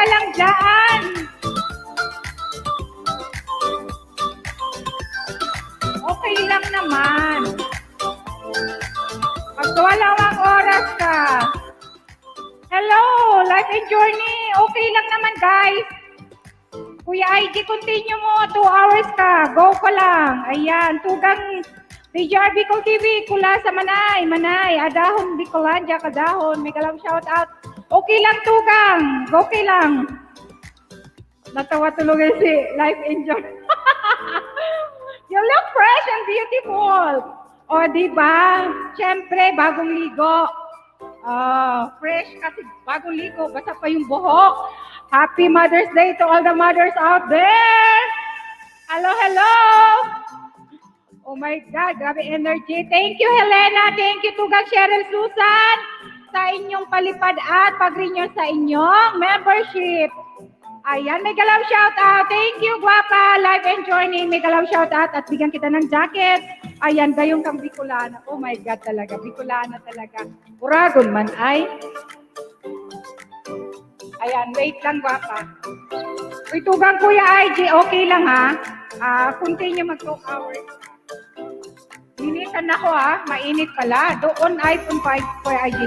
ka lang dyan. Okay lang naman. Magdawalawang oras ka. Hello, Life and Journey. Okay lang naman, guys. Kuya IG, continue mo. 2 hours ka. Go ka lang. Ayan. Tugang DJR Bicol TV. Kula sa Manay. Manay. Adahon Bicolandia. Kadahon. May galang shout out. Okay lang, Tugang. Okay lang. Natawa tulungan si Life and Journey. You look fresh and beautiful. O, diba? Siyempre, bagong ligo. Fresh kasi bagong ligo. Basta pa yung buhok. Happy Mother's Day to all the mothers out there. Hello, hello. Oh my God, grabe energy. Thank you, Helena. Thank you, Tugang Cheryl Susan, sa inyong palipad at pag-renew sa inyong membership. Ayan, may galaw shout out. Thank you, Guapa. Live and Journey. May galaw shout out at bigyan kita ng jacket. Ayan, gayong kang Bicolana. Oh my God talaga. Bicolana talaga. Uragon man ay. Ayan, wait lang, Guapa. Uy, Tugang Kuya IG. Okay lang ha. Continue mag 2 hours. Initan ako ha. Mainit pala. Doon iPhone 5 Kuya IG.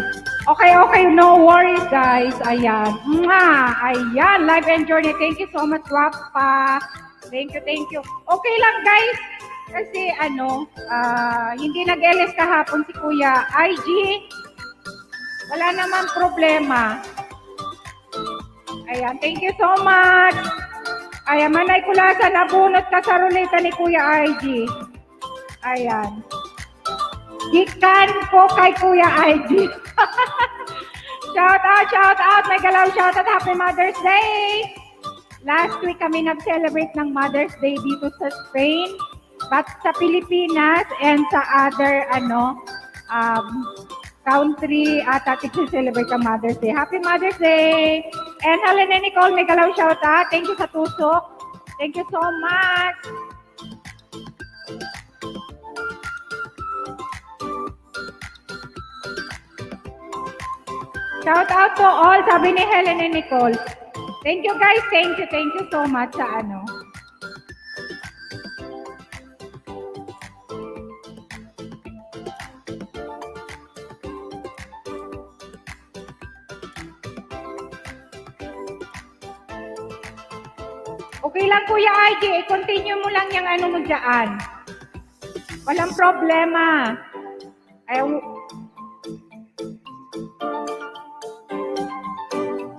Okay. No worries, guys. Ayan. Ayan. Live and Journey. Thank you so much, Guapa. Thank you. Okay lang, guys. Kasi hindi nag-LS kahapon si Kuya IG. Wala naman problema. Ayan, thank you so much. Ayan, Manay Kulasa, nabunot ka sa ruleta ni Kuya IG. Ayan. Gikan po kay Kuya IG. Shout out. May galaw shout out. Happy Mother's Day. Last week kami nag-celebrate ng Mother's Day dito sa Spain. But sa Pilipinas and sa other country at celebrate ang Mother's Day. Happy Mother's Day! And Helen and Nicole, may galaw shout out. Thank you sa tusok. Thank you so much. Shout out to all, sabi ni Helen and Nicole. Thank you guys. Thank you so much sa Okay lang, Kuya IG. Continue mo lang yung mo dyan. Walang problema.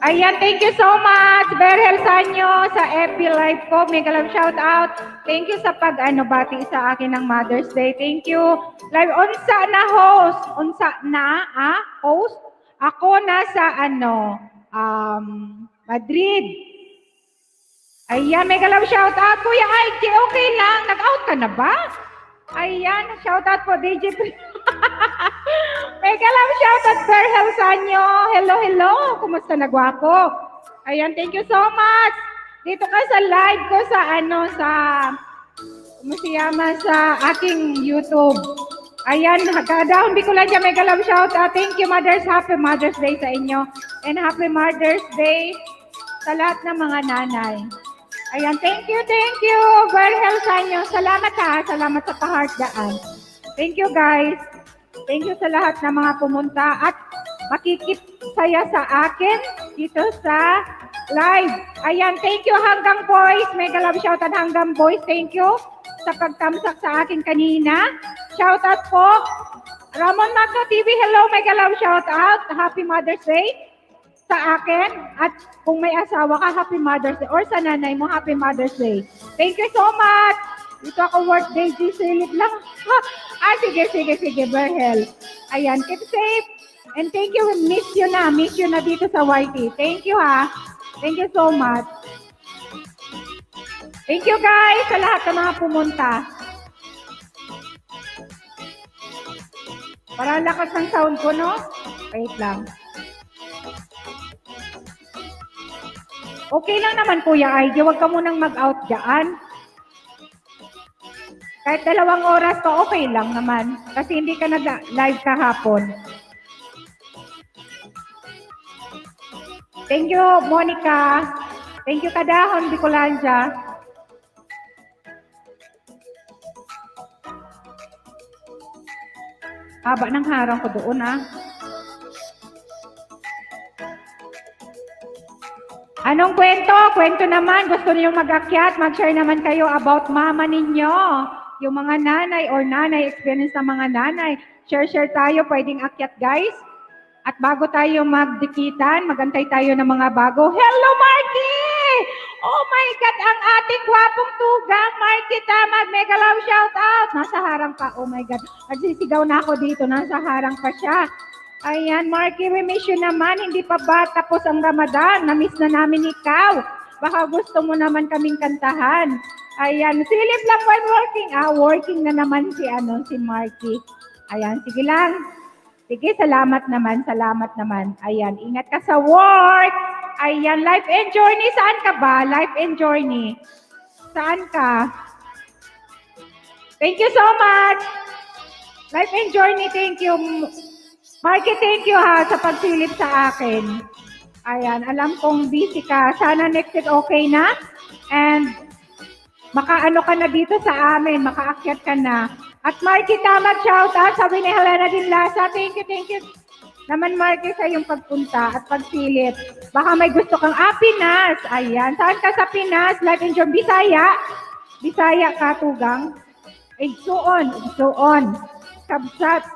Ayan, thank you so much. Berhel Sanyo sa FB Live ko. May galang shout out. Thank you sa bati sa akin ng Mother's Day. Thank you. Live, unsa na host? Host? Ako nasa Madrid. Ayan, may galaw shout out. Kuya IG, okay lang. Nag-out ka na ba? Ayan, shout out po DJ. May galaw shout out Berhel Sanyo. Hello. Kumusta na, gwapo? Ayan, thank you so much. Dito ka sa live ko sa sa aking YouTube. Ayan, Kadahon Bicolandia, may galaw shout out. Thank you, mothers. Happy Mother's Day sa inyo. And happy Mother's Day sa lahat ng mga nanay. Ayan, thank you. Berhel Sanyo. Salamat ha. Salamat sa pa-heart daan. Thank you, guys. Thank you sa lahat ng mga pumunta at makikip-saya sa akin dito sa live. Ayan, thank you Hanggang Boys. Mega love shoutout Hanggang Boys. Thank you sa pagtamsak sa akin kanina. Shoutout po. Ramon Magno TV, hello. Mega love shoutout. Happy Mother's Day sa akin. At kung may asawa ka, Happy Mother's Day. Or sa nanay mo, Happy Mother's Day. Thank you so much. Dito ako birthday, G-Silip lang. Sige, Berhel. Ayan, keep safe. And thank you, miss you na dito sa YT. Thank you ha. Thank you so much. Thank you guys sa lahat ng mga pumunta. Para lakas ng sound ko, no? Wait lang. Okay lang naman, Kuya IG. Huwag ka munang mag-out dyan. Kahit 2 oras ka, okay lang naman. Kasi hindi ka nag-live kahapon. Thank you, Monica. Thank you, Kadahon, Bicolandia. Haba ng harang ko doon, ah. Anong kwento? Kwento naman. Gusto niyo mag-akyat? Mag-share naman kayo about mama ninyo. Yung mga nanay or nanay, experience ng mga nanay. Share tayo. Pwedeng akyat, guys. At bago tayo magdikitan, magantay tayo ng mga bago. Hello, Marky! Oh my God, ang ating gwapong tugang, Marky Tamag, mega love shout out. Nasa harang pa, oh my God. Nagsisigaw na ako dito, nasa harang pa siya. Ayan, Marky, we miss you naman. Hindi pa ba tapos ang Ramadan? Na-miss na namin ikaw. Baka gusto mo naman kaming kantahan. Ayan, silip lang when working. Working na naman si Marky. Ayan, sige lang. Sige, salamat naman. Ayan, ingat ka sa work. Ayan, life and journey. Saan ka ba? Life and journey. Saan ka? Thank you so much. Life and journey, thank you. Marky, thank you ha sa pagsilip sa akin. Ayan, alam kong busy ka. Sana next week okay na. And makaano ka na dito sa amin. Makaakyat ka na. At Marky Tamag, shout out, sabi ni Helena Dinlasa, thank you. Naman Marky sa iyong pagpunta at pagsilip. Baka may gusto kang, Pinas. Ayan, saan ka sa Pinas? Life and joy, Bisaya ka, tugang. Igsuon. Kabsat.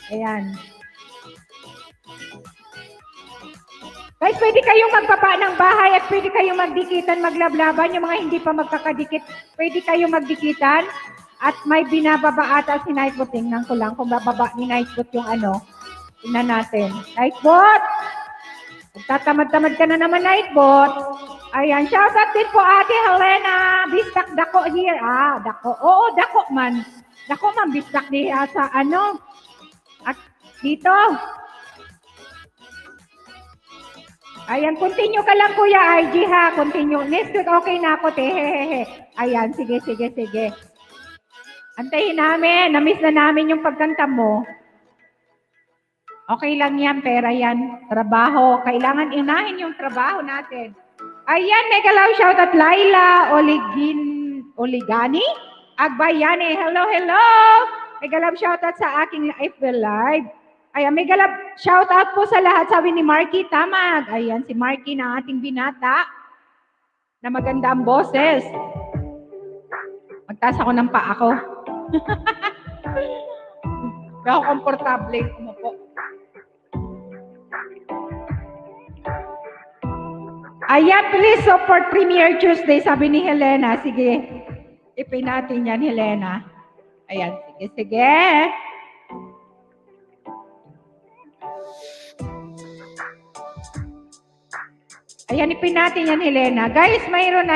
Ayan. Guys, pwede kayong magbaba ng bahay at pwede kayong magdikitan, maglablaban. Yung mga hindi pa magkakadikit, pwede kayong magdikitan. At may binababa ata si Nightbot. Tingnan ko lang kung bababa ni Nightbot yung tingnan natin. Nightbot! Magtatamad-tamad ka na naman, Nightbot. Ayan, shoutout din po Ate Helena. Bistak dako here. Dako. Oo, dako man. Dako man, bistak niya sa At dito. Ayan, continue ka lang Kuya IG ha. Continue. Next week okay na ako, tehehehe. Ayan, sige. Antayin namin. Na-miss na namin yung pagkanta mo. Okay lang yan, pera yan. Trabaho. Kailangan inahin yung trabaho natin. Ayan, mega love shoutout Laila Oligani Agbayani. Hello. Mega love shoutout sa aking live. Ayan, mega love shoutout po sa lahat. Sabi ni Marky Tamag. Ayan, si Marky na ating binata. Na maganda ang boses. Magtaas ako ng paa ko. Hindi ako komportable. Umupo. Ayan, please support Premier Tuesday, sabi ni Helena. Sige, ipin natin yan, Helena. Ayan, sige. Ayan, ipin natin yan, Helena. Guys, mayroon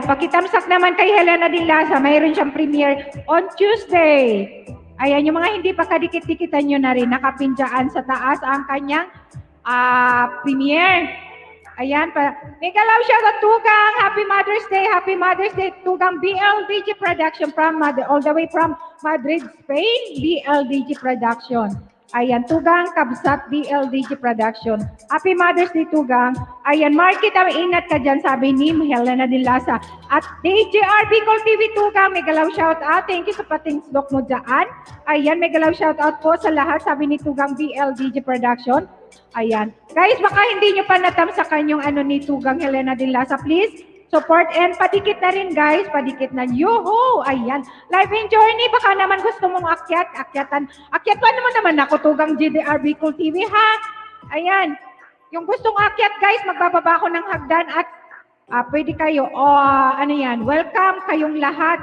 pakitamsak naman kay Helena Dinlasa, mayroon siyang premiere on Tuesday. Ayan, yung mga hindi pa kadikit-dikitan nyo na rin, nakapindyaan sa taas ang kanyang premiere. Ayan, mega love shoutout Tugang, Happy Mother's Day, Tugang BLDG Production all the way from Madrid, Spain, BLDG Production. Ayan, Tugang, Kabsat, BLDG Production. Happy Mother's Day, Tugang. Ayan, Marky, ingat ka dyan, sabi ni Helena Dinlasa. At DJR Bicol TV, Tugang, mega love shout out. Thank you sa patingsdok mo dyan. Ayan, mega love shout out po sa lahat, sabi ni Tugang, BLDG Production. Ayan. Guys, baka hindi nyo pa natamsakan yung ni Tugang Helena Dinlasa, please. Support and padikit na rin guys, padikit na. Yuhu! Ayan. Life and journey, baka naman gusto mong akyatan mo naman ako, Tugang GDR Bicol TV ha. Ayan. Yung gustong akyat guys, magbababa ako ng hagdan at pwede kayo, welcome kayong lahat.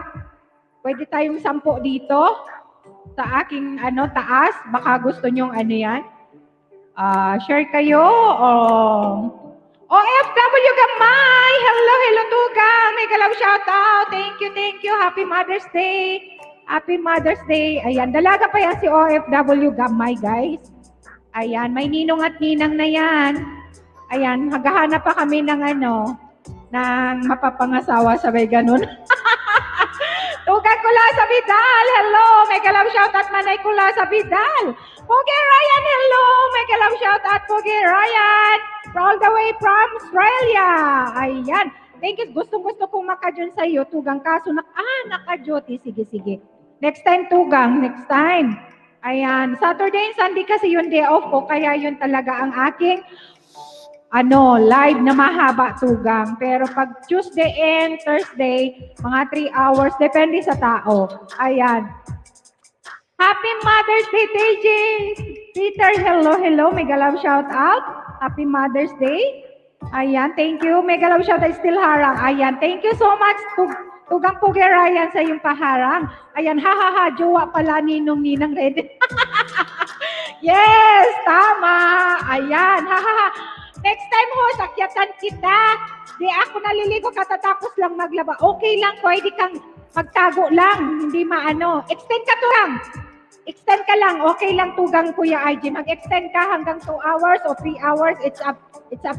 Pwede tayong 10 dito sa aking taas. Baka gusto nyong yan. Share kayo. OFW Gamay! Hello Tugang! Mega love shout out! Thank you! Happy Mother's Day! Ayan, dalaga pa yan si OFW Gamay, guys. Ayan, may ninong at ninang na yan. Ayan, hagahanap pa kami ng mapapangasawa, sabay ganun. Tugang Kula sa Vidal! Hello! Mega love shout out Manay Kula sa Vidal! Pogi Ryan, hello! Mega love shout out, Pogi Ryan! All the way from Australia. Ayan. Thank you. Gusto kong maka-join sa iyo, Tugang. Kaso, naka-duty. Sige. Next time, Tugang. Next time. Ayan. Saturday and Sunday kasi yung day off ko. Kaya yun talaga ang aking live na mahaba, Tugang. Pero pag Tuesday and Thursday, mga 3 hours, depende sa tao. Ayan. Happy Mother's Day, TJ! Peter, hello. Mega love shout out. Happy Mother's Day. Ayan, thank you. Mega love shout out, still harang. Ayan, thank you so much. Tugang Pugi Ryan sa iyong paharang. Ayan, jowa pala ninong Red. Yes, tama. Ayan, Next time ho, sakyatan kita. Di ako naliligo katatapos lang maglaba. Okay lang, pwede kang magtago lang. Hindi maano. Extend ka to lang. Extend ka lang. Okay lang, Tugang Kuya IG. Mag-extend ka hanggang 2 hours o 3 hours. It's up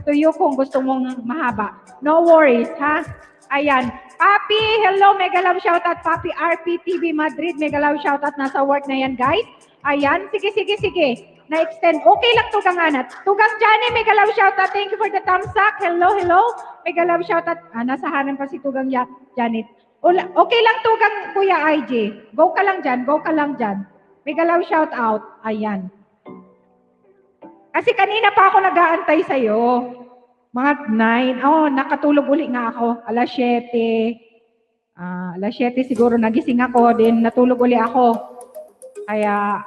to you kung gusto mong mahaba. No worries, ha? Ayan. Papi, hello. Mega love shoutout. Papi RPTV Madrid. Mega love shoutout. Nasa work na yan, guys. Ayan. Sige. Na-extend. Okay lang, Tugang Anat. Tugang Johnny, mega love shoutout. Thank you for the thumbs up. Hello. Mega love shoutout. Nasa hanan pa si Tugang Janet. Okay lang, Tugang Kuya IG. Go ka lang dyan. Mega love shoutout. Ayan. Kasi kanina pa ako nag-aantay sa'yo. Mga 9. Nakatulog uli nga ako. Alas 7. Alas 7 siguro nagising ako. Then natulog uli ako. Kaya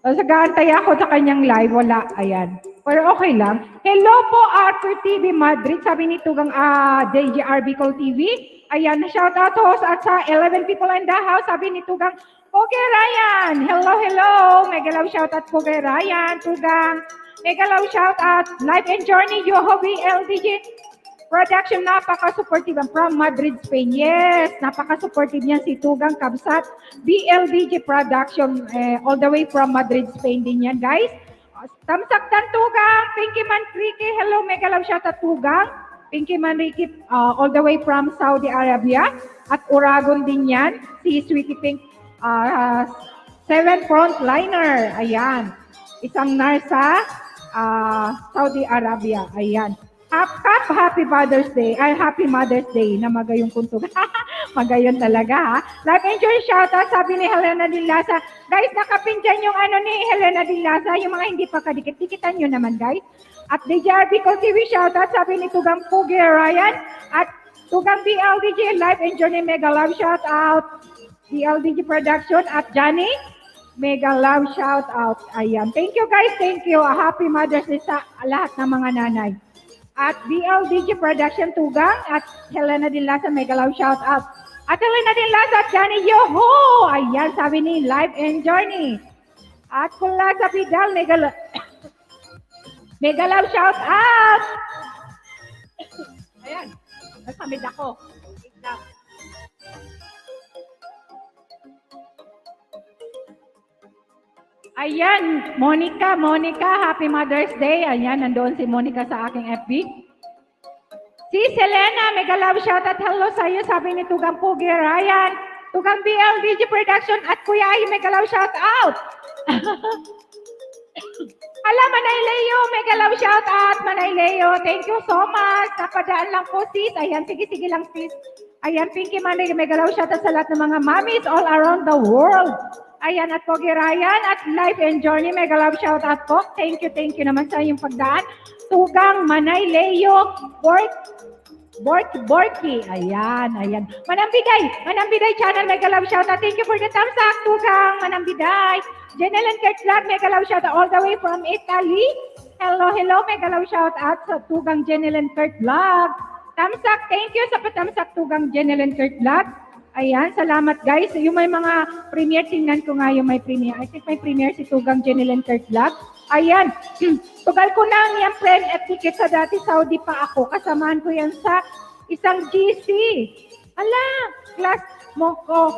nag-aantay ako sa kanyang live. Wala. Ayan. Pero okay lang. Hello po, Arthur TV Madrid. Sabi ni Tugang JJR Bicol TV. Ayan. Shoutout host at sa 11 people in the house. Sabi ni Tugang Pogi Ryan. Hello. Mega love shoutout Pogi Ryan. Tugang. Mega love shoutout. Life and Journey. Yoho BLDG Production. Napaka-supportive from Madrid, Spain. Yes. Napaka-supportive niyan si Tugang Kabsat. BLDG Production. All the way from Madrid, Spain din yan, guys. Tamsaktan Tugang. Pinky Manrique. Hello. Mega love shoutout Tugang. Pinky Manrique. All the way from Saudi Arabia. At Uragon din yan. Si Sweetie Pink. 7 frontliner. Ayan. Isang nurse Saudi Arabia. Ayan. Happy Mother's Day. Happy Mother's Day na magayong kuntog. Magayon talaga, ha. Live enjoy shoutout, sabi ni Helena Dilasa. Guys, nakapindyan yung ni Helena Dilasa. Yung mga hindi pa kadikit-dikitan nyo naman, guys. At DJR Bicol TV shoutout, sabi ni Tugang Pugi Ryan. At Tugang BLDG Live enjoy ni Mega Love shoutout. BLDG Production at Johnny. Mega love shout out. Ayan. Thank you guys. Thank you. Happy Mother's Day sa lahat ng mga nanay. At BLDG Production Tugang at Helena Dilasa. Mega love shout out. At Helena Dilasa at Johnny Yoho. Ayan. Sabi ni Live and Journey. At Kula sa Pidal. Mega love shout out. Ayan. Nasamid ako. Ayan, Monica, Happy Mother's Day. Ayan, nandoon si Monica sa aking FB. Si Selena, mega love shoutout. Hello sa iyo, sabi ni Tugang Pugi Ryan. Tugang BLDG Production at Kuya Ay, mega love shoutout. Hala, Manay Leo, mega love shoutout. Manay Leo, thank you so much. Napadaan lang po, sis. Ayan, sige lang, sis. Ayan, Pinky Manay, mega love shoutout sa lahat ng mga mommies all around the world. Ayan, at Pogi Ryan at Life and Journey. Mega love shout out po. Thank you naman sa iyong pagdaan. Tugang, Manay, Leo, Borky. Ayan. Manambiday channel. Mega love shout out. Thank you for the thumbs up, Tugang, Manambiday. Jenellen Kurt Vlog. Mega love shout out all the way from Italy. Hello. Mega love shout out sa Tugang Jenellen Kurt Vlog. Thumbs up. Thank you sa pa-thumbs up, Tugang Jenellen Kurt Vlog. Ayan, salamat guys. Yung may mga premiere, tingnan ko nga yung may premiere. I think may premiere si Tugang Jenellen Kurt Vlog. Ayan, tugal ko na yung friend at ticket sa dati Saudi pa ako. Kasamahan ko yan sa isang GC. Ala, class mo ko.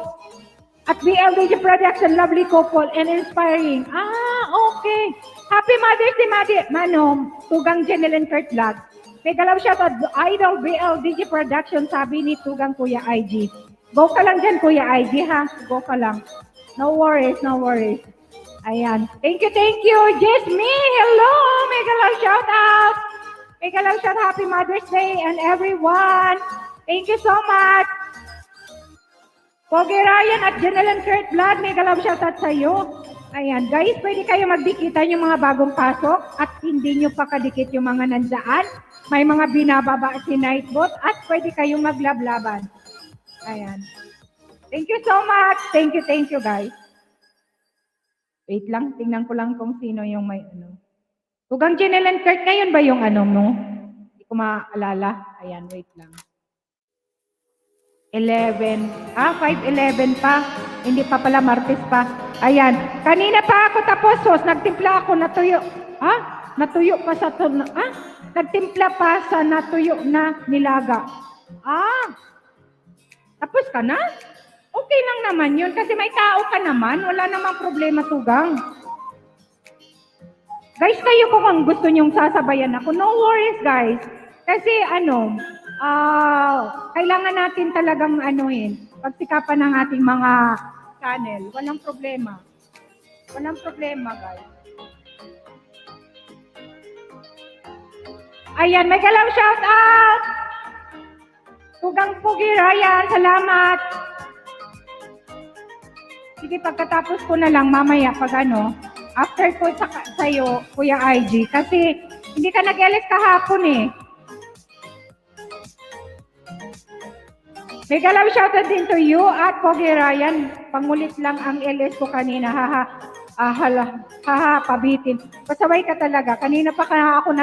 At BLDG Production, lovely couple and inspiring. Okay. Happy Mother's Day, Manom. Tugang Jenellen Kurt Vlog. Mega love shoutout, Idol BLDG Production, sabi ni Tugang Kuya IG. Go ka lang dyan, Kuya IG, ha? Go ka lang. No worries. Ayan. Thank you, Jasmine. Hello, mega love shout out. Mega love shout Happy Mother's Day and everyone. Thank you so much. Pogi Ryan at Janelan Kurt Blood, mega love shout out sa iyo. Ayan, guys, pwede kayo magdikitan yung mga bagong pasok at hindi nyo pa kadikit yung mga nandaan. May mga binababa si Nightbot at pwede kayong maglablaban. Ayan. Thank you so much. Thank you, guys. Wait lang, tingnan ko lang kung sino yung may ano. Tugang Janelan Kurt, ngayon ba yung ano mo? Hindi ko maalala. Ayan, wait lang. 11. 5:11 pa. Hindi pa pala, Martes pa. Ayan. Kanina pa ako tapos, sos. Nagtimpla ako, natuyo. Natuyo pa sa to. Nagtimpla pa sa natuyo na nilaga. Tapos ka na? Okay lang naman yun. Kasi may tao ka naman. Wala namang problema, Tugang. Guys, kayo kung ang gusto nyong sasabayan ako, no worries, guys. Kasi kailangan natin talagang pagsikapan ng ating mga channel. Walang problema. Walang problema, guys. Ayan, may galaw shout out! Tugang Pugi Ryan, salamat! Sige, pagkatapos ko na lang mamaya pag after ko sa'yo, Kuya IG, kasi hindi ka nag-LS kahapon eh. Mega love shoutout din to you at Pogi Ryan. Pangulit lang ang LS ko kanina. Pabitin. Pasaway ka talaga. Kanina pa kaya ako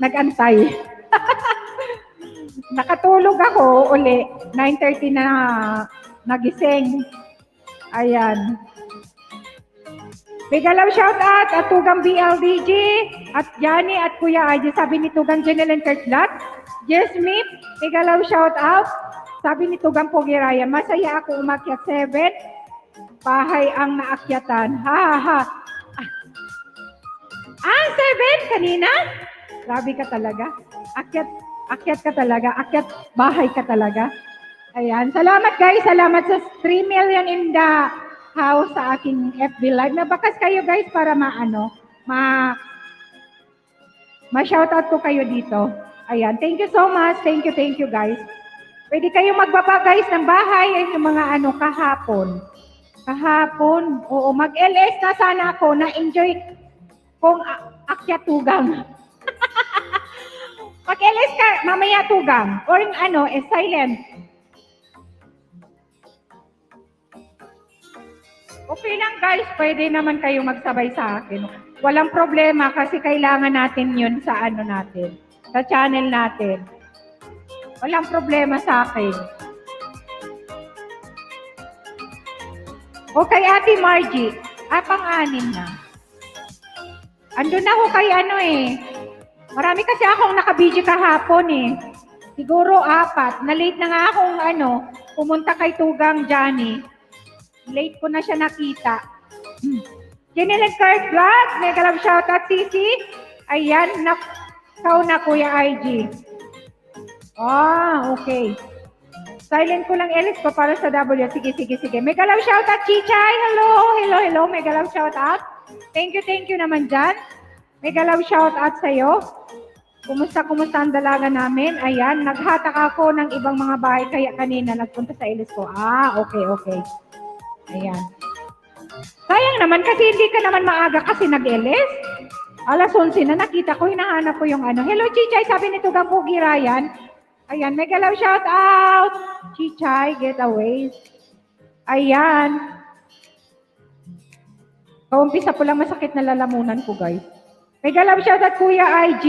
nag-antay. Nakatulog ako uli. 9:30 na nagising. Ayan. Mega love shoutout at Tugang BLDG at Johnny at Kuya IG. Sabi ni Tugang Janelan Kirklat. Jasmine, mega love shout out. Sabi ni Tugang Pogi Ryan, masaya ako umakyat 7. Bahay ang naakyatan. 7 kanina? Grabe ka talaga. Akyat ka talaga. Akyat bahay ka talaga. Ayan. Salamat guys. Salamat sa 3 million in the house sa aking FB Live. Nabakas kayo guys para ma-shoutout ko kayo dito. Ayan, thank you so much. Thank you guys. Pwede kayong magbaba guys ng bahay. Ay, yung mga kahapon. Kahapon, oo, mag-LS na sana ako. Na-enjoy kong akyat Tugang. Mag-LS ka, mamaya Tugang. Or silent. Okay lang guys, pwede naman kayong magsabay sa akin. Walang problema kasi kailangan natin yun sa natin. Sa channel natin. Walang problema sa akin. Okay, Ate Margie. Pang-anim na. Andun ako kay Marami kasi akong nakabidyo kahapon eh. Siguro 4. Na-late na nga akong pumunta kay Tugang Johnny. Late ko na siya nakita. Janelan Kirk Vlog. Mega love shoutout, Sisi. Ayan, ikaw na, Kuya IG. Okay. Silent ko lang, Alex, para sa W. Sige. Mega love shoutout, Chichay. Hello. Mega love shoutout. Thank you naman dyan. Mega love shoutout sa'yo. Kumusta ang dalaga namin? Ayan, naghatak ako ng ibang mga bahay, kaya kanina nagpunta sa Alex ko. Okay. Ayan. Sayang naman kasi hindi ka naman maaga kasi nag-Alex. Alas 11 na nakita ko, hinahanap ko yung Hello, Chichay, sabi ni Tugang Pugi Ryan. Ayan, mega love shout out. Chichay, getaways. Ayan. Kaumpisa po lang masakit na lalamunan ko, guys. Mega love shout out, Kuya IG.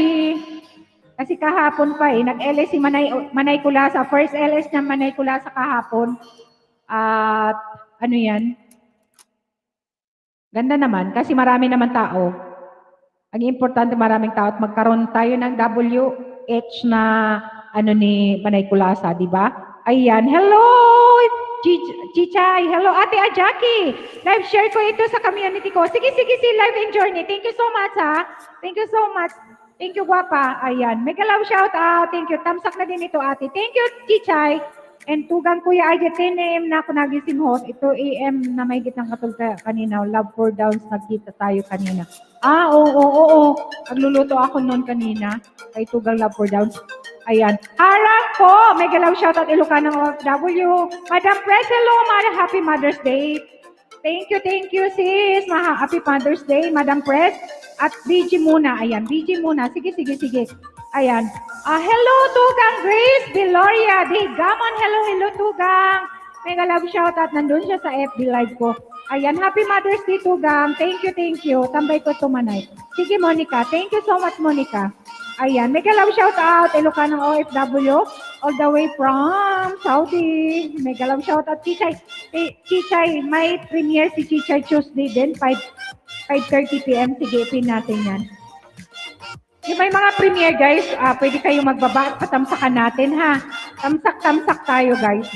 Kasi kahapon pa nag-LS si Manay Kulasa. First LS na Manay Kulasa kahapon. At yan? Ganda naman kasi marami naman tao. Ang importante maraming tao at magkaroon tayo ng WH na ni Manay Kulasa, di ba? Ayan. Hello, Chichay. Hello, Ate Ajaki. Live share ko ito sa community ko. Sige, live and journey. Thank you so much, ha. Thank you so much. Thank you, guwapa. Ayan. Mega love shout out. Thank you. Tamsak na din ito, ate. Thank you, Chichay. And tugang Kuya Ige, 10 a.m. na ako nagising host. Ito a.m. na may gitang katulad kanina. Love for downs, nagkita tayo kanina. Oo. Nagluluto ako noon kanina. Kay tugang Love for downs. Ayan. Harang po. May galaw shoutout Ilocano OFW. Madam Pres, hello. Happy Mother's Day. Thank you, sis. Happy Mother's Day, Madam Pres. At BG muna. Ayan, BG muna. Sige. Ayan. Hello, Tugang Grace Viloria. Gamon, hello, Tugang. Mega love shoutout. Nandun siya sa FB Live ko. Ayan, Happy Mother's Day, Tugang. Thank you. Tambay ko tumanay. Sige, Monica. Thank you so much, Monica. Ayan, mega love shoutout. Ilocano OFW. All the way from Saudi. Mega love shoutout. Chichay, may premiere si Chichay Tuesday din. 5:30 p.m. Sige, pin natin yan. Yung may mga premiere guys, pwede kayong magbaba at patamsakan natin ha. Tamsak tayo guys.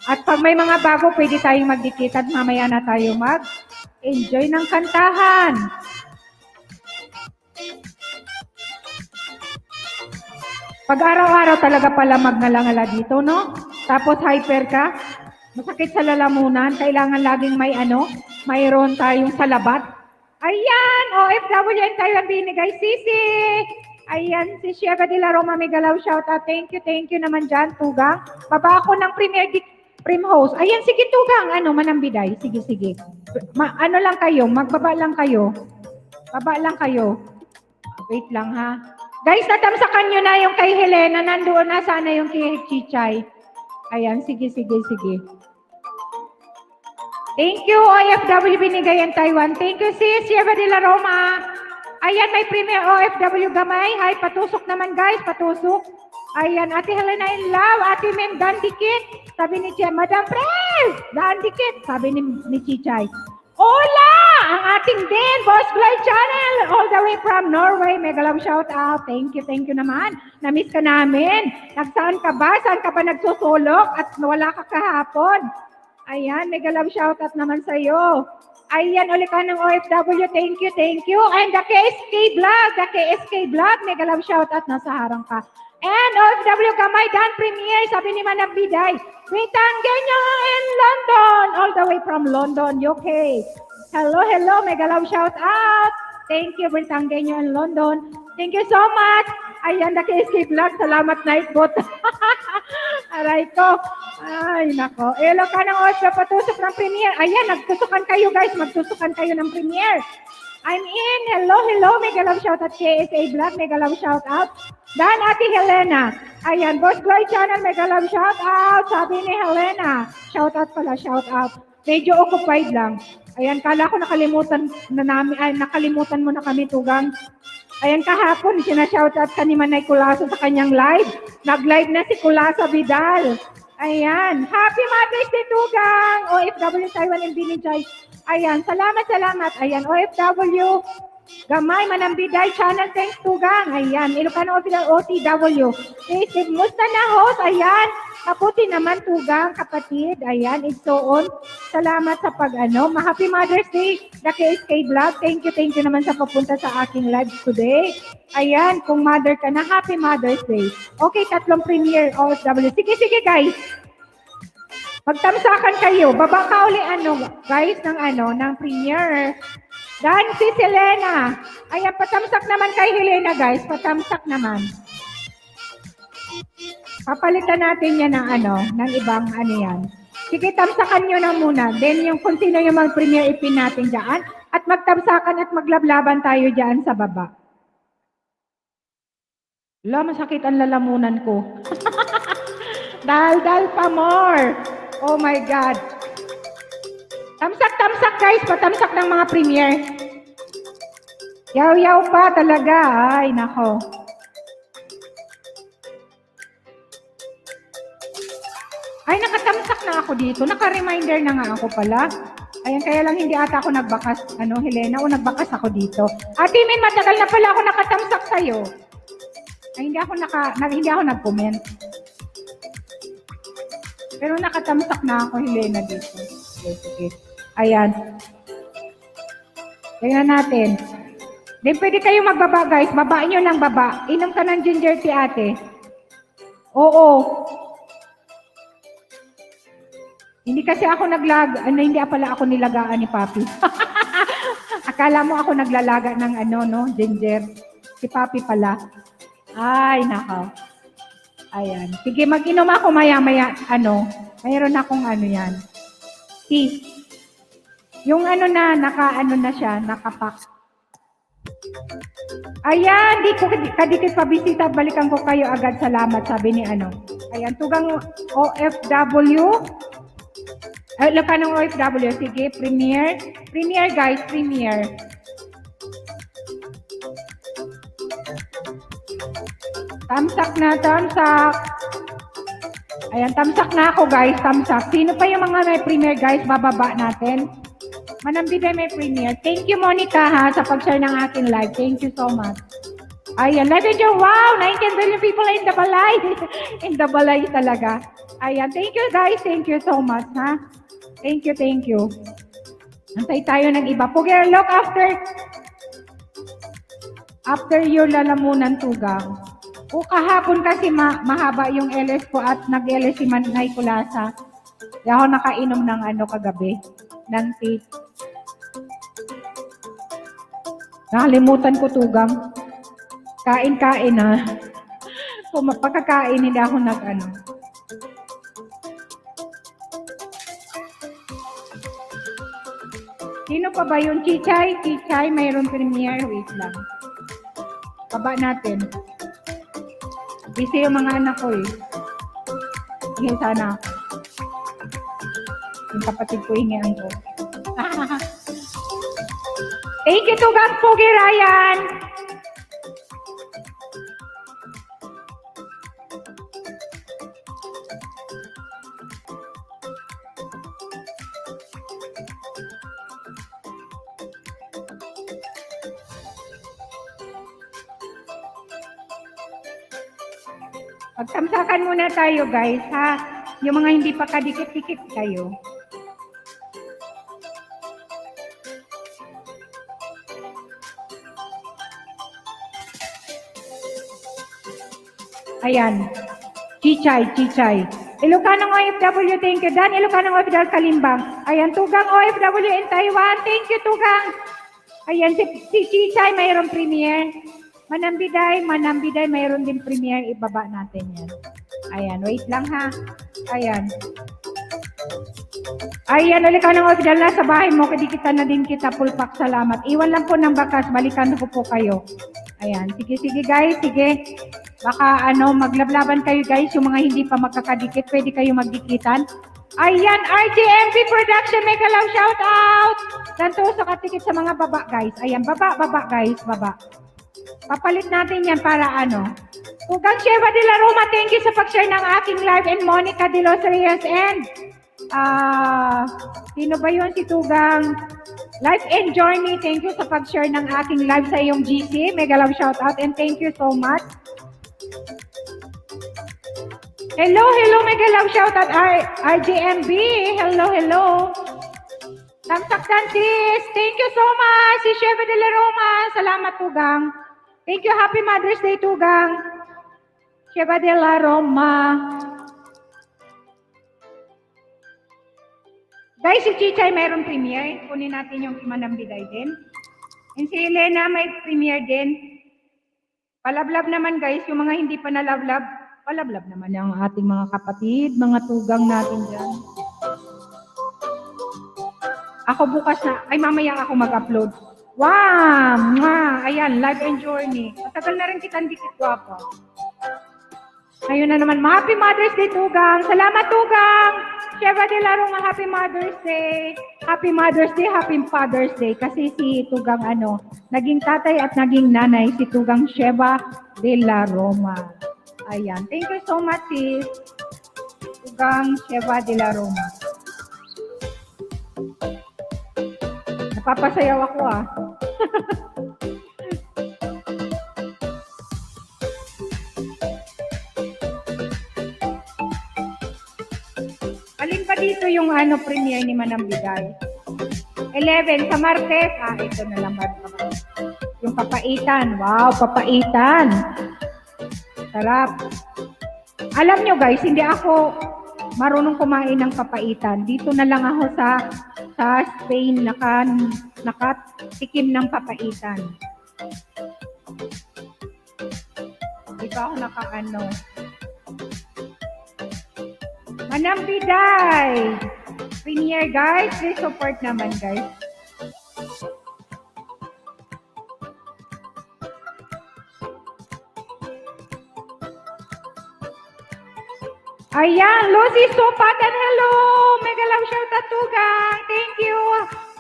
At pag may mga bago, pwede tayong magdikit at mamaya na tayo mag-enjoy ng kantahan. Pag araw-araw talaga pala magngalangala dito, no? Tapos hyper ka, masakit sa lalamunan, kailangan laging mayroon tayong salabat. Ayan, OFW and Taiwan binigay, Sisi. Ayan, si Shiega de la Roma, may galaw shoutout. Thank you naman dyan, Tugang. Baba ako ng prim host. Ayan, sige Tugang, manambiday. Sige. Lang kayo, magbaba lang kayo. Baba lang kayo. Wait lang ha. Guys, natamsakan nyo na yung kay Helena. Nandoon na sana yung kay Chichay. Ayan, sige. Thank you, OFW binigay ang Taiwan. Thank you, sis. Shieva de la Roma. Ayan, may premier OFW gamay. Hi, patusok naman, guys. Patusok. Ayan, Ate Helena in love. Ate Mem, dandikit. Sabi ni Chichay, Madam Pres, dandikit. Sabi ni Chichay. Hola! Ang ating din, Boss Glide Channel. All the way from Norway. Mega love shout out. Thank you naman. Namiss ka namin. Saan ka ba? Saan ka ba nagsusulok? At wala ka kahapon? Ayan, mega love shoutout naman sa iyo. Ayan, ulit ka ng OFW. Thank you. And the KSK Vlog, mega love shoutout, nasa harang ka. And OFW Gamay Dan Premier, sabi ni Manang Biday, Britannia in London, all the way from London, UK. Hello, mega love shoutout. Thank you, Britannia in London. Thank you so much. Ayan, the KSK Vlog, salamat Nightbot. Aray ko. Ay, nako. Elo ka ng OFW, patusok ng premiere. Ayan, nagtusukan kayo guys. Magtusukan kayo ng premiere. I'm in. Hello. Mega love shoutout. KSA Vlog, mega love shoutout. Dan, Ate Helena. Ayan, Boss Glory Channel, mega love shoutout. Sabi ni Helena. Shoutout pala, shoutout. Medyo occupied lang. Ayan, kala ko nakalimutan mo na kami, Tugang. Ayan, kahapon, sinashoutout ka ni Manay Kulasa sa kanyang live. Nag-live na si Kulasa Vidal. Ayan. Happy Mother's Day, Tugang! OFW Taiwan and Binijay. Ayan. Salamat. Ayan. OFW Gamay Manambiday Channel. Thanks, Tugang. Ayan. Ilocano OTW. Steve, musta na host? Ayan. Mabuti naman, Tugang, kapatid. Ayan. It's so on. Salamat sa Happy Mother's Day, the KSK Vlog. Thank you naman sa papunta sa aking live today. Ayan. Kung mother ka na, Happy Mother's Day. Okay, 3 premiere OFW. Sige, guys. Magtamsakan kayo. Baba ka uli, guys, ng premiere. Dan, si Helena. Ayan, patamsak naman kay Helena, guys. Patamsak naman. Papalitan natin yan ng ibang yan. Sige, tamsakan nyo na muna. Then, kung sino yung mag-premiere, ipin natin dyan. At magtamsakan at maglablaban tayo dyan sa baba. Masakit ang lalamunan ko. Dal pa more. Oh my God. Tamsak guys. Patamsak ng mga premiere. Yaw pa talaga. Ay, nako. Ay, nakatamsak na ako dito. Naka-reminder na nga ako pala. Ayan, kaya lang hindi ata ako nagbakas, Helena, o nagbakas ako dito. Ate Min, matagal na pala ako nakatamsak sa'yo. Ay, hindi ako nag-comment. Pero nakatamsak na ako, Helena, dito. Okay. Ayan. Tingnan natin. Then, pwede kayo magbaba, guys. Babaan nyo ng baba. Inom ka ng ginger tea, ate. Oo. Hindi kasi ako hindi pala ako nilagaan ni Papi. Akala mo ako naglalaga ng ginger. Si Papi pala. Ay, nako. Ayan. Sige, mag-inom ako maya-maya, mayroon akong yan. Tea. Yung na siya, nakapak. Ayan, di ko kadikit pabisita, balikan ko kayo agad, salamat, sabi ni Ayan, tugang OFW. Ay, laka ng OFW, sige, Premier. Premier guys, Premier. Tamsak na, tamsak. Ayan, tamsak na ako guys, tamsak. Sino pa yung mga may Premier guys, bababa natin. Manambiday may Premier. Thank you Monica ha, sa pag-share ng aking live. Thank you so much. Ayan, live enjoy. Wow, 19 billion people in the balay. In the balay talaga. Ayan, thank you guys, thank you so much ha. Thank you, thank you. Antay tayo ng iba. Pugir, look after your lalamunan tugang. O kahapon kasi mahaba yung LS ko at nag-LS si Manay Kulasa. Kaya ako nakainom ng kagabi. Ng tea. Nakalimutan ko tugang. Kain-kain ha. Kung pagkakain, hindi ako Sino pa ba yun? Chichay? Chichay, mayroon Premier. Wait lang. Baba natin. Busy yung mga anak ko eh. Hingi sana ako. Yung kapatid ko hingihan ko. Thank you, Tugang Pugi Ryan! Pagtamsakan muna tayo guys ha. Yung mga hindi pa kadikit-dikit kayo. Ayan. Chichay. Ilocanong OFW, thank you. Dan, Ilocanong OFW Kalimbang. Ayan, Tugang OFW in Taiwan. Thank you, Tugang. Ayan, si Chichay mayroong Premier. Manambiday, mayroon din Premier. Ibaba natin yan. Ayan, wait lang ha. Ayan. Ayan, Ilocanong OFW, nasa bahay mo. Kadikitan na din kita. Pulpak, salamat. Iwan lang po ng bakas. Balikan ko po kayo. Ayan, sige guys, sige. Baka maglablaban kayo guys, yung mga hindi pa magkakadikit, pwede kayo magdikitan. Ayan, RGMP Production, mega love shout out! Tanto sa katikit sa mga baba guys. Ayan, baba guys, baba. Papalit natin yan para Tugang Sheva de la Roma, thank you sa pag-share ng aking live, and Monica de los Reyes, and sino ba yun? Si Tugang Life and Journey, thank you sa pag-share ng aking live sa iyong GC. Mega love shout out and thank you so much. Hello, mega love shout out RGMB. Hello. Tamsak Dantis, thank you so much. Si Sheva de la Roma, salamat Tugang. Thank you, happy Mother's Day Tugang. Sheva de la Roma. Guys, si Chichay mayroong Premier. Kunin natin yung Manambiday din. And si Elena may Premier din. Palablab naman guys, yung mga hindi pa nalablab, palablab naman yung ating mga kapatid, mga tugang natin dyan. Ako bukas na, mamaya ako mag-upload. Wow! Ayan, live and journey. Matagal na rin kitang dikit guwapo. Ayun na naman, happy Mother's Day Tugang. Salamat Tugang! Sheva de la Roma, happy Mother's Day. Happy Mother's Day, happy Father's Day. Kasi si Tugang naging tatay at naging nanay, si Tugang Sheva de la Roma. Ayan, thank you so much sis. Tugang Sheva de la Roma. Napapasayaw ako Alin pa dito yung Premier ni Manambiday? 11 sa Martes. Ito na lang. Yung papaitan. Wow, papaitan. Sarap. Alam nyo guys, hindi ako marunong kumain ng papaitan. Dito na lang ako sa Spain nakatikim ng papaitan. Di pa ako nakaano. Manambiday! Premier guys, please support naman guys. Ayan, Lucy Supatan, hello! Mega love shout out Tugang. Thank you.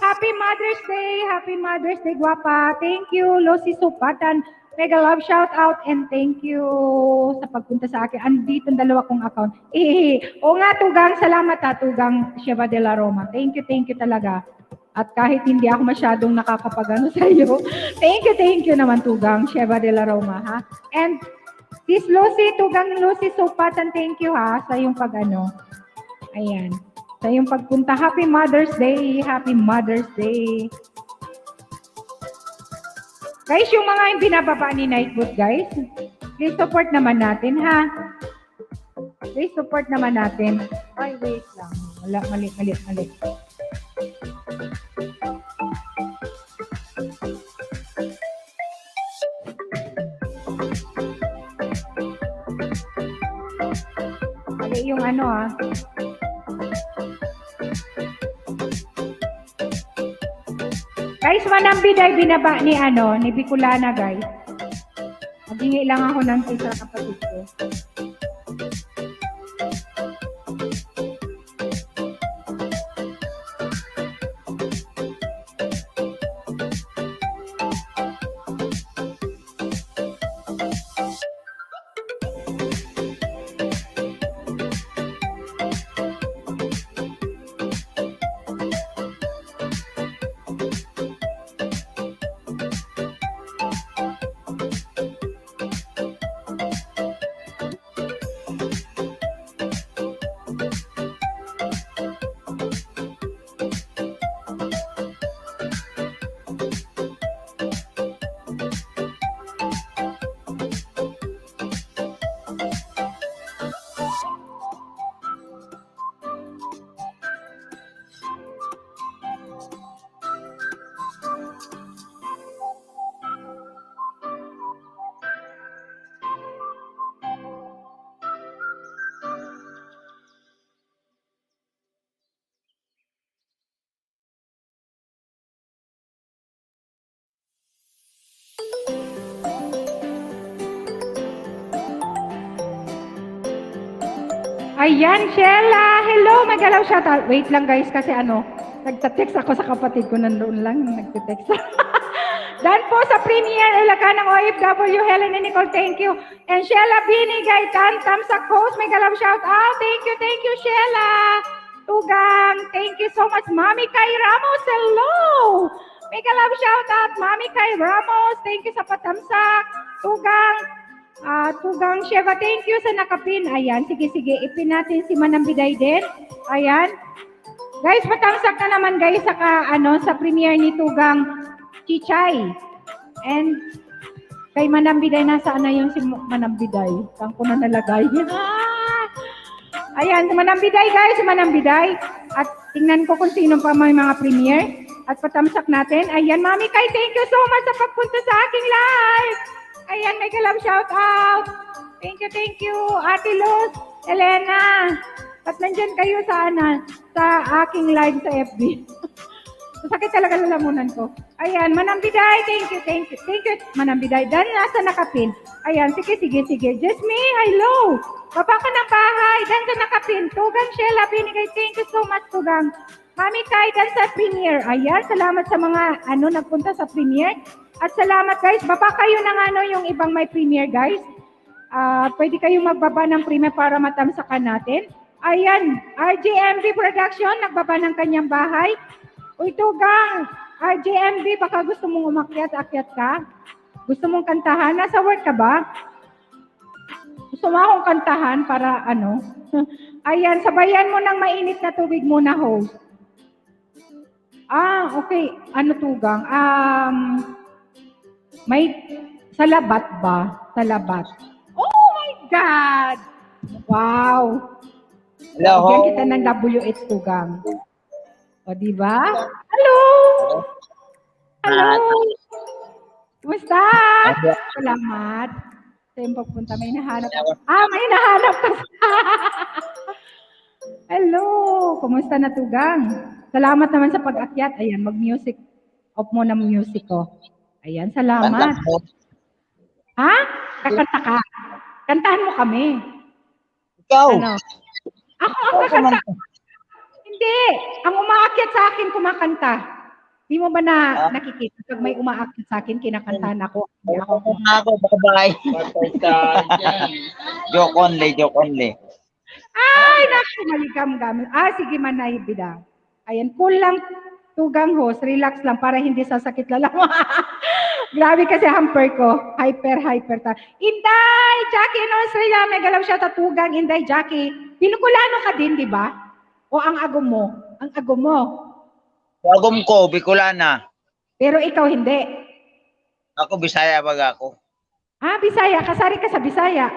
Happy Mother's Day. Happy Mother's Day, guwapa. Thank you, Lucy Supatan. Mega love shout out and thank you sa pagpunta sa akin. Andito ang dalawa kong account. O nga, Tugang. Salamat ha, Tugang Sheva de la Roma. Thank you talaga. At kahit hindi ako masyadong nakakapagano sa iyo, thank you naman, Tugang Sheva de la Roma, ha? And Sis Lucy, Tugang Lucy Supatan, thank you ha sa yung pag-ano. Ayan. Sa yung pagpunta. Happy Mother's Day. Happy Mother's Day. Guys, yung mga yung binababa ni Nightboot, guys, please support naman natin ha. Please support naman natin. Ay, wait lang. Wala, mali. Yung ano Guys, Manambiday binaba ni ni Bicolana guys. Maghingi lang ako ng isa kapatid ko. Ayan, Sheila. Hello, magalaw shoutout. Wait lang guys, kasi nagta-text ako sa kapatid ko, nandoon lang, nagte-text. Dan po sa Premier Ilocano ng OFW, Helen and Nicole, thank you. And Sheila Binigay, Tantam sa Coast, magalaw shoutout. Thank you, Sheila. Tugang, thank you so much. Mami Kay Ramos, hello. Magalaw shoutout, Mami Kay Ramos, thank you sa patamsak. Tugang Sheva, thank you sa nakapin. Ayan, sige, ipin natin si Manambiday din. Ayan. Guys, patamsak na naman guys sa premiere ni Tugang Chichay. And kay Manambiday, nasaan na yung si Manambiday? Saan ko na nalagay? Ayan, si Manambiday guys, si Manambiday. At tingnan ko kung sino pa may mga premiere. At patamsak natin. Ayan, Mami Kay, thank you so much sa pagpunta sa aking live. Ayan, may kalam shout out. Thank you. Ate Luz, Elena. At nandyan kayo sa aking live sa FB. Sakit talaga lalamunan ko. Ayan, Manambiday, thank you. Manambiday, dan nasa nakapin. Ayan, sige. Jasmine, hello. Baba ka ng bahay, dan sa nakapin. Tugang Sheila, Binigay, thank you so much, Tugang. Mami Kay, dan sa premiere. Ayan, salamat sa mga nagpunta sa premiere. At salamat guys, baba kayo ng yung ibang may premiere guys. Pwede kayong magbaba ng premiere para matamsakan natin. Ayan, RJMB Production, nagbaba ng kanyang bahay. Uy, Tugang, RJMB, baka gusto mong umakyat ka? Gusto mong kantahan? Nasa work ka ba? Gusto mo akong kantahan para Ayan, sabayan mo ng mainit na tubig muna, host. Okay. Tugang? May salabat ba? Salabat. Oh my God! Wow! Hello. Bigyan kita ng WH Tugang. O, di ba? Hello! Hello! Kumusta? Salamat. Sa iyong pagpunta, may nahanap. May nahanap ka. Hello! Kumusta na, Tugang? Salamat naman sa pag-akyat. Ayan, mag-music. Off mo ng music ko. Ayan, salamat. Ha? Kakanta ka. Kantahan mo kami. Ikaw. Ano? Ako ang kakanta. Hindi. Ang umaakyat sa akin, kumakanta. Di mo ba nakikita? Pag may umaakyat sa akin, kinakantahan ako. Hindi ako. Bye-bye. Joke only, joke only. Ay, naku, maligam-gam. Sige, Manay Bida. Ayan, cool lang. Tugang host, relax lang para hindi sasakit lalawa. Grabe kasi hamper ko. Hyper. Inday! Jackie in Australia. May galaw siya tatugang. Inday, Jackie. Binukulano ka din, di ba? O ang agom mo? Ang agom mo. Agom ko, Bicolana. Pero ikaw hindi. Ako, Bisaya baga ako. Bisaya. Kasari ka sa Bisaya.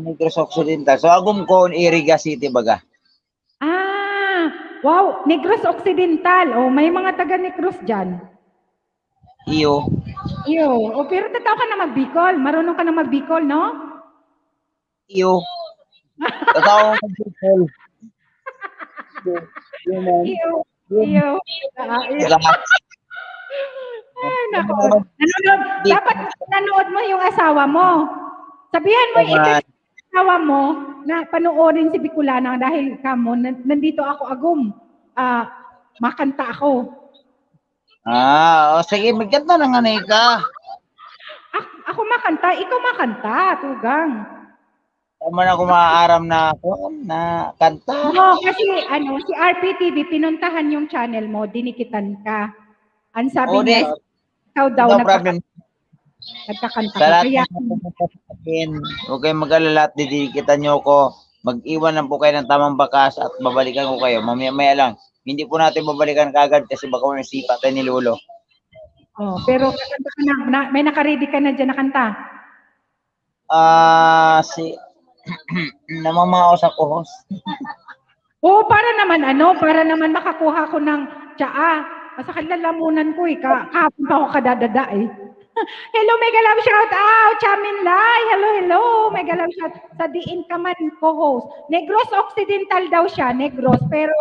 Negros Occidental. So, agom ko, Iriga City baga. Wow. Negros Occidental. May mga taga Negros dyan. Iyo. Pero tataw ka na mag-Bicol. Marunong ka na mag-Bicol, no? Iyo. Tataw ko mag-Bicol. Iyo. Ay, naku. Dapat nanood mo yung asawa mo. Sabihan mo yung asawa mo na panoorin si Bicolana dahil kamo, nandito ako agum. Makanta ako. Sige, magkanta na nga na ka. Ako makanta, ikaw makanta, Tugang. Tama na ako maaaram na kanta. Kasi si RPTV, pinuntahan yung channel mo, dinikitan ka. Ang sabi niya, ikaw daw nagkakanta ka. Kaya, huwag kayong mag-alala at didikitan nyo ako. Mag-iwan lang po kayo ng tamang bakas at babalikan ko kayo. Mamaya-maya lang. Hindi po natin babalikan kagad kasi baka may sipa tayo ni Lolo. Pero kakanta ka na. May nakaready ka na dyan na kanta? Namamao sa kuhos. Para naman makakuha ko ng tsaa. Masakit lalamunan ko kahapon pa ako kadadada Hello, mega love shout out, Chamin Lai. Hello, mega love shout sa Diin Kaman co-host. Negros Occidental daw siya, Negros, pero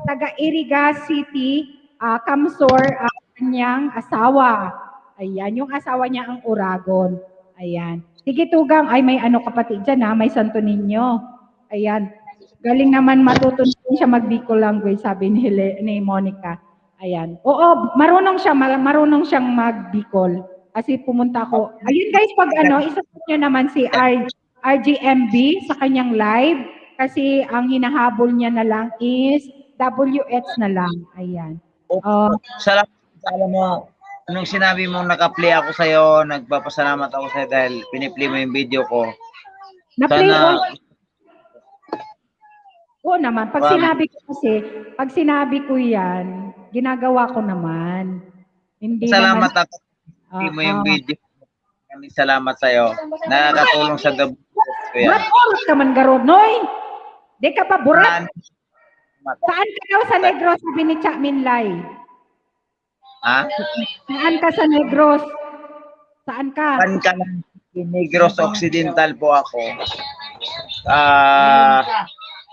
taga Iriga City, Kamsor, kanyang asawa. Ayan, yung asawa niya ang Uragon. Ayan. Sige, Tugang, may kapatid dyan may Santo Niño. Ayan. Galing naman matutunan siya mag-Bicol language, sabi ni Monica. Ayan. Marunong siyang mag-Bicol. Kasi pumunta ako. Ayun guys, pag isupport nyo naman si RGMB sa kanyang live. Kasi ang hinahabol niya na lang is WH na lang. Ayan. Salamat. Alam mo, nung sinabi mo naka-play ako sa'yo, nagpapasalamat ako sa'yo dahil piniplay mo yung video ko. Na-play ko? Oo naman. Pag sinabi ko yan, ginagawa ko naman. Hindi salamat naman. Ako. Hindi mo yung video. Maraming salamat sa'yo. Nakakatulong sa gabi. Burat oras ka man garod, Noy. Di ka pa burat. Saan ka daw sa Negros, sabi ni Chamin Lai? Saan ka sa Negros? Saan ka? Saan ka lang? Negros Occidental po ako.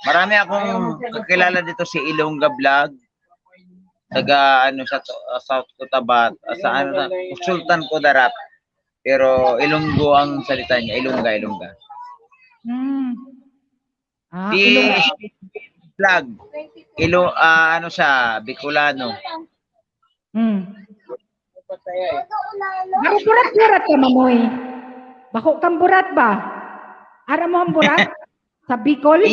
Marami akong kakilala dito si Ilongga Vlog. Taga sa South Cotabato, Sultan Kudarat. Pero Ilonggo ang salita niya, Ilongga. Vlog. Siya, Bicolano. Bako burat ka, Mamoy. Bako kang burat ba? Ara mo ang burat? Sa Bicol?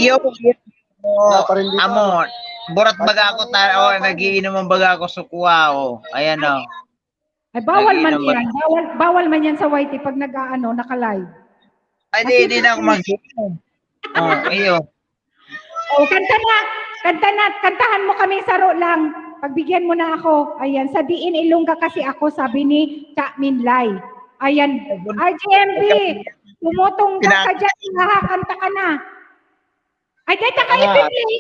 Burat baga ako nagiinom ang baga ako sukuha ayan bawal man yan. Bawal man yan sa YT pag naka-live. Ay, di na ako mag-inom. Iyo. Kantahan mo kami saro lang. Pagbigyan mo na ako. Ayan, sa Diin Ilongga kasi ako, sabi ni Chamin Lai. Ayan, RGMB, tumutungga ka dyan, kanta ka na. Ay, dito kayo Ah. pipili.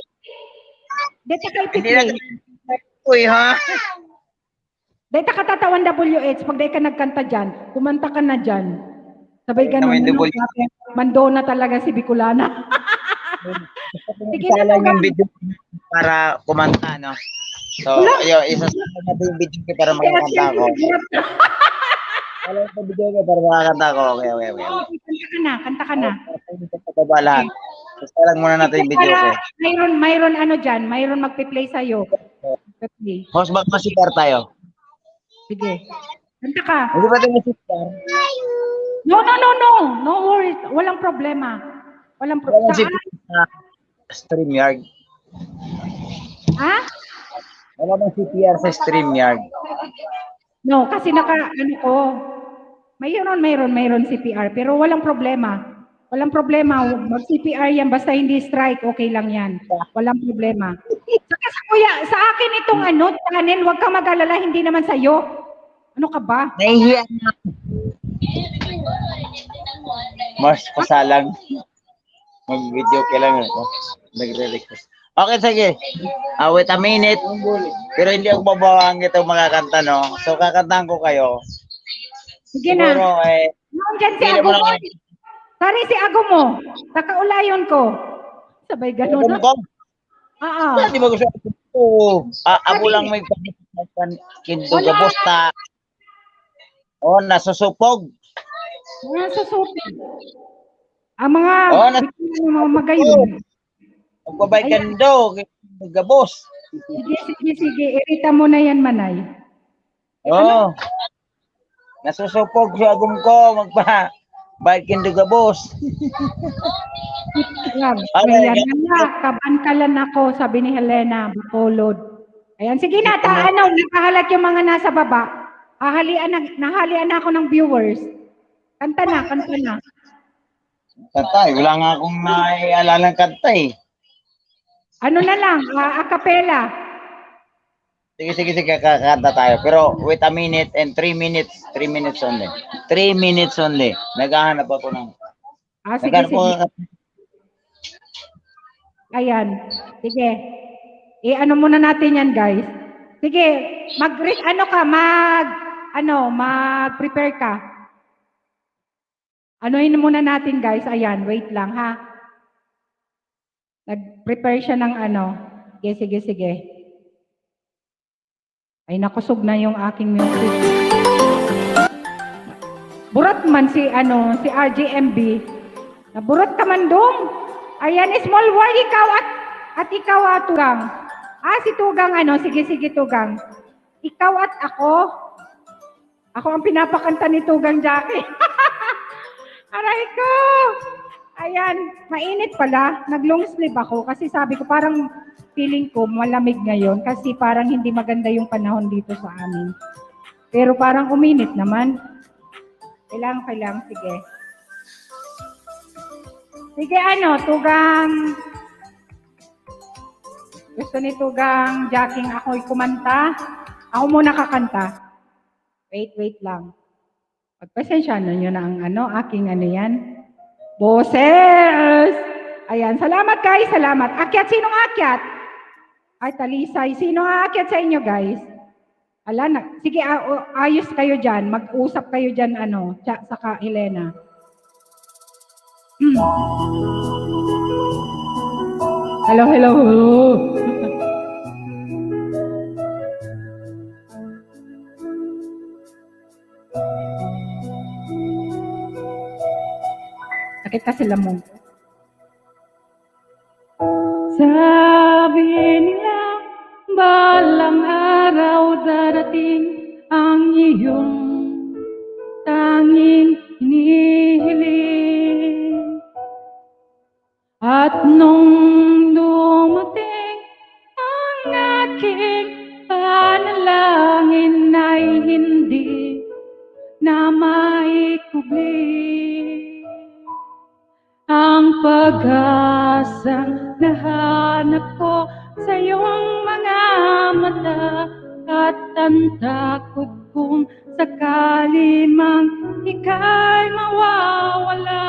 Dito kayo Hindi na pipili. uy, ha? Dito ka tatawan WH. Pag di ka nagkanta dyan, kumanta ka na dyan. Sabay Ay, ganun. naman Ano, double. grabe. Mandona talaga si Bicolana. Sige Isa na, lang yung Tugang. video para kumanta, no? So, Wala. ayun, isasama natin yung video ko para Kaya makakanta siyempre, ako. nagulat ka. Wala yung video ko para makakanta ako. Okay, okay, okay. Oo, kanta ka na, kanta ka na. Sa baba lahat. Isa lang muna natin yung video ko. Para mayroon ano dyan, mayroon magpi-play sa'yo. Magpi-play. Host, baka masikar tayo. Sige. Kanta ka. Hindi ba tayo masikar? No. No worries. Walang problema. Walang Wala problema. si Saan? StreamYard. Ha? Wala bang CPR sa StreamYard? No, kasi ano ko. Mayroon CPR. Pero walang problema. Walang problema. Mag-CPR yan. Basta hindi strike, okay lang yan. Walang problema. Saka sa kuya, sa akin itong channel, huwag kang mag-alala, hindi naman sa'yo. Ano ka ba? Nahihiya na. Mars, pasalang. Mag-video ka lang ako. Nagre-request. Okay, sige. Wait a minute. Pero hindi ako babawang itong makakanta, no? So, kakantahan ko kayo. Sige na. Siguro, Noon dyan si hindi Ago mo mo. lang. Sari si Ago mo. Nakaulayon ko. Sabay ganun. Alam ko, Oo. hindi mo gusto. Amo lang may kindog Wala. bosta. Oh, nasusupog. Nasusupi. Ang mga mga magayon. Magbabay kando. Gabos. Sige. Irita mo na yan, Manay. Oh. Nasusupog siya agum ko. Magbayad kando gabos. Ayan na, kabankalan ako, sabi ni Helena, Bacolod. Ayan, sige na, nakahalat yung mga nasa baba. Nahalian na ako ng viewers. Kanta na. Kanta, wala nga akong naialalang kanta eh. Ano na lang, a cappella. Sige, kakanta tayo. Pero wait a minute and 3 minutes. 3 minutes only. 3 minutes only. Naghahanap ako ng... Sige. Ayan, sige. Ano muna natin yan, guys. Sige, mag-prepare ka. Anuhin muna natin, guys. Ayan, wait lang, ha. Nag-prepare siya ng Sige. Ay, nakusog na yung aking music. Burat man si RJMB. Naburat ka man dong. Ayan, small world ikaw at ikaw Tugang. Si Tugang sige Tugang. Ikaw at ako. Ako ang pinapakanta ni Tugang Jackie. Aray ko. Ayan, mainit pala. Nag-long sleeve ako kasi sabi ko parang feeling ko malamig ngayon kasi parang hindi maganda yung panahon dito sa amin. Pero parang uminit naman. Kailangan, sige. Sige, Tugang. Gusto ni Tugang Jacking ako'y kumanta. Ako muna kakanta. Wait lang. Pagpasensyahan nyo na ang aking yan. Boses! Ayan, salamat guys, salamat. Akyat, sinong akyat? Ay, Talisay. Sino aakyat sa inyo, guys? Sige, ayos kayo dyan. Mag-usap kayo dyan, saka Helena. Hello. Sakit kasi lamong. Sabi nila, balang araw darating ang iyong tanging hinihiling. At nung dumating ang aking panalangin ay hindi na maikubli. Ang pag-asang nahanap ko sa iyong mga mata at ang takot kung sakali mang ika'y mawawala.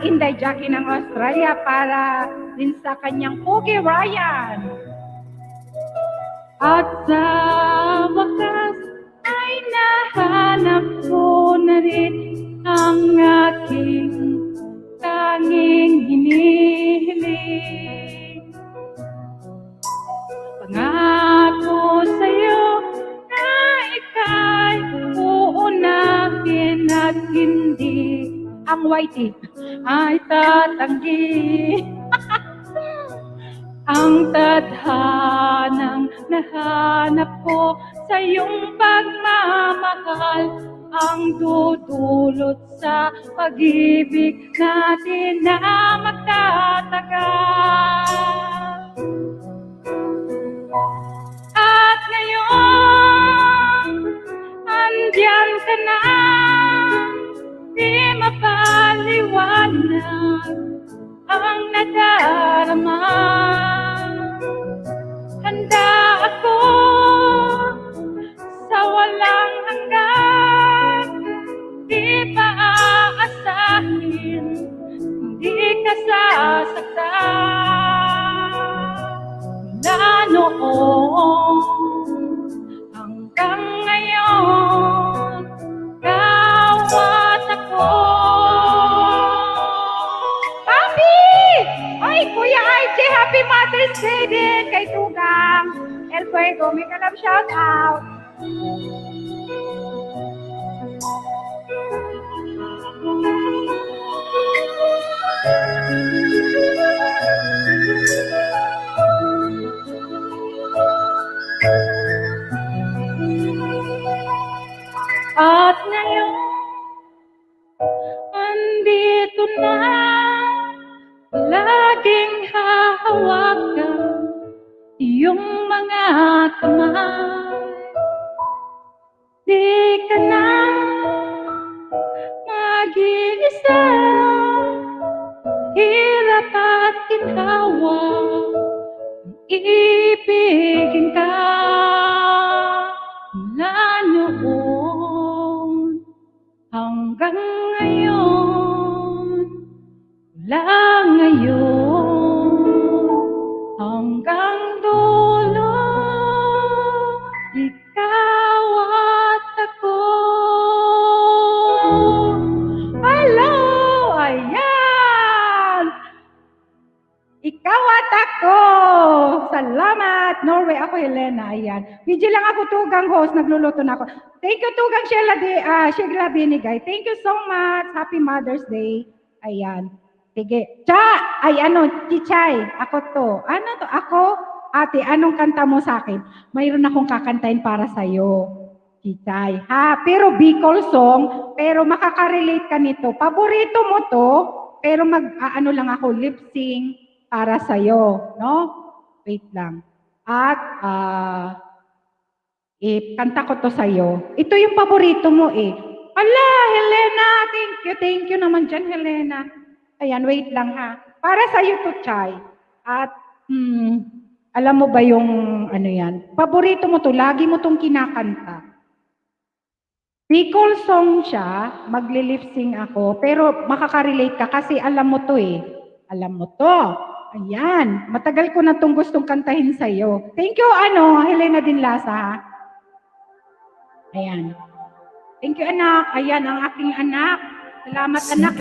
Inday Jackie ng Australia para din sa kanyang Pogi Ryan. At sa wakas ay nahanap ko na rin ang aking tanging hinihiling. Pangako sa'yo na ika'y uunahin at hindi ang whitey ay tatanggi. Ang tadhanang nahanap ko sa iyong pagmamahal ang dudulot sa pag-ibig natin na magtatagal. At ngayon, andyan ka na, di mapaliwanag ang nadarama. Handa ako sa walang hanggan, di pa aasahin, hindi ka sasaktan. Mula noon hanggang ngayon, kawat ako. Ay, Kuya RJ, Happy Mother's Day din kay Tugang El Fuego. May kalab shout out. At ngayon, andito na, laging hahawakan iyong mga kamay. Di ka na mag-iisa, hirap at ginhawa, ibigin ka. Mula noon hanggang ngayon, mula ngayon hanggang dulo, ikaw at ako. Hello! Ayan! Ikaw at ako! Salamat! Norway, ako Helena. Ayan. Video lang ako, Tugang host. Nagluluto na ako. Thank you, Tugang Sheila Binigay. Thank you so much. Happy Mother's Day. Ayan. Sige. Ay Chichay. Ako to. Ano to? Ako? Ate, anong kanta mo sa akin? Mayroon akong kakantahin para sa'yo. Chichay. Ha? Pero Bicol song, pero makaka-relate ka nito. Paborito mo to, pero lang ako, lip sync para sa'yo. No? Wait lang. At, kanta ko to sa'yo. Ito yung paborito mo eh. Ala, Helena, thank you naman dyan, Helena. Ayan, wait lang ha. Para sa'yo to, Chay. At, alam mo ba yung, ano yan? Paborito mo to, lagi mo tong kinakanta. Bicol song siya, magli-lip-sync ako, pero makaka-relate ka kasi alam mo to eh. Alam mo to. Ayan, matagal ko na tong gustong kantahin sa'yo. Thank you, Helena Dinlasa ha. Ayan. Thank you, anak. Ayan, ang aking anak. Salamat, anak.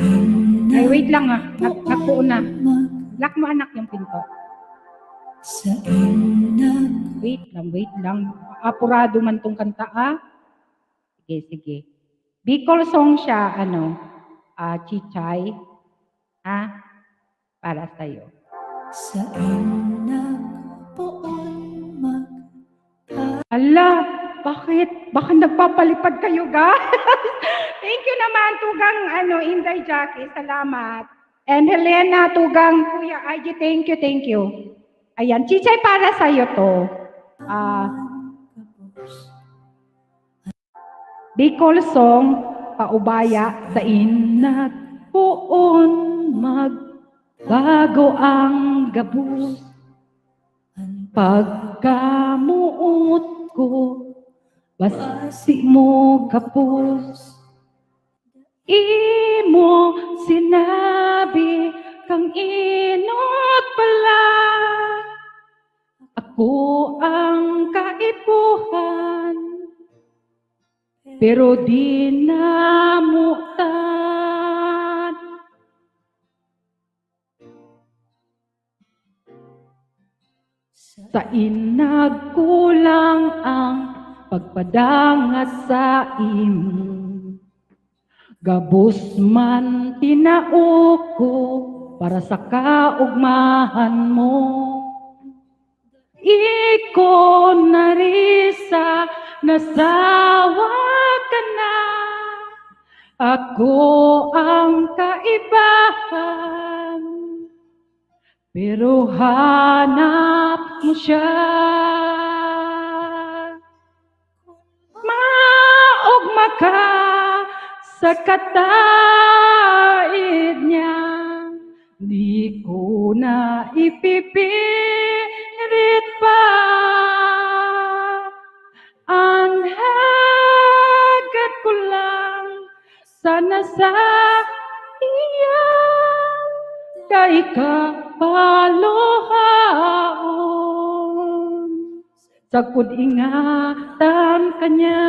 Ay, wait lang ah. Nagpuo na. Lock mo, anak, yung pinto. Wait lang. Apurado man tong kanta, ah. Sige. Bicol song siya, Chichay. Ha? Para sa'yo. Ala, bakit? Baka nagpapalipad kayo, guys? Thank you naman, Tugang, Inday Jackie. Salamat. And Helena, Tugang, Kuya IG, thank you. Ayan, Chichay, para sa'yo to. Bicol song, paubaya sa inat poon magbago ang gabus. Pagkamuot ko, basi mo kapos. Imo sinabi Ako ang kaipuhan, pero di namutan. Sa inagkulang ang pagpadangat sa imo. Gabos man tinauko para sa kaugmahan mo. Iko narisa nasawa ka na. Ako ang kaibahan, pero hanap mo siya. Maugma ka sa kataid niya, di ko na ipipilit pa. Ang hagat ko lang sana sa iya, kay kapaluhaon, sagpud ingatan kanya.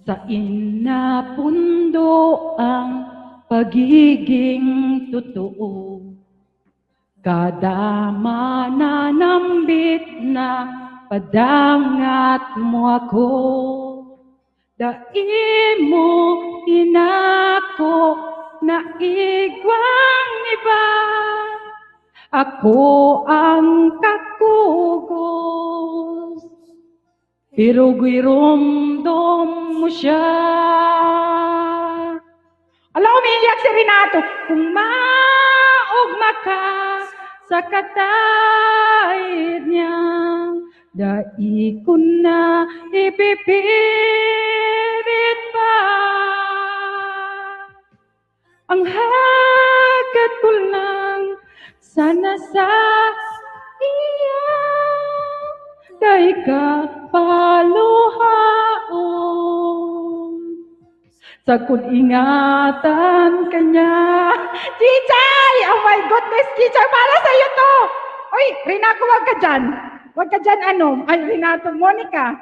Sa inapundo ang pagiging totoo. Kada mananambit na padangat mo ako. Dai mo inako na igwang iba. Ako ang kakugos, pero guiromdom mo siya. Alam, umiiyak si Renato. Kung maugma ka sa kataid niya, dai ko na ipipilit pa. Ang hagat ko lang sana sa iya, dahil ka paluhaon, sagpud ingatan kanya. Chichay! Oh my goodness, Chichay, para sa'yo to! Oy, Renato, wag ka dyan. Wag ka dyan, ano? Ay, Renato, Monica.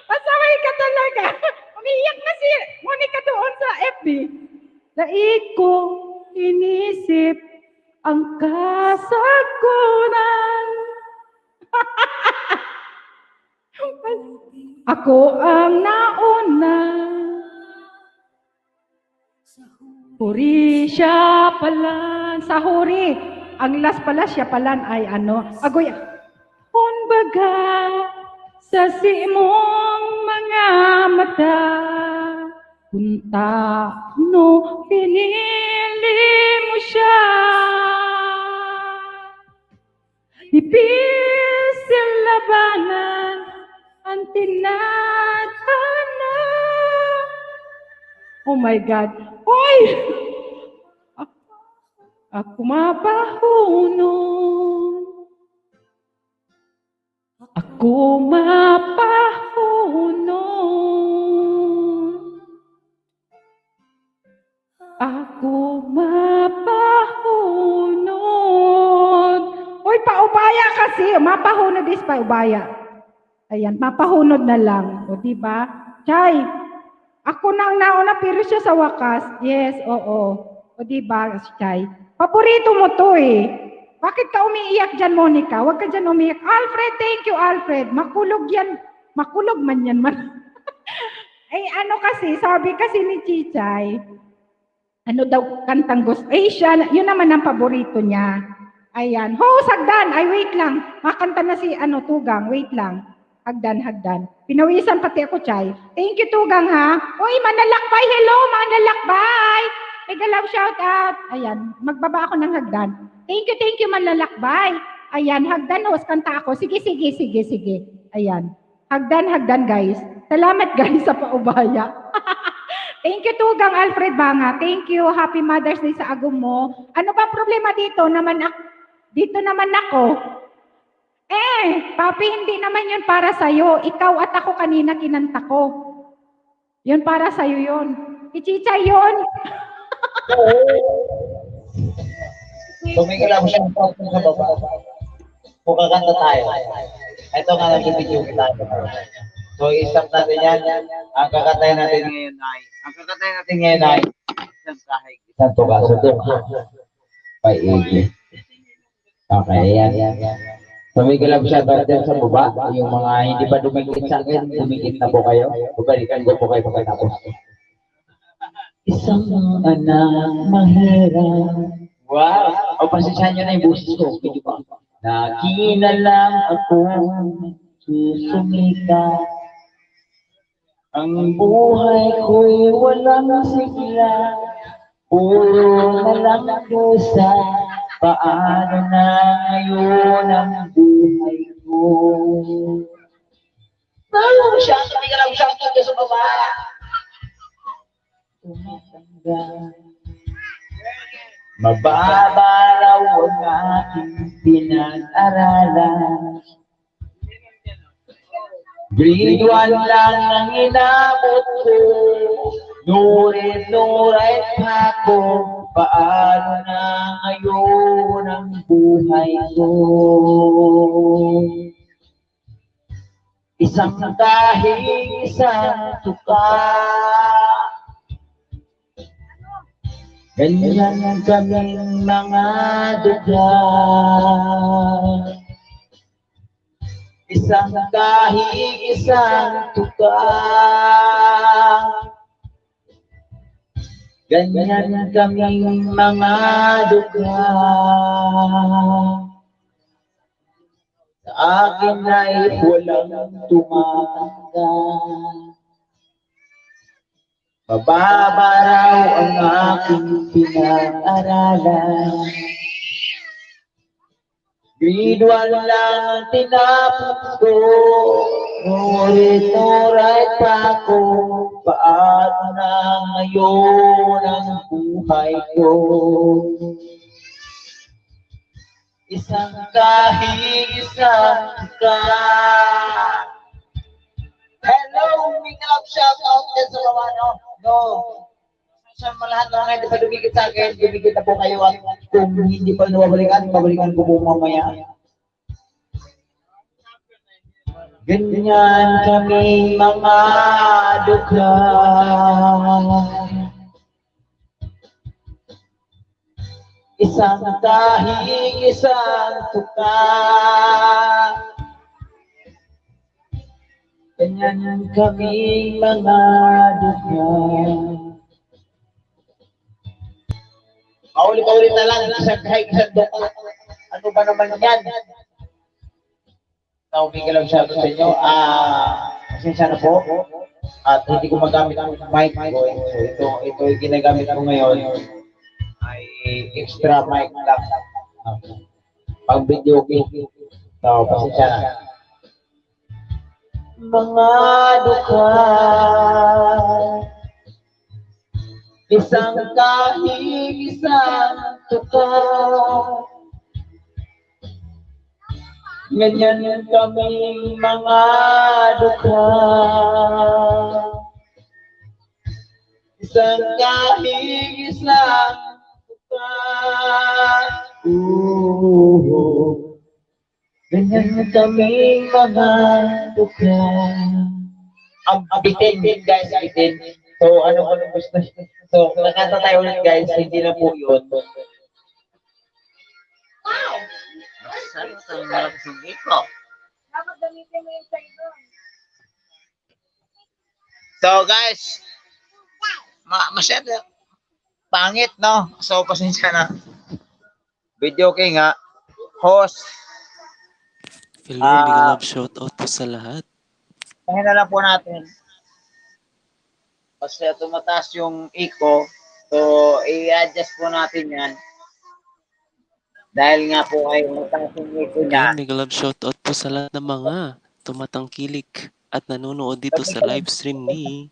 Pasaway ka talaga. Umiiyak na si Monica doon sa FB. Dahil ko inisip ang kasagutan. Ako ang nauna, huri siya palan. Sa huri, ang last pala siya palan ay ano, agoy. Kumbaga sa simong mga mata, punta no pinili mo siya. Ipisil labanan ang tinadhana. Oh my God. Hoy! Ako mapahunong. Ako mapahunong. Ako mapahunong. Hoy, paubaya kasi. Mapahunod is paubaya. Ayan, mapahunod na lang. O, diba? Chay, ako nang nauna pero siya sa wakas. Yes, oo. O, diba, Chay? Paborito mo to eh. Bakit ka umiiyak dyan, Monica? Huwag ka dyan umiiyak. Alfred, thank you, Alfred. Makulog yan. Makulog man yan man. Ay, ano kasi, sabi kasi ni Chichay, ano daw, kantang gusto. Ay, siya, yun naman ang paborito niya. Ayan. Ho, sagdan. Ay, wait lang. Makanta na si, Tugang. Wait lang. Hagdan. Pinawisan pati ako, Chay. Thank you, Tugang, ha? Uy, Manalakbay. Hello, Manalakbay. Megalaw shout out. Ayan. Magbaba ako ng hagdan. Thank you, Manlalakbay. Ayan. Hagdan, host. Kanta ako. Sige. Ayan. Hagdan, guys. Salamat, guys, sa paubaya. Thank you, Tugang Alfred Banga. Thank you. Happy Mother's Day sa agum mo. Ano ba problema dito? Dito naman ako. Papi, hindi naman yun para sa'yo. Ikaw at ako kanina kinanta ko. Yun para sa'yo yun. Ichichay yun. Tumigil ako siya sa baba. Kung kakanta tayo. Ito nga nag-video kita. So, i-stop natin yan. Ang kakatayin natin ngayon ay isang kahig, isang tuga. So, doon. Paigi. Okay, yan. Tumigil ako siya dyan sa baba. Yung mga hindi pa dumikit sa akin, dumikit na po kayo. Babalikan ko po kayo pagkatapos. Isang anak mahirap. Wow! O, pasensyahan nyo na yung busis ko. Hindi ba? Nakinalang ako susumika. Ang buhay ko'y walang sigla. Puro na lang dusa. Paano na ngayon ang buhay ko? Siya, tumigil siya sa baba. Tumatanda. Mababa raw ang aking pinag-aralan. Grade 1 lang ang inabot ko. Nurit pa ko. Paano na ngayon ang buhay ko? Isang kahig, isang tuka. Ganyan kaming mga duga. Isang kahig, isang tuka. Ganyan kaming mga duga. Sa akin ay walang tumatanda. Mababa raw ang aking pinag-aralan. Grade 1 lang ang tinapos ko. Nurit pa ako. Paano na ngayon ang buhay ko? Isang kahig, isang tuka. Hello, big love shout out din sa mga no. Sa mga lahat na hindi pa dumikit sa akin, dumikit na po kayo at kung hindi pa babalikan ko po mamaya. Ganyan kami mga duka. Isang kahig, isang tuka. Ganyan kami mga duka. Paulit-ulit na lang, isang kahig, isang tuka. Ano ba naman yan? Naumigil lang siya sa inyo. Pasensya na po. At hindi ko magamit ang mic ko. So ito yung ginagamit ko ngayon. Ay extra mic lang. Pag video okay. So pasensya na. Mga duka. Isang kahig, isang tuka. Ganyan kami mga duka. Isang kahig, isang tuka. Ganyan kami mga duka. Bitin din guys, bitin. So ano gusto. So nakanta tayo ulit guys, hindi na po yun. Wow! Saan ito yung malakas yung iko? Dapat gamitin mo yung sa'yo doon. So guys, masyado pangit no? So pasensya na. Video okay nga. Host. Hello, big love shout out po sa lahat. Kaya na lang po natin. Kasi tumataas yung iko. So i-adjust po natin yan. Dahil nga po ay mataas yung iko niya. Ayan, big love shout out po sa lahat ng mga tumatangkilik at nanonood dito sa live stream ni.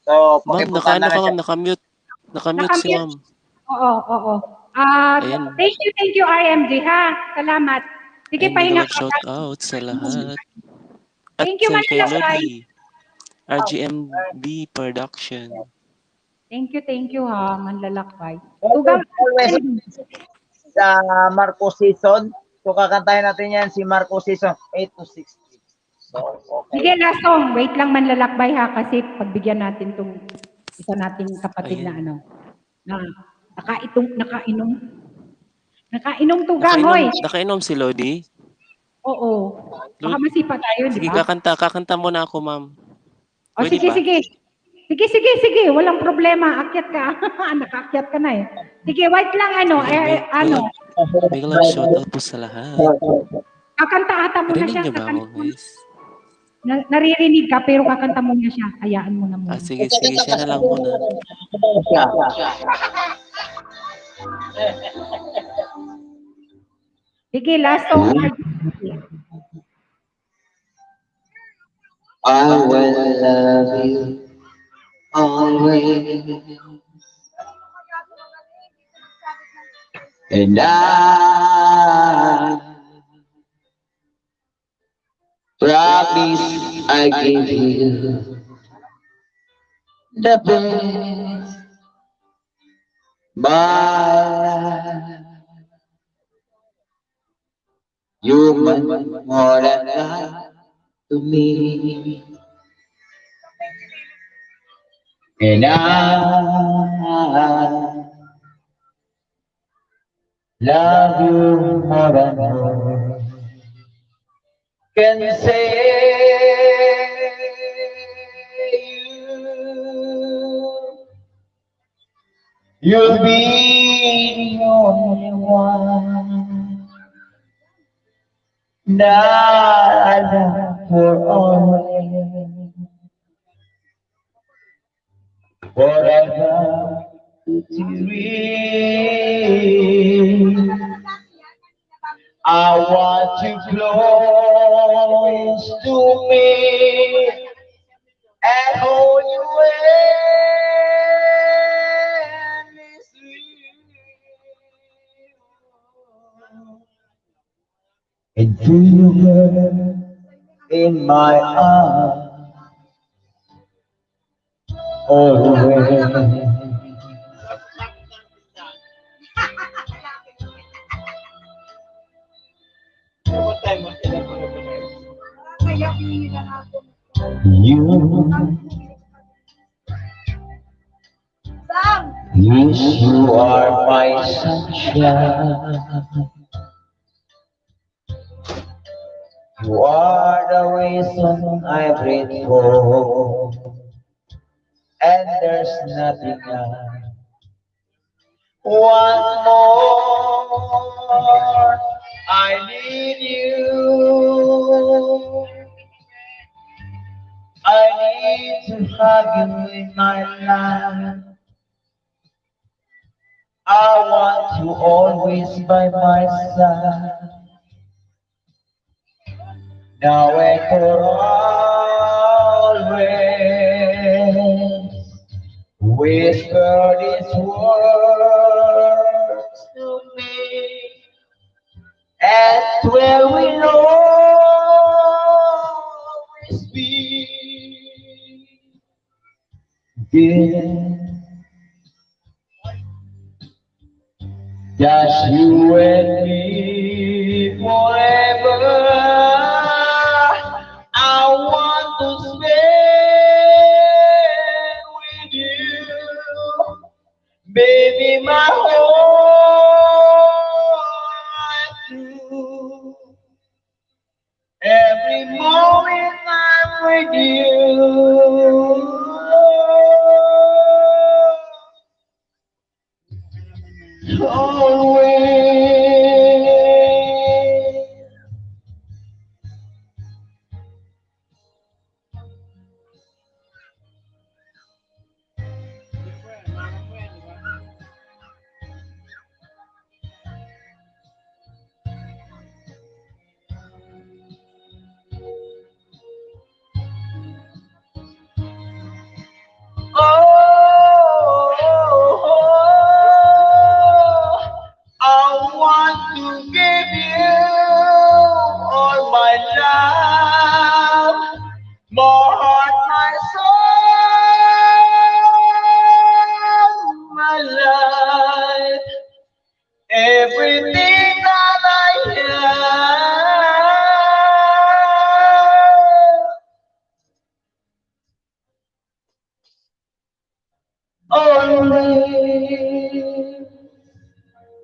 So, Ma'am, nakaano ka ma'am? Nakamute. Nakamute si ma'am. Oo. Ayan. Thank you, IMG ha. Salamat. Sige, Ay, pahinga mega ka. shout out sa lahat. At Thank you, kay Manlalakbay. Lodi, RGMB Production. Thank you ha, Manlalakbay. Always, Tugang, always sa Marco season. So kakantahin natin yan si Marco season 8 to 16. So, sige, okay. last song. Wait lang, Manlalakbay ha, kasi pagbigyan natin tong isa nating kapatid na Ayan. ano, na nakainom tugang, hoy. Nakainom si Lodi. Oo. Baka masipa tayo, di Sige, ba? kakanta muna ako, ma'am. O Pwede sige, ba? sige. Sige. Walang problema. Akyat ka. Nakaakyat ka na eh. Sige, wait lang Mega love shout out po sa lahat. Kakanta ata muna Narinig siya. niyo ba ako, guys? Naririnig ka, pero kakanta muna siya. Hayaan mo na muna. Sige, siya na lang muna. Sige, last song. I will love you always, and promise I give you the best, my you meant more than life to me, and I love you more than words can say. You'll be the only one that I love for always. Whatever it is, I want you close to me and hold you endlessly and feel her in my arms always. You are my sunshine. You are the reason I breathe for, and there's nothing else. One more, I need you. I need to have you in my life. I want you always by my side. Now and for always. Whisper these words to me, and where we'll always be. Yeah. Just you and me forever. I want to spend with you, baby, my whole life through. Every moment I'm with you. Always. Oh, everything that I have. Only.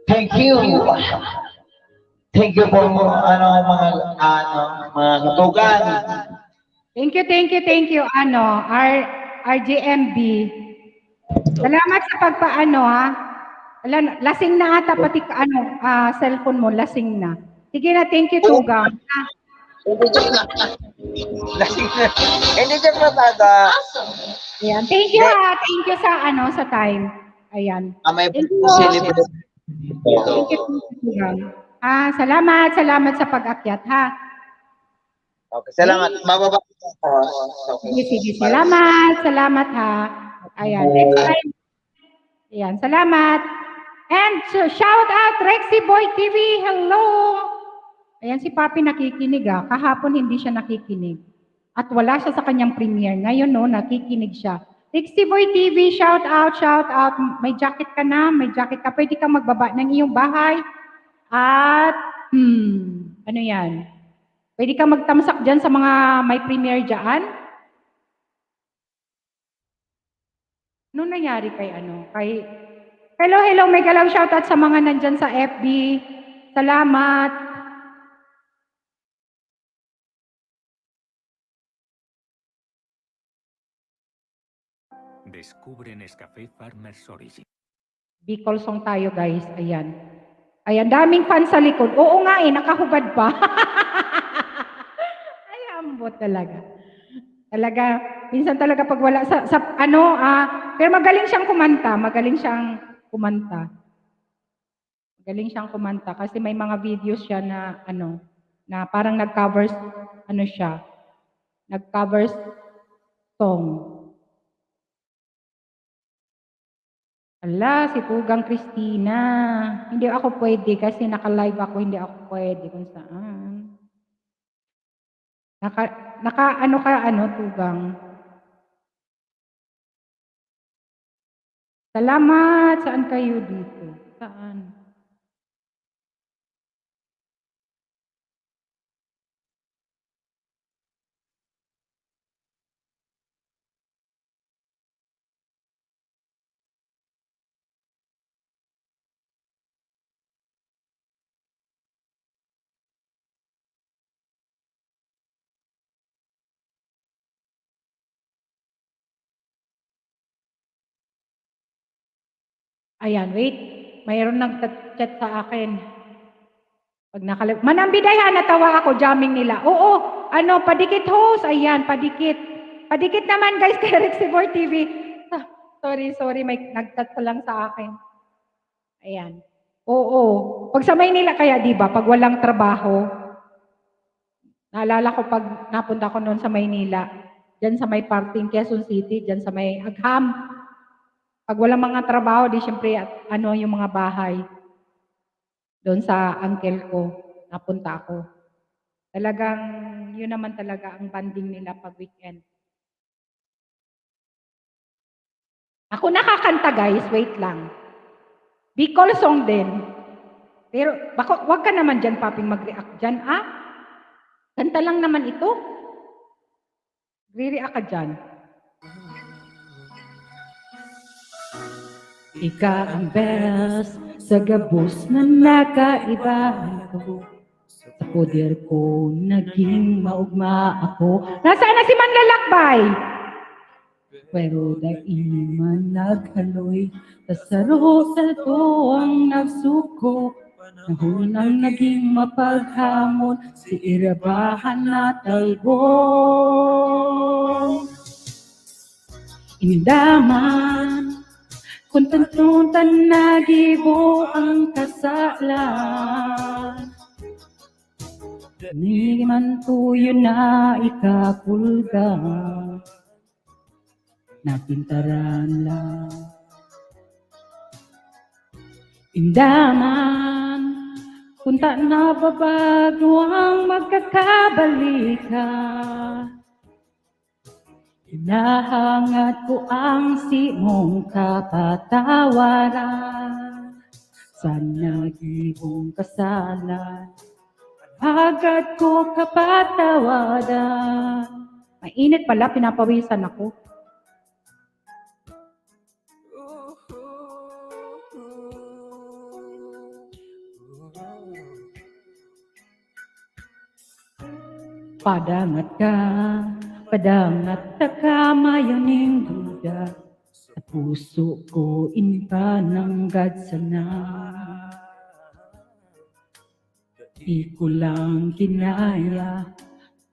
Thank you. Thank you po mga katugan. Thank you, RJMB. Salamat sa pagpaano, ha. Lasing na ata pati cellphone mo, lasing na. Sige na, thank you, Tugang. Ha? Hindi dyan mataga. Ayan. Thank you, ha. Thank you sa time. Ayan. May Thank you. celebrate. Thank you, Tugang. Salamat sa pag-akyat, ha. Okay, salamat. Mababa. Sige. Salamat, ha. Ayan. Next time. Ayan. Salamat. And shout out Rexy Boy TV. Hello. Ayan, si Papi nakikinig, ha. Kahapon hindi siya nakikinig. At wala siya sa kanyang premiere. Ngayon, no, nakikinig siya. Rexy Boy TV, shout out. May jacket ka na, Pwede kang magbaba ng iyong bahay. At, ano yan? Pwede kang magtamsak dyan sa mga may premiere dyan. Ano nangyari Hello, may galaw shoutout sa mga nandyan sa FB. Salamat. Descubre Nescafé Farmers Origin. Bicol song tayo, guys. Ayan, daming fans sa likod. Oo nga nakahubad pa. Ay, ambot talaga. Minsan talaga pag wala pero magaling siyang kumanta kasi may mga videos siya na na parang nag-covers song. Ala, si Tugang Christina. Hindi ako pwede kasi naka-live ako, hindi ako pwede kung saan. Tugang. Salamat. Saan kayo dito? Saan? Ayan, wait. Mayroon nag-chat sa akin. Pag Manambiday, natawa ako, jamming nila. Oo, padikit host. Ayan, padikit. Padikit naman, guys, kay Rexy Boy TV. Sorry, may nag-chat lang sa akin. Ayan. Oo. Pag sa Maynila kaya, di ba, pag walang trabaho, naalala ko pag napunta ko noon sa Maynila, dyan sa may parting Quezon City, dyan sa may Agham. Pag walang mga trabaho, di syempre yung mga bahay. Doon sa uncle ko, napunta ako. Talagang, yun naman talaga ang banding nila pag weekend. Ako nakakanta, guys. Wait lang. Bicol song din. Pero, wag ka naman dyan, Paping, mag-react dyan, Kanta lang naman ito. Re-react ka dyan. Ika ang best sa gabos na nakaibahan ko. Sa poder ko, naging maugma ako. Nasaan na si Manlalakbay? Pero dahil man naghaloy, tasaro sa to ang nagsuko. Nahunang naging mapaghamon, si irabahan na talbong. Indaman, kung tantuntan nagibo ang kasalan. Ni man tuyo na ikapulga, napintaran lang. Indaman, kung ta nababago ang magkakabalika. Hinahangat ko ang simong kapatawaran. sa nagibong kasalan. Agad ko kapatawadan. Mainit pala, pinapawisan ako. Padangat ka, mayaning duda. Sa puso ko, inpa ng gadsana. Di ko lang kinaya,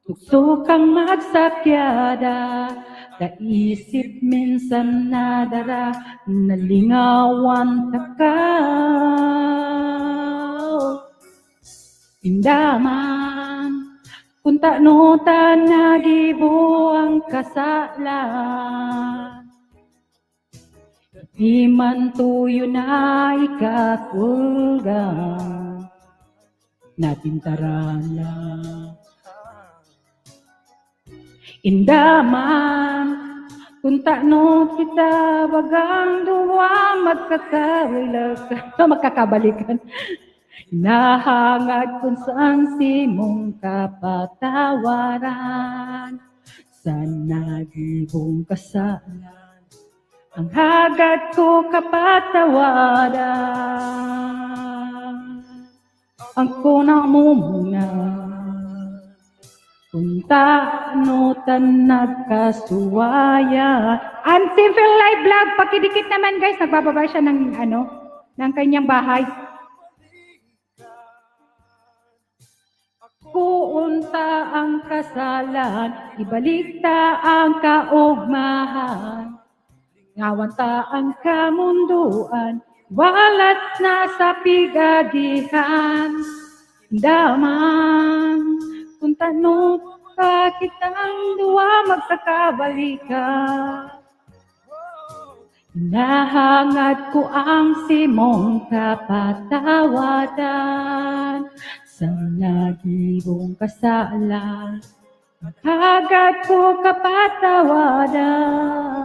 tukso kang magsakyada. Kaisip minsan nadara, nalingawan takaw. Indaman, kung tanutan nagibo ang kasalan. Di man tuyo na ikakulgang natin tarala. Indaman, kung tanong kita bagang duwa magkakabalikan. Nahangad kung saan si mong kapatawaran sa nagibong kasalan. Ang hagad ko kapatawaran. Ang kunang mo muna. Punta nutan nagkasuwaya. Simple live vlog. Pakidikit naman guys. Nagbababa siya ng ng kanyang bahay. Kuunta ang kasalan. Ibalikta ang kaugmahan. Ngawanta ang kamunduan. Walat na sa pigadihan. Daman, kung tanong ka kitang duwa magkakabalikan. Hinahangad ko ang simong kapatawadan sa nagibong kasalan. Magkagad ko kapatawadan.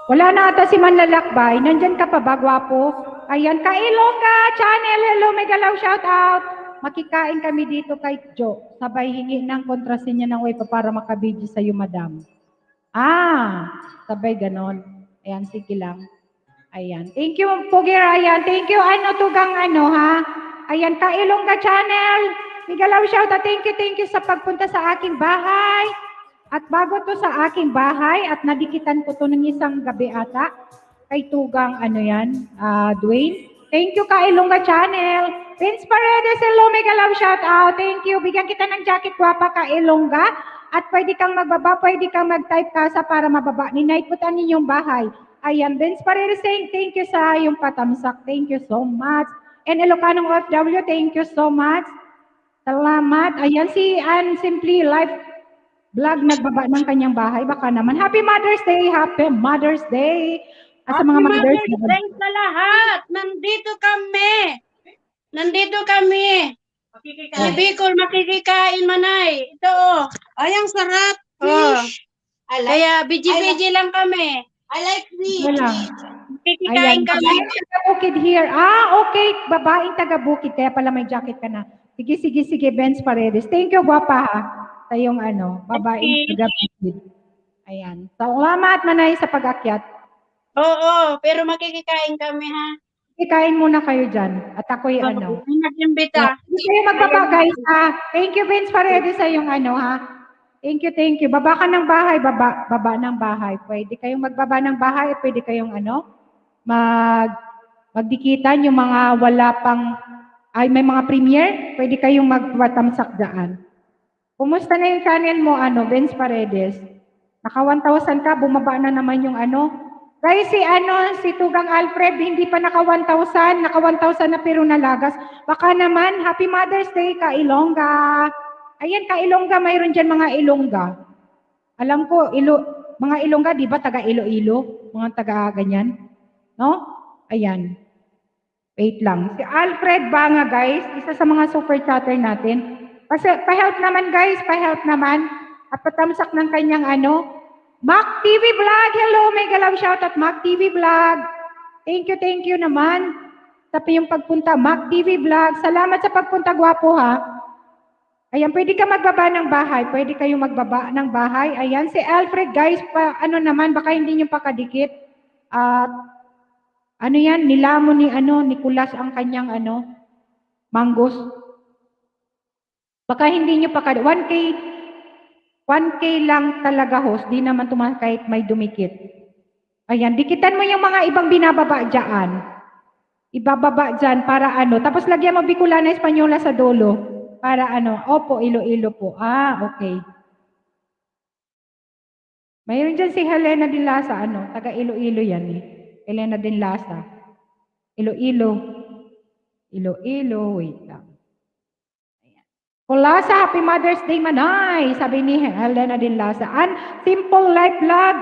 Wala na ata si Manlalakbay. Nandyan ka pa ba, gwapo? Ayan, Kailongga Channel. Hello, may galaw shout out. Makikain kami dito kay Jo. Sabay hingi ng kontrasinya ng wifi para makabidyo sa'yo, madam. Sabay ganon. Ayan, sige lang. Ayan. Thank you, Pugi Ryan. Thank you, tugang ha. Ayan, Kailongga Channel. May galaw shout out. Thank you sa pagpunta sa aking bahay. At bago to sa aking bahay at nadikitan ko to ng isang gabi ata kay tugang Dwayne. Thank you Kailongga Channel. Vince Paredes, hello, mega love shout out. Thank you. Bigyan kita ng jacket guwapa Kailongga at pwede kang magbaba, pwede kang mag-type kasa para mababa. Ninayputan ninyong bahay. Ayan, Vince Paredes saying thank you sa yung patamsak. Thank you so much. And Ilocano OFW, thank you so much. Salamat. Ayan si Ann Simply Life Vlog nagbaba ng kanyang bahay. Baka naman. Happy Mother's Day! Happy Mother's Day! At sa mga Mother's Day sa lahat! Nandito kami! Sa Bicol, makikikain manay. Ito, ayang sarap. Fish. Kaya, biji-biji lang kami. I like fish. Makikikain kami. Taga-bukid here. Okay. Babaeng taga-bukid. Kaya pala may jacket ka na. Sige, Benz Paredes. Thank you, guwapa ha. Sa yung babaeng taga-bukid. Ayan. Salamat manay sa pag-akyat. Oo, pero makikikain kami ha. Kain muna kayo dyan. At ako'y Nag-imbita. Hindi kayo magbaba guys ha. Thank you Vince Paredes sa yung ha. Thank you. Baba ka ng bahay. Baba ng bahay. Pwede kayong magbaba ng bahay. Pwede kayong magdikitan yung mga wala pang may mga premiere. Pwede kayong magwatamsak daan. Kumusta na yung channel mo, Vince Paredes? Naka 1,000 ka, bumaba na naman yung Guys, si Tugang Alfred, hindi pa naka 1,000. Naka 1,000 na pero nalagas. Baka naman, Happy Mother's Day, Kailongga. Ayan, Kailongga, mayroon dyan mga Ilongga. Alam ko, mga Ilongga, di ba, taga Iloilo? Mga taga ganyan. No? Ayan. Wait lang. Si Alfred Banga, guys, isa sa mga super chatter natin. Pa-help naman guys, pa-help naman. At patamsak ng kanyang Mac TV Vlog. Hello, mega love shoutout Mac TV Vlog. Thank you naman. Tapi yung pagpunta, Mac TV Vlog. Salamat sa pagpunta, gwapo ha. Ayan, pwede ka magbaba ng bahay. Pwede kayong magbaba ng bahay. Ayan, si Alfred guys, naman, baka hindi nyo pakadikit. At yan, nilamon ni Nicolas ang kanyang manggos. Baka hindi nyo pakadikit. 1K lang talaga host. Di naman kahit may dumikit. Ayan, dikitan mo yung mga ibang binababa dyan. Ibababa dyan para Tapos lagyan mo Bicolana Espanyola sa dulo. Para Opo, Iloilo po. Okay. Mayroon dyan si Helena Din Lasa, taga Iloilo yan eh. Helena Din Lasa. Iloilo, wait lang. Ayan. Kulasa, Happy Mother's Day, Manay, sabi ni Helena Din Lasa. Simple Life Vlog.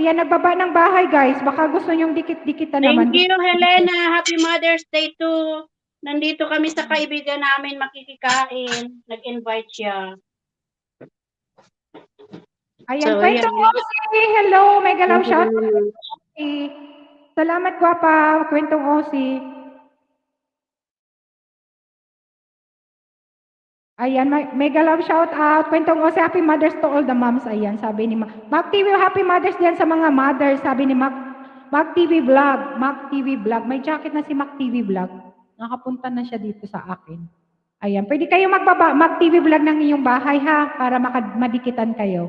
Ayan, nagbaba ng bahay, guys. Baka gusto nyong dikit-dikitan naman. Thank you, Helena. Happy Mother's Day too. Nandito kami sa kaibigan namin makikikain. Nag-invite siya. Ayan, So, Kwentong ayan. Osi. Hello, mega love shout out. Salamat, gwapa. Kwentong Osi. Ayan, mega love shout out. Kwentong Osi, happy mothers to all the moms. Ayan, sabi ni Mac TV, happy mothers diyan sa mga mothers. Sabi ni Mac TV Vlog. Mac TV Vlog. May jacket na si Mac TV Vlog. Nakapunta na siya dito sa akin. Ayan, pwede kayo magbaba, mag-TV vlog ng inyong bahay ha, para madikitan kayo.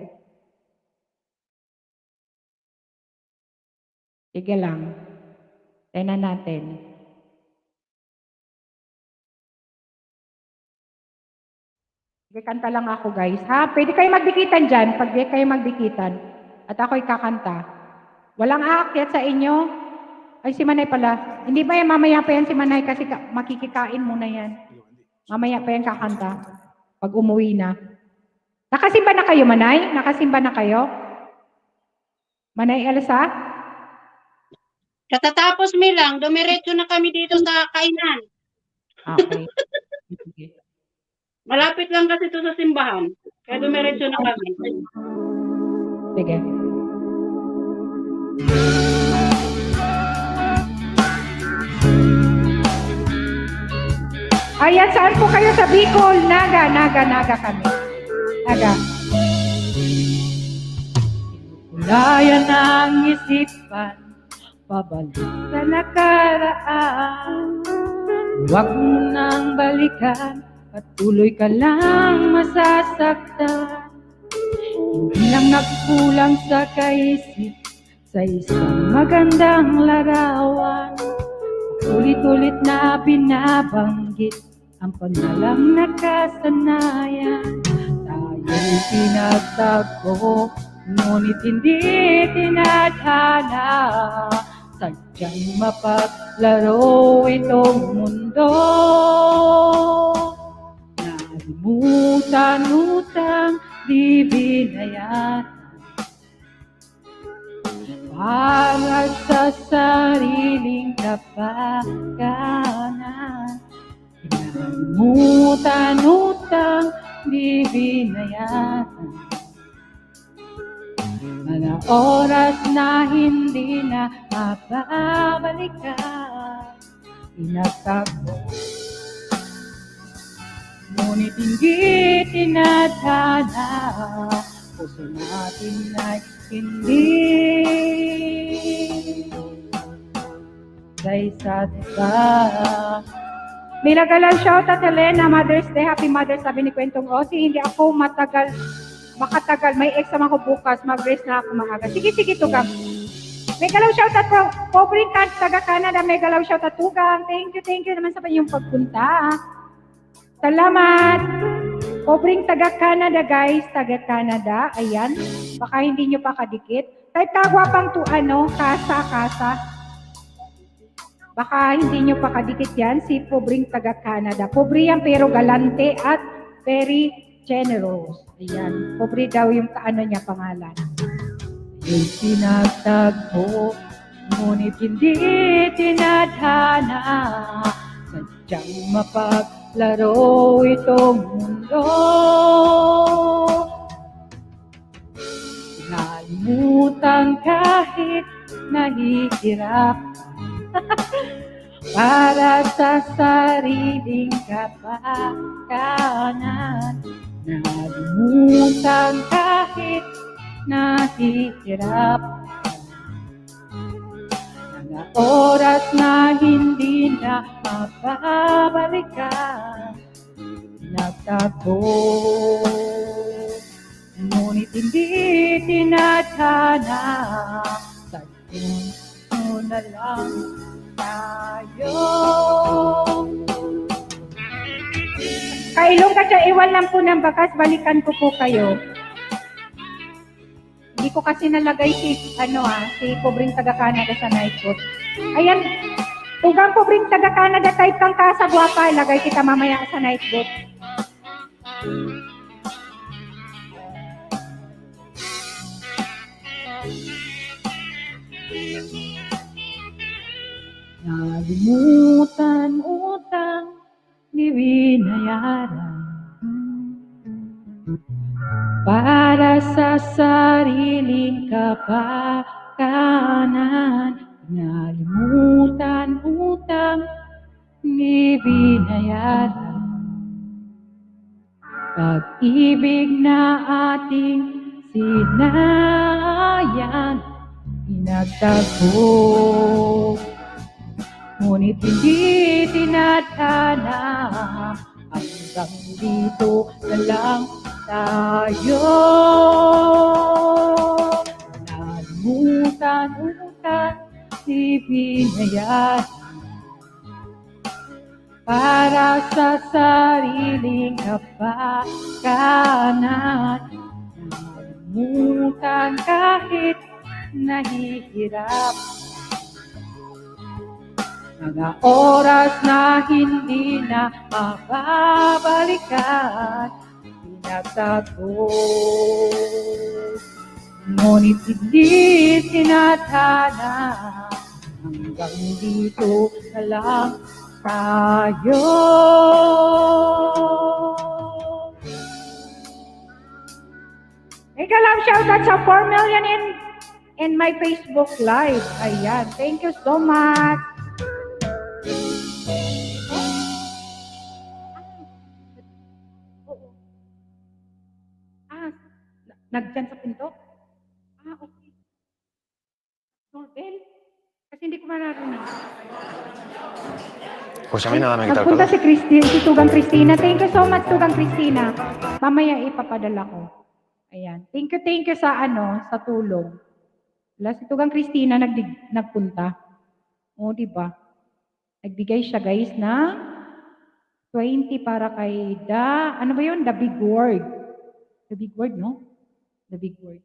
Sige lang. Tignan natin. Sige, kanta lang ako guys ha. Pwede kayo magdikitan dyan, pag di kayo magdikitan. At ako'y kakanta. Walang aakyat sa inyo. Ay, si Manay pala. Hindi ba yan? Mamaya pa yan si Manay kasi makikikain muna yan. Mamaya pa yan kakanta. Pag umuwi na. Nakasimba na kayo, Manay? Nakasimba na kayo? Manay Elsa? Katatapos lang, dumiretso na kami dito sa kainan. Okay. Malapit lang kasi ito sa simbahan. Kaya dumiretso na kami. Sige. Ayan, saan po kayo sa Bicol? Naga kami. Naga. Kulayan ang isipan, pabalik sa nakaraan. Huwag mo nang balikan, patuloy ka lang masasaktan. Hindi lang nagkulang sa kaisip, sa isang magandang larawan. Ulit-ulit na binabanggit ang panalang nakasanayan. Tayo'y pinagtagpo, ngunit hindi tinadhana. Sadyang mapaglaro itong mundo. Nalimutan utang di binayad. Para sa sariling kapakanan. Nalimutan utang di binayaran. Mga oras na hindi na mababalikan. Pinagtagpo, ngunit hindi tinadhana. Puso natin ay hindi sa isa't isa. May nagalang shoutout Helena, Mother's Day, Happy Mother's, sabi ni Kwentong Osi, hindi ako makatagal, may exam ako bukas, mag-rest na ako maaga. Sige, Tugang. May galaw shoutout po, Pobreng taga Canada, may galaw shoutout Tugang. Thank you naman sa inyong pagpunta. Salamat. Pobreng taga Canada guys, taga Canada, ayan. Baka hindi nyo pa kadikit. Kahit kagwapang kasa. Baka hindi nyo pa kadikit yan, si Pobreng taga Canada. Pobre yan pero galante at very generous. Ayan, pobre daw yung niya pangalan. Yung pinagtagpo, ngunit hindi tinadhana. Sadyang laro itong mundo. Nalimutan kahit nahihirap para sa sariling kapakanan. Nalimutan kahit nahihirap. Mga oras na hindi na mababalikan, nagtago. Ngunit hindi tinadhana, sadyang mo na lang tayo. Kailong ka siya, iwan lang po ng bakas, balikan ko po kayo. Hindi ko kasi nalagay si pobreng taga-Canada sa night boat. Ayan, tugang pobreng taga-Canada, type kang kasa, guwapa, ilagay kita mamaya sa night boat. Nalimutan utang ni binayaran para sa sariling kapakanan. Nalimutan utang ni binayaran, pag-ibig na ating sinayang, inagtago. Ngunit hindi tinadhana, hanggang dito na lang tayo. Nalimutan si binayaran para sa sariling kapakanan. Nalimutan kahit nahihirap. Mga oras na hindi na mababalikan, pinagtago. Ngunit hindi tinadhana, hanggang dito na lang tayo. Mega love shoutout sa 4 million in my Facebook Live. Ayan, thank you so much. Nagdyan sa pinto? Okay. Doorbell? Kasi hindi ko marunong. Nagpunta si Tugang Christina. Thank you so much, Tugang Christina. Mamaya ipapadala ko. Ayan. Thank you sa sa tulong. Wala, si Tugang Christina nagpunta. O, di ba? Nagbigay siya, guys, na 20 para kay ano ba yun? The Big Word. The Big Word, no? The Big Word.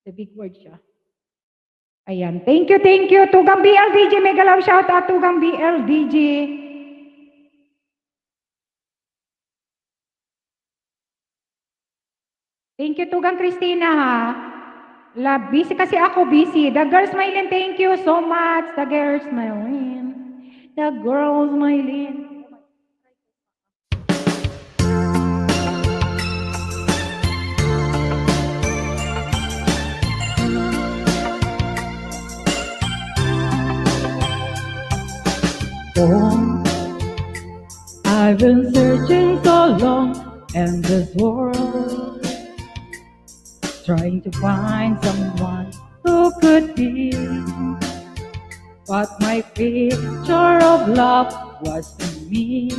The Big Word siya. Ayan. Thank you. Tugang BLDJ. Mega love shout out, Tugang BLDJ. Thank you, Tugang Christina, ha. Busy kasi ako, busy. The girls, Mylene, thank you so much. The girls, Mylene. The girls, Mylene. I've been searching so long in this world, trying to find someone who could be what my picture of love was to me.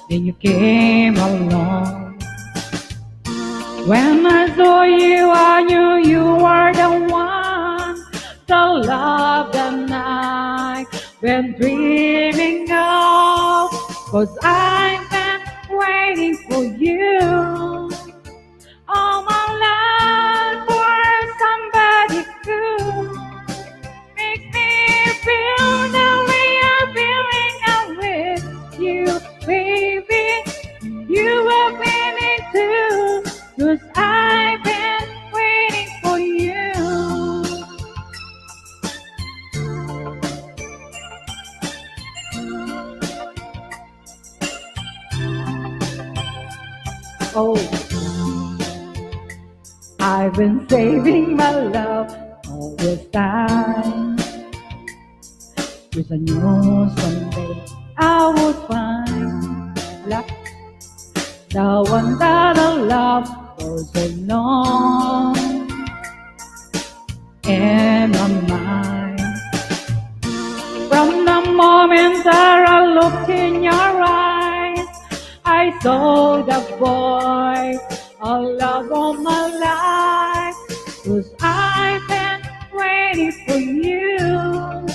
Then you came along. When I saw you, I knew you were the one, the love that I've been dreaming of. 'Cause I've been waiting for you all my life, for somebody who makes me feel the way I'm feeling now with you, baby. You have been it too, 'cause I've been waiting for you. Oh, I've been saving my love all this time. Cause I knew someday I would find the one that I love for so long in my mind. From the moment that I looked in your eyes, I saw the boy of love all my life. 'Cause I've been waiting for you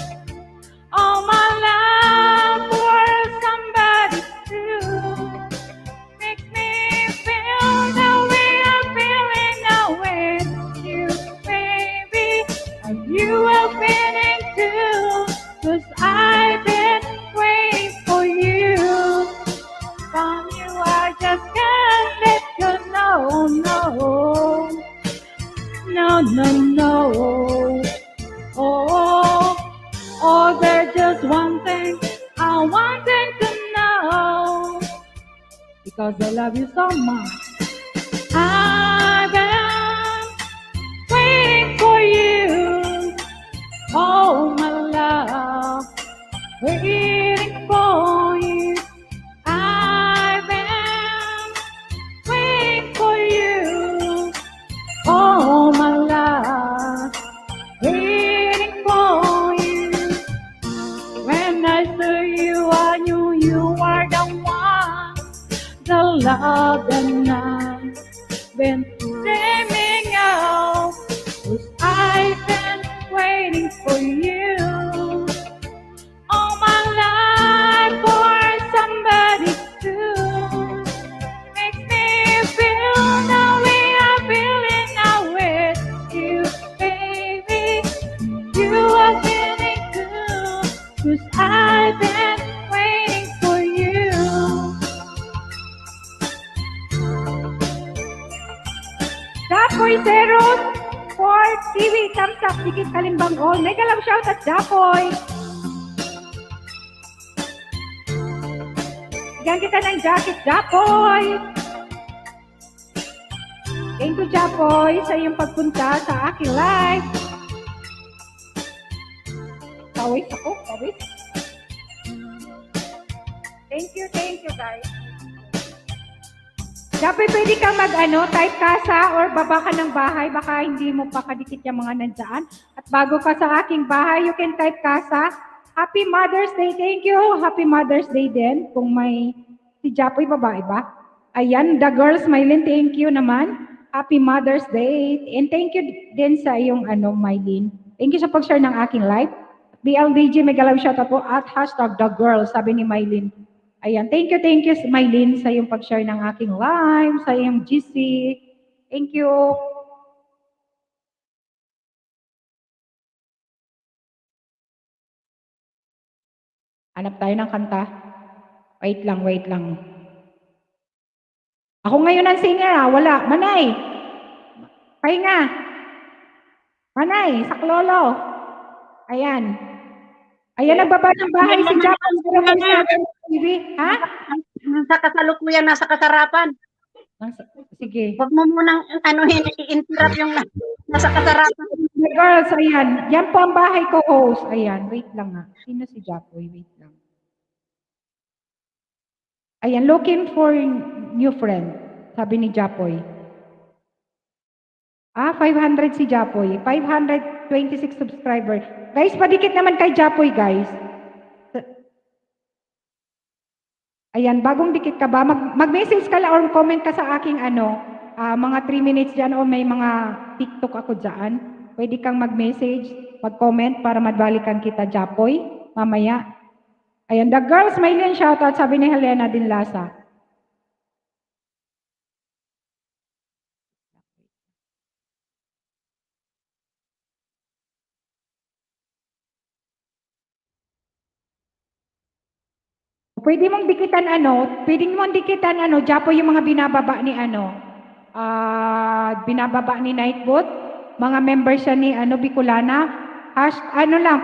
all my life for somebody to make me feel the way I'm feeling now with you, baby. And you have been in too. 'Cause I've been waiting for you. From you I just can't let go, no, no. No, no, no. Oh, there's just one thing I wanted to know. Because I love you so much. I've been waiting for you. Oh, my love, waiting for you. I've been waiting for you. Oh, my love, waiting for you. When I saw you, I knew you were the one. The love that I've been dreaming of. 'Cause I've been waiting for you all my life for somebody to make me feel the way I'm feeling now with you, baby. You are feeling good, 'cause I've been waiting for you. Japoy Zeros for TV thumbs up, Dikit Kalimbang all. Mega love shout at Japoy. Bigyan kita ng jacket, Japoy. Thank you, Japoy, sa iyong pagpunta sa aking live. Pawis ako, pawis. Thank you, guys. Japoy, pwede kang type casa or baba ka ng bahay, baka hindi mo pa kadikit yung mga nandyan. At bago ka sa aking bahay, you can type casa. Happy Mother's Day, thank you. Happy Mother's Day din, kung may si Japoy, babae ba? Ayan, the girls, Mylene, thank you naman. Happy Mother's Day. And thank you din sa iyong Mylene. Thank you sa pag-share ng aking live. BLDG, mega love shout out po at hashtag the girls, sabi ni Mylene. Ayan, thank you, Mylene, sa iyong pag-share ng aking live, sa iyong GC. Thank you. Hanap tayo ng kanta. Wait lang. Ako ngayon ang singer, wala. Manay! Pahinga! Manay, saklolo! Ayan. Ayan, nagbaba ng bahay si Japan. TV. Ha? Sa kasalukuyan, nasa kasarapan. Sige. Huwag mo munang i-interrupt yung nasa kasarapan. Girls, ayan. Yan po ang bahay ko, host. Ayan, wait lang nga. Sino si Japoy? Wait lang. Ayan, looking for new friend. Sabi ni Japoy. 500 si Japoy. 526 subscribers. Guys, padikit naman kay Japoy, guys. Ayan, bagong dikit ka ba? Mag-message ka lang or comment ka sa aking mga 3 minutes dyan o may mga TikTok ako dyan. Pwede kang mag-message, mag-comment para madbalikan kita, Japoy, mamaya. Ayan, the girls, Mylene, shoutout, sabi ni Helena Dinlasa. Pwede mong dikitan Japoy, yung mga binababa ni binababa ni Nightbot, mga members siya ni Bicolana.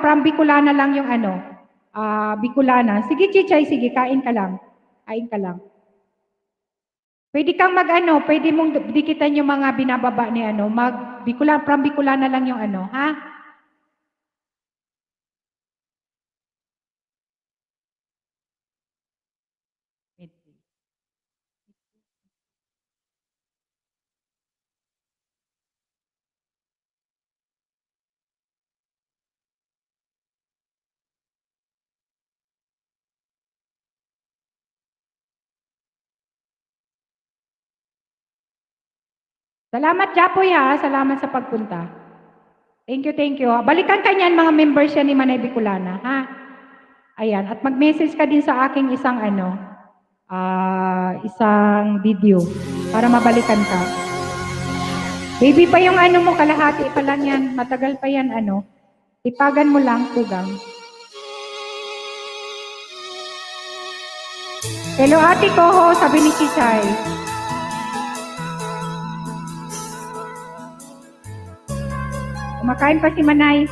From Bicolana lang yung Bicolana. Sige, Chichay, sige, kain ka lang. Pwede kang mag-ano, pwede mong dikitan yung mga binababa ni ano, mag-Bicolan, from Bicolana lang yung ano, ha? Salamat, Japoy, ha? Salamat sa pagpunta. Thank you, thank you. Balikan ka niyan, mga members yan ni Manay Bicolana, ha? Ayan, at mag-message ka din sa aking isang ano, isang video para mabalikan ka. Baby pa yung ano mo, kalahati pa lang yan. Matagal pa yan, ano. Tipagan mo lang, tugang. Hello, ate ko, sabi ni Chichay. Kumakain pa si Manay.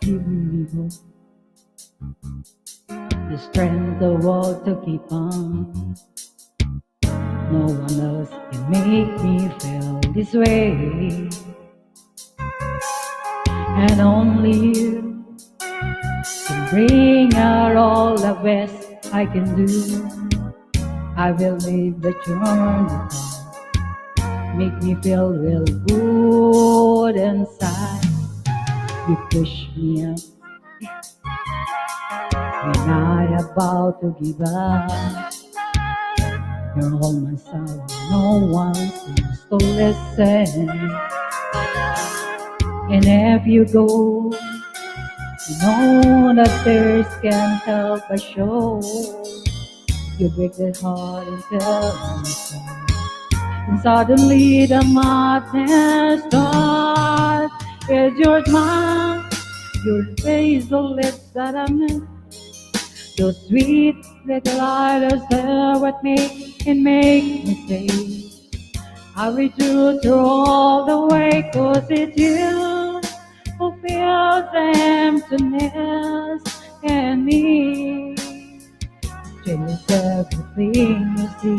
Give me hope, the strength, the will to keep on. No one else can make me feel this way, and only you can bring out all the best I can do. I believe that you're the one, make me feel real good inside. You push me up when I about to give up. You're all myself, no one seems to listen. And if you go, you know that tears can't help but show. You break the heart and tell me so. And suddenly the madness starts. Is your smile, your face, the lips that I miss, your sweet little eyes there with me and make me say, I'll be true through all the way, 'cause it's you who fills the emptiness in me. Change everything you see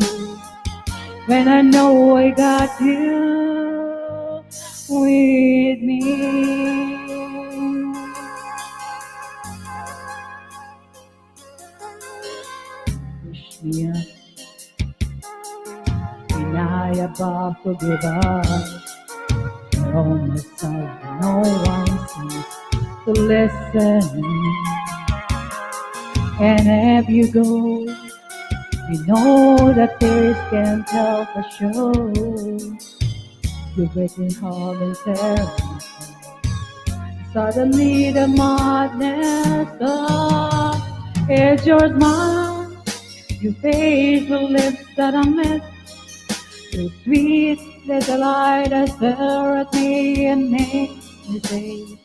when I know I got you with me. Push me up when I about to give up. Oh, myself, no one seems to listen. And if you go, you know that tears can't help but show. You're breaking heart and tearing me. Suddenly the madness starts. It's your smile, your face, the lips that I miss, your sweet little eye that stare at me and make me say,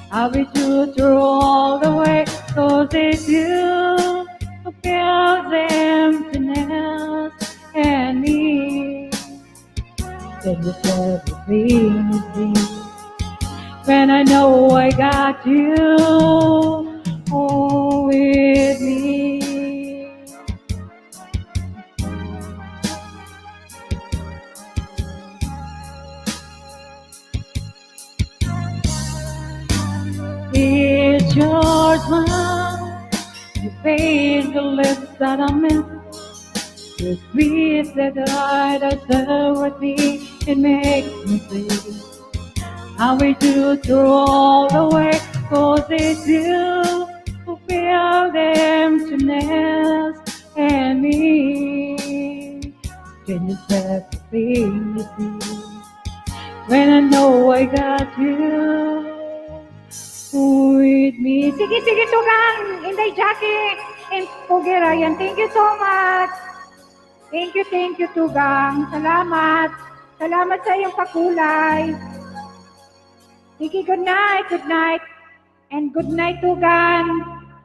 I'll be true through all the way, 'cause it's you who fills the emptiness in me. Then you everything you see when I know I got you with me. It's your smile, your face, the lips that I miss, your sweet little eye that stare with me and makes me say, I'll be true through all the way, 'cause it's you who fill the emptiness in me. Changes everything you see when I know I got you with me. Sige, sige, tugang. Inday Jackie and Pogi Ryan. Thank you so much. Thank you, tugang. Salamat. Salamat sa iyong pakulay. Sige, good night, and good night, tugang.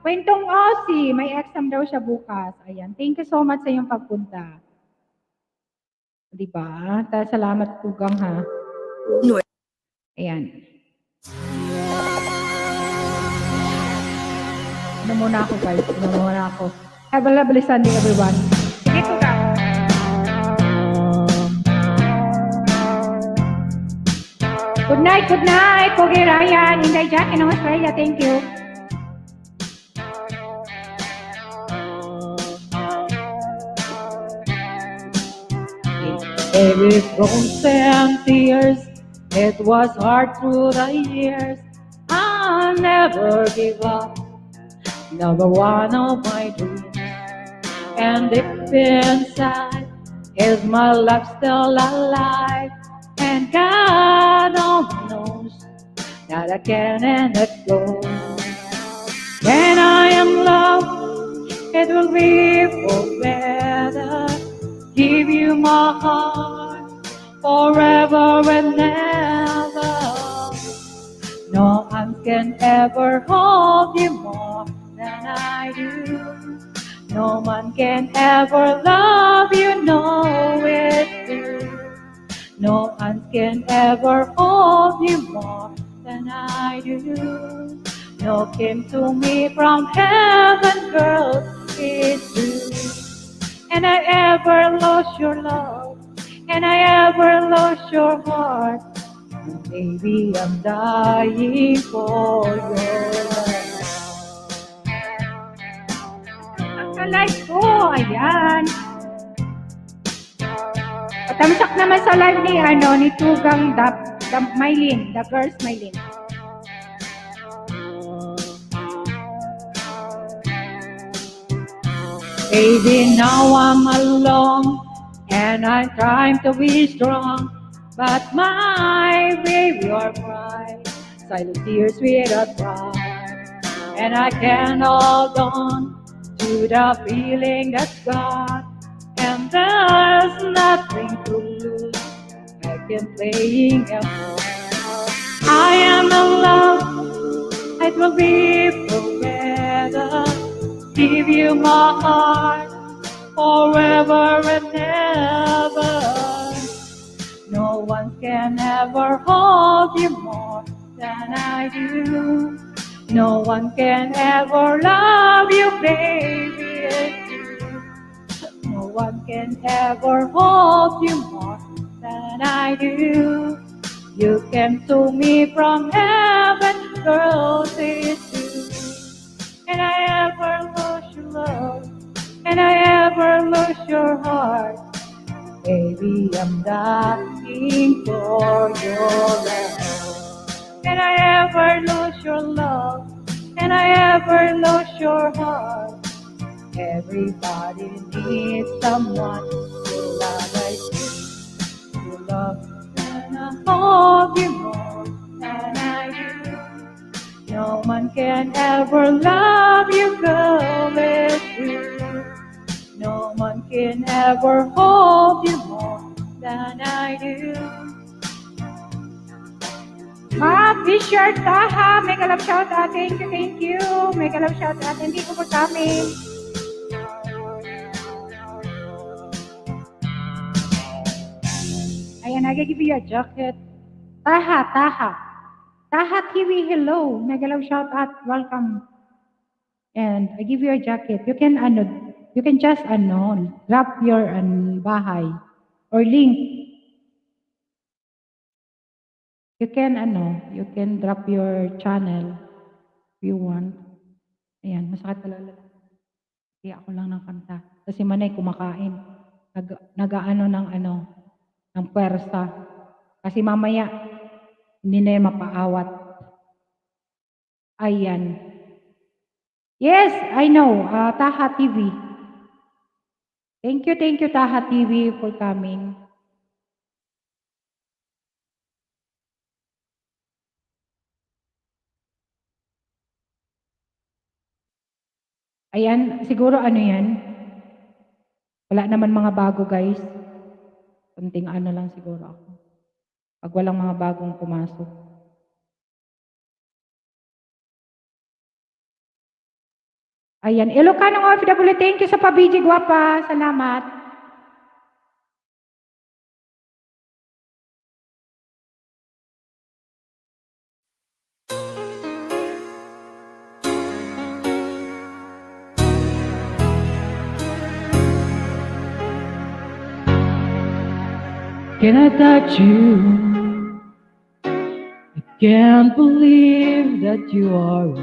Kwentong Aussie, may exam daw siya bukas. Ayan, thank you so much sa iyong pagpunta. Diba? Salamat, tugang, ha? Ayan. Ano muna ako, guys? Ano muna ako? Have a lovely Sunday, everyone. Sige, Tuga. Good night, Pogi Ryan, Inday Jackie ng Australia, thank you. Every bronze and tears, it was hard through the years. I'll never give up, number one of my dreams. And deep inside, is my love still alive? And God only knows that I can't let go. When I am loved, it will be for better. Give you my heart forever and ever. No one can ever hold you more than I do. No one can ever love you, know it too. No one can ever hold you more than I do. No came to me from heaven, girl, it's true. And I ever lost your love, and I ever lost your heart. Baby, I'm dying for your love. Ang live ko, ayan. Patamsak naman sa live ni Tugang Mylene, the girls Mylene. Baby, now I'm alone, and I'm trying to be strong. But my baby, you're crying, silent tears without cry. And I can't hold on to the feeling that's gone. And there's nothing to lose, I can playing alone. I am in love, it will be forever. Give you my heart forever and ever. No one can ever hold you more than I do. No one can ever love you, baby. No one can ever hold you more than I do. You came to me from heaven, girl, it's true. And I ever lost your love, and I ever lost your heart. Baby, I'm dying for your love. And I ever lost your love, and I ever lost your heart. Everybody needs someone to love like you, to love and I hold you more than I do. No one can ever love you, girl, it's true. No one can ever hold you more than I do. Fisher Taha, mega love shout out, thank you. Mega love shout out, thank you for coming. Ayan, I give you a jacket. Taha TV, hello. Mega love shout out, welcome. And I give you a jacket. You can just drop your bahay or link. You can drop your channel if you want. Ayan, masakit talaga. Kaya ako lang ng kanta. Kasi Manay kumakain. Nag-aano ng pwersa. Kasi mamaya, hindi na yan mapaawat. Ayan. Yes, I know. Taha TV. Thank you, Taha TV, for coming. Ayan, siguro yan. Wala naman mga bago, guys. Kunting lang siguro ako. Pag walang mga bagong pumasok. Ayan, Ilocano OFW, thank you sa pabiji, guwapa. Salamat. Can I touch you? I can't believe that you are.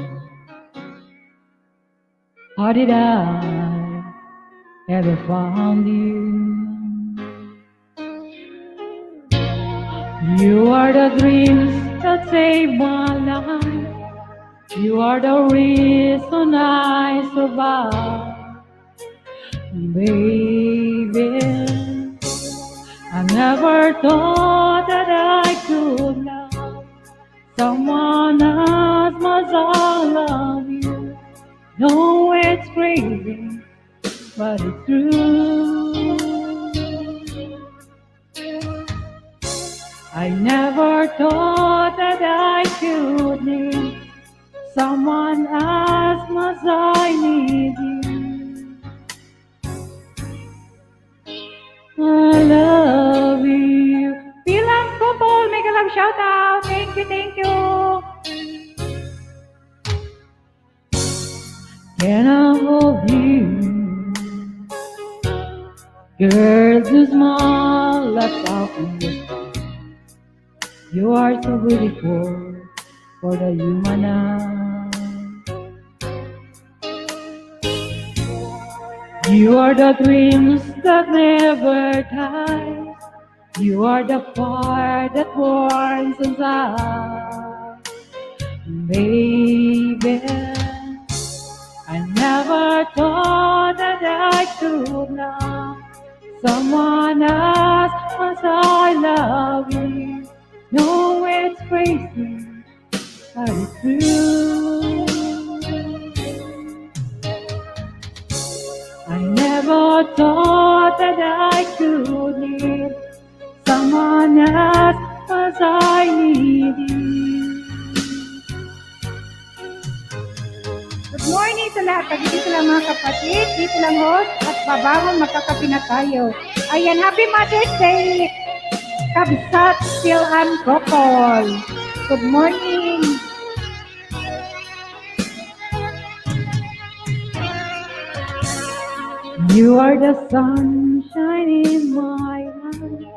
How did I ever found you? You are the dreams that save my life. You are the reason I survive. Baby, I never thought that I could love someone as much as I love you. No, it's crazy, but it's true. I never thought that I could need someone as much as I need you. I love you. Bilang Tutol, mega love shout out. Thank you, thank you. Can I hold you? Girl, you smile left out in the sky. You are so beautiful for the human eye. You are the dreams that never die. You are the fire that burns inside. Baby, I never thought that I could love someone as much as I love you. No, it's crazy, but it's true. I never thought that I could need someone as much as I need you. Good morning sa lahat. Dito lang mga kapatid. Dito lang host. At babangon, magkakapi na tayo. Ayan, happy Mother's Day. Kabsat, still I'm Kokol. Good morning. You are the sunshine in my life.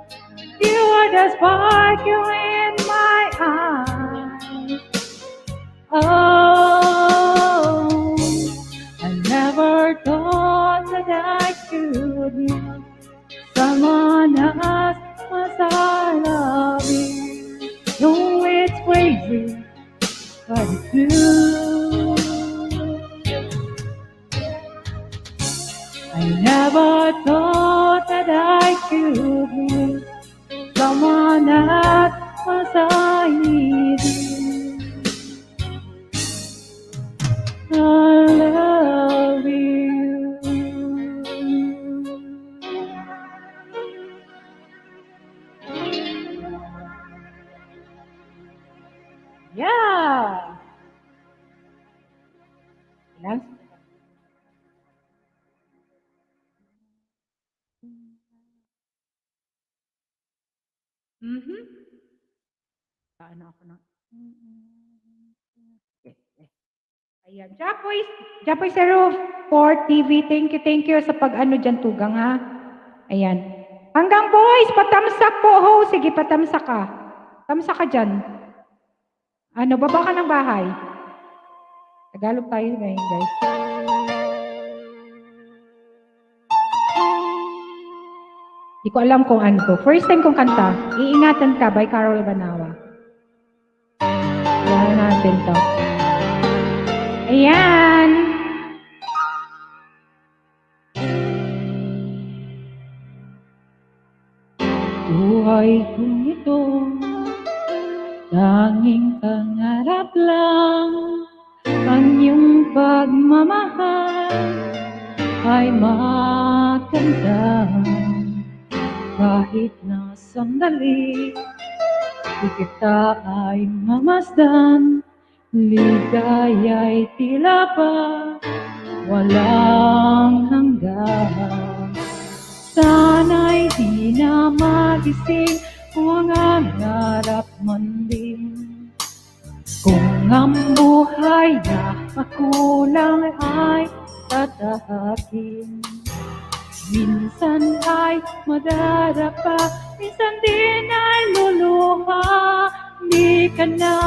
You are the sparkle in my eyes. Oh, I never thought that I could love someone as much as I love you. No, it's crazy, but it's true. I never thought that I could love someone as much as I need you. I love you. Yeah. Ilan? Saan ako na? Okay. Ayan. Japoy Sero for TV. Thank you sa pag-ano dyan, tugang ha. Ayan. Hanggang boys, patamsak po ho. Sige, patamsak ka. Tamsak ka dyan. Ano, baba ka ng bahay. Tagalog tayo ngayon, guys. Di ko alam kung ano to. First time kong kanta, Iingatan Ka by Carol Banawa. Ayan natin to. Ayan. Buhay kong ito, tanging pangarap lang. Ang iyong pagmamahal ay maganda. Kahit na sandali, di kita ay mamasdan. Ligaya'y tila ba walang hanggan. Sana'y di na magising kung ang harap man din. Kung ang buhay na makulang ay tatahakin. Minsan ay madarapa minsan din ay luluha, di ka na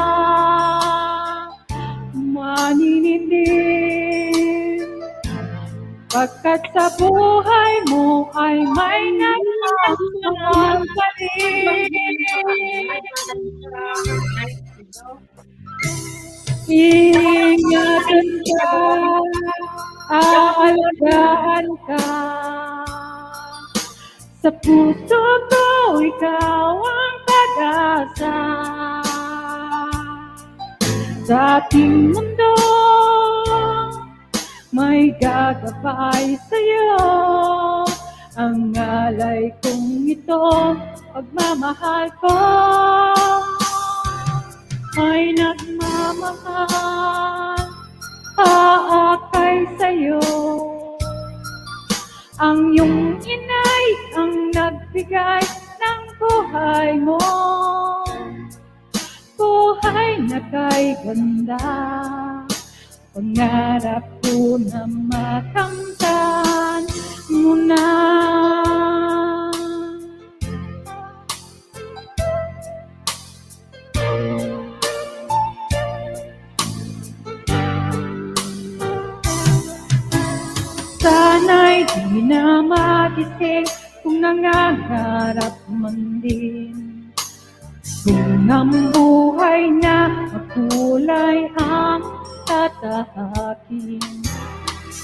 maninindim. Pagkat sa buhay mo ay may nagmamahal pa rin. Ingatan ka, aalagaan ka. Sa puso ko, ikaw ang pag-asa. Sa ating mundo, may gagabay sa'yo. Ang alay kong ito, pagmamahal ko ay nagmamahal, aakay sa'yo. Ang iyong inay ang nagbigay ng buhay mo, buhay na kay ganda. Pangarap ko na makamtan mo na. Sana'y di na magising kung nangangarap man din. Kung ang buhay na makulay ang tatahakin.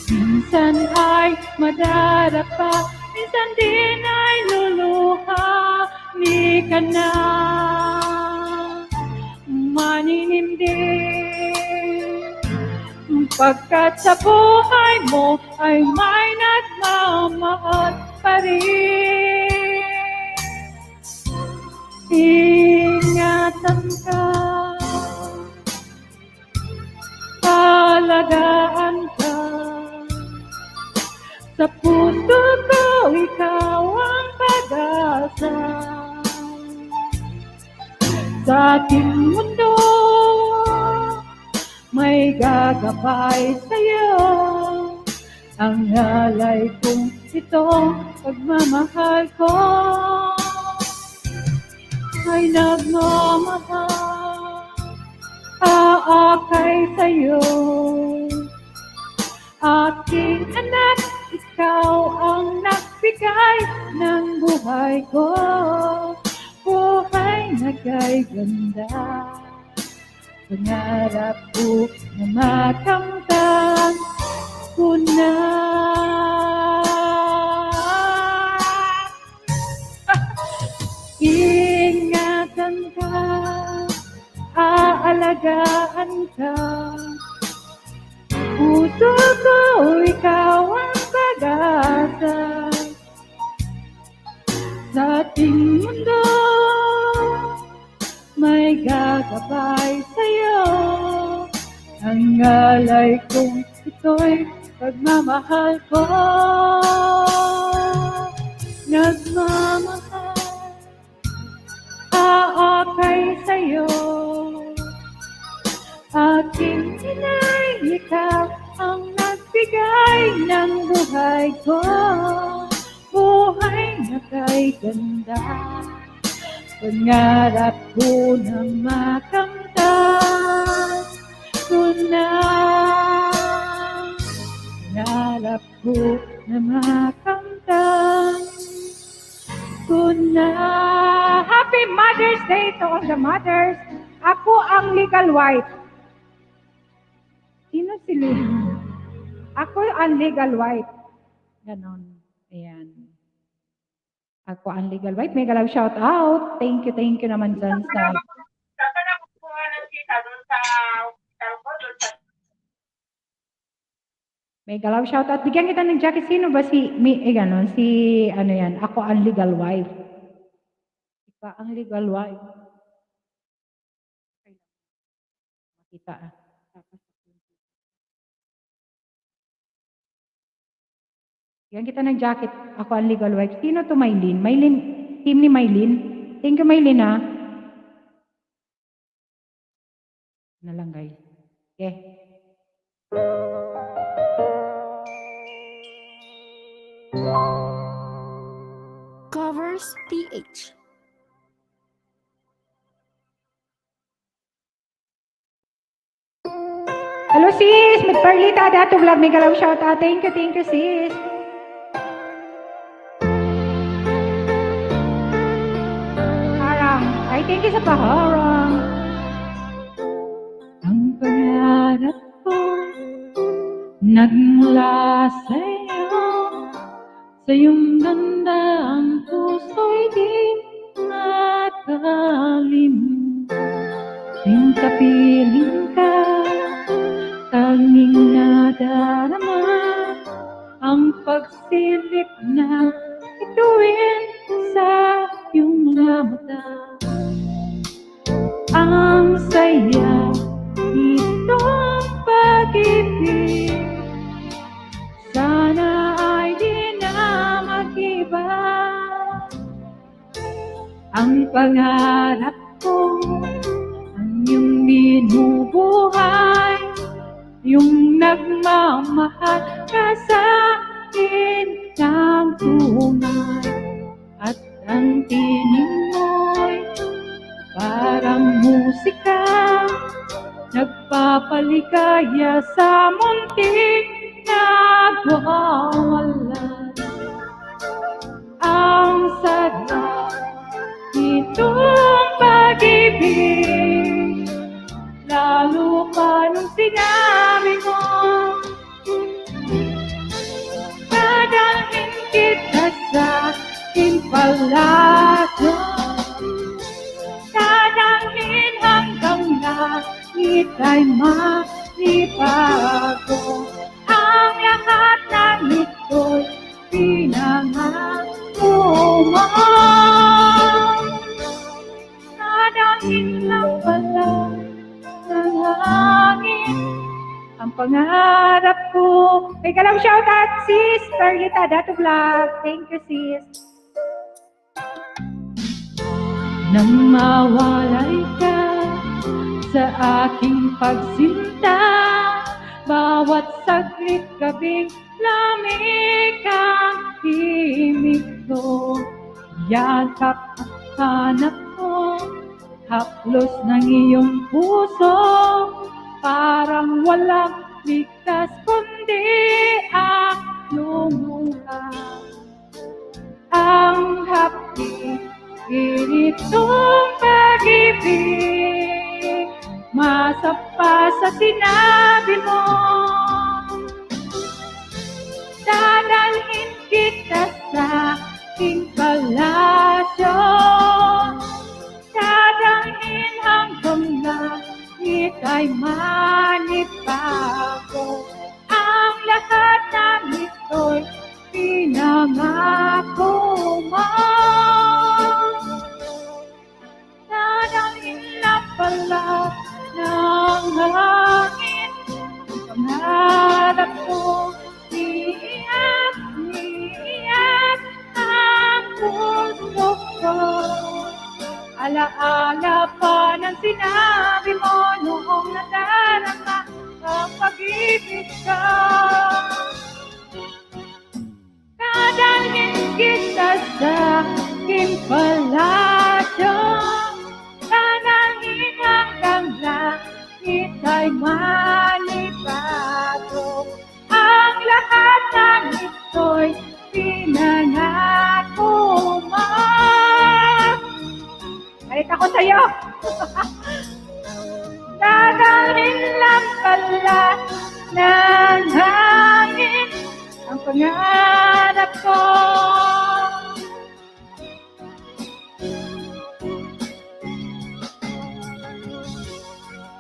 Minsan ay madarapa, minsan din ay luluha, di ka na maninindim. Pagkat sa buhay mo ay may nagmamahal pa rin. Ingatan ka, alagaan ka. Sa puso ko, ikaw ang pag-asa. Sa ating mundo, may gagabay sa'yo. Ang alay kong ito, pagmamahal ko ay nagmamahal, aakay sa'yo. Aking anak, ikaw ang nagbigay ng buhay ko, buhay na kay ganda. Pangarap ko na makamtan ko na. Ingatan ka, aalagaan ka. Puso ko, ikaw ang pag-asa. Sa ating mundo, may gagabay sa'yo. Ang alay kong ito'y pagmamahal ko. Nagmamahal, aakay sa'yo. Aking inay, ikaw ang nagbigay ng buhay ko, buhay na kay ganda. Pangarap ko na makamtan ko na. Pangarap ko na makamtan ko na. Happy Mother's Day to all the mothers. Ako ang legal wife. Sino si Lily? Ako ang legal wife. Ganon. Ayan. Ako ang legal wife. May galaw shout out. Thank you naman dyan sa... May galaw shout out. Bigyan kita ng jacket. Sino ba si... ganon. Si... Ano yan? Ako ang legal wife. Ikaw ang legal wife. Makita ah. Yan kita ng jacket. Ako ang legal wife. Sino to Maylin? Maylin, team ni Maylin. Thank you Maylin ha. Na lang guys. Okay. Covers PH. Hello sis, mit Perlita dato vlog may galaw shout out. Thank you sis. Harang. Ay, thank you sa paharang. Ang pangarap ko nagmula sa'yo, sa iyong ganda ang puso'y di nakalimutan. Tuwing kapiling ka, tanging nadarama ang pagsilip na ituwin sa iyong mga mata. Ang saya itong pag-ibig, sana ay di na mag-iba. Ang pangarap ko, ang iyong binubuhay, yung nagmamahal ka sa akin ng tunay. At ang tinig mo'y parang musika, nagpapaligaya sa munting nagwawalan. Ang sarap itong pag-ibig, lalo pa nung sinabi mo, dadalhin kita sa aking palasyo, dadalhin hanggang langit ay malibago. Ang lahat ng ito'y pinangako mo. Dadalhin lang pala ng hangin ang pangarap ko. May kalang shoutout, sis Perlita dato vlog. Thank you, sis. Nang mawalay ka sa aking pagsinta, bawat saglit gabing lamig ang himig ko. Yakap at hanap ko, haplos ng iyong puso, parang walang ligtas kundi ang lumuha. Ang hapdi itong pag-ibig, masapa sa sinabi mo. Dadalhin kita sa aking palasyo, dadalhin hanggang langit ay manibago. Ang lahat ng ito'y pinangako mo. Dadalhin lang pala ng hangin ang pangarap ko. Iiyak ang puso ko. Alaala pa ng sinabi mo noong nadarama ang pag-ibig ka. Dadalhin kita sa aking palasyo, dadalhin hanggang langit ay malibago. Ang lahat ng ito'y pinangako mo. Balik ako sa'yo. Dadalhin lang pala ng hangin ang pangarap ko.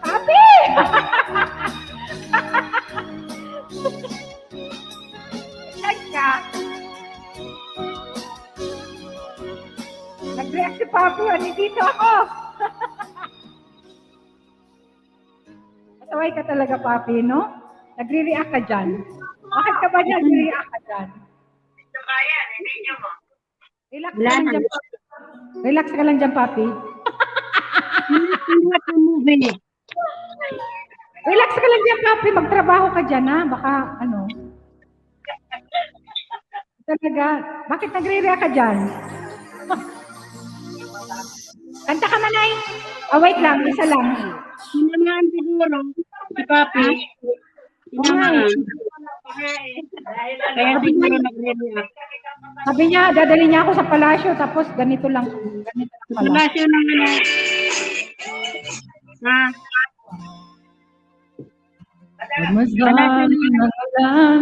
Happy! Ka. Nag-react si Papi, dito ako. Masaway ka talaga, Papi, no? Nagre-react ka dyan. Bakit ka ba nagre-react ka dyan? Relax ka lang dyan, Papi. Relax ka lang dyan, Papi. Relax ka lang dyan, Papi. Magtrabaho ka dyan, ha? Baka, ano... Talaga, bakit nagre-react ka dyan? Kanta ka, Manay. Oh, wait lang, isa lang. Sinangaan siguro. Si Papi. Oo nga eh. Kaya siguro nagre-react. Sabi niya, dadali niya ako sa palasyo, tapos ganito lang. Ganito lang pala. Palasyo ng ano. Ha? Pagmasdan ng ulan,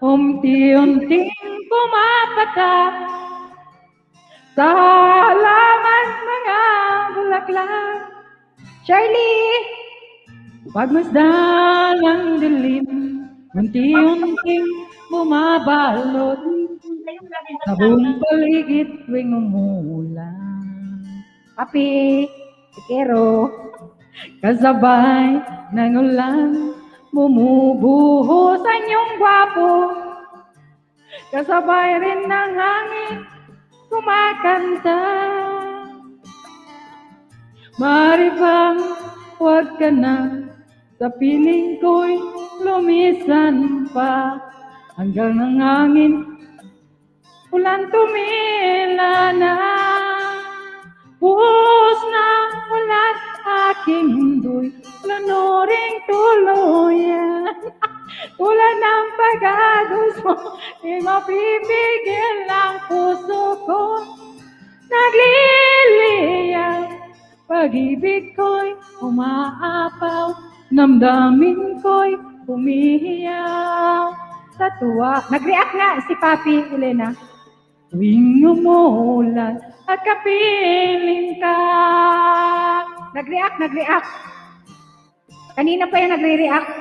unti-unting pumapatak sa halaman mga bulaklak. Shirley! Pagmasdan ng dilim, unti-unting bumabalot sa buong paligid tuwing umuulan. Papi, Sikero. Kasabay ng ulan, bumubuhos ang iyong gwapo. Kasabay rin ng hangin, kumakanta. Mari bang huwag ka na, sa piling ko'y lumisan pa. Hanggang ng hangin, ulan tumila na. Buhos na ulan aking mundo'y lunuring tuluyan. Tulad ng pag-agos mo, di mapipigil ang puso ko. Nagliliyab, pag-ibig ko'y umaapaw, namdamin ko'y humihiyaw. Sa tuwa. Nag-react nga si Papi, Elena. Tuwing umuulan at kapiling ka. Nag-react. Kanina pa yung nagre-react.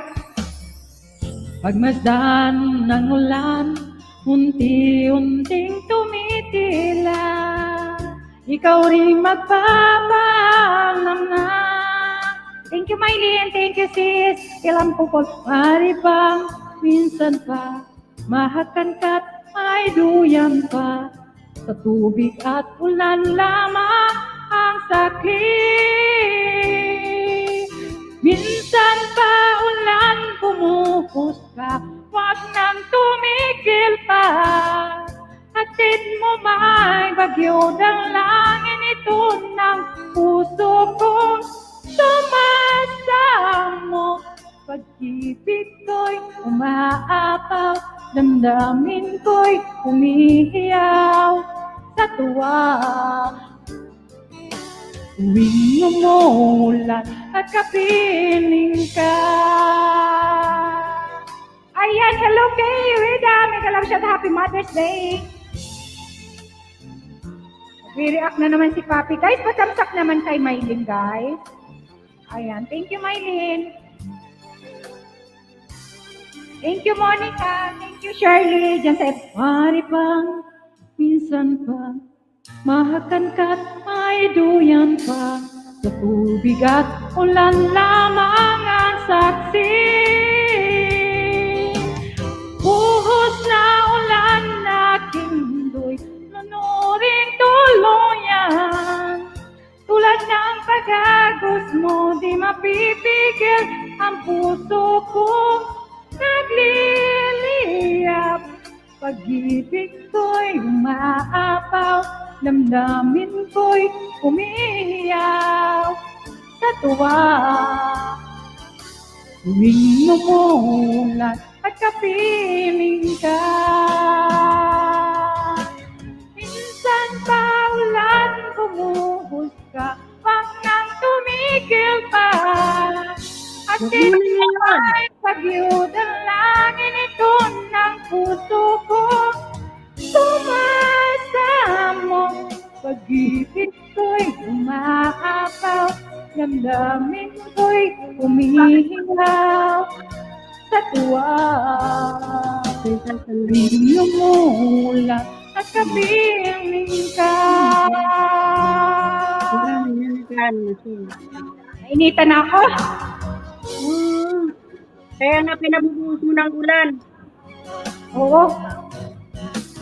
Pagmasdan ng ulan, unti-unting tumitila. Ikaw rin magpapaalam na. Thank you, Mylene. Thank you, sis. Ilang pupol. Mari bang minsan pa, mahakan ka't may duyan pa. Sa tubig at ulan lamang ang sakli. Minsan pa ulan bumuhos ka, wag nang tumigil pa. Hatid mo may bagyo dalangin ito ng puso ko. Sumasamo, pag-ibig ko'y umaapaw, damdamin ko'y humihiyaw sa tuwa. Tuwing umuulan at kapiling ka. Ayan, hello kay Rida. Mega love shot. Happy Mother's Day. Nag-react na naman si Papi. Guys, patamsak naman kay Mylene, guys. Ayan, thank you, Mylene. Thank you, Monica. Thank you, Shirley. Diyan sa Mari bang minsan pa, mahakan ka't may duyan pa. Sa tubig at ulan lamang ang saksi. Buhos na ulan aking mundo'y lunuring tuluyan. Tulad ng pag-agos mo, di mapipigil ang puso ko. Nagliliyab, pag-ibig ko'y umaapaw, damdamin ko'y umiiyaw sa tuwa. Tuwing umuulan at kapiling ka. Minsan pa ulan bumuhos ka, wag nang tumigil pa. At tinapay bagyo dalangin ito ng puso ko. Sumasamo, pag-ibig ko'y umaapaw, damdamin ko'y umihilaw sa tuwa. Tuwing umuulan at kapiling ka. Nainitan na ako. Kaya na pinabubuhos mo ng ulan. Oo.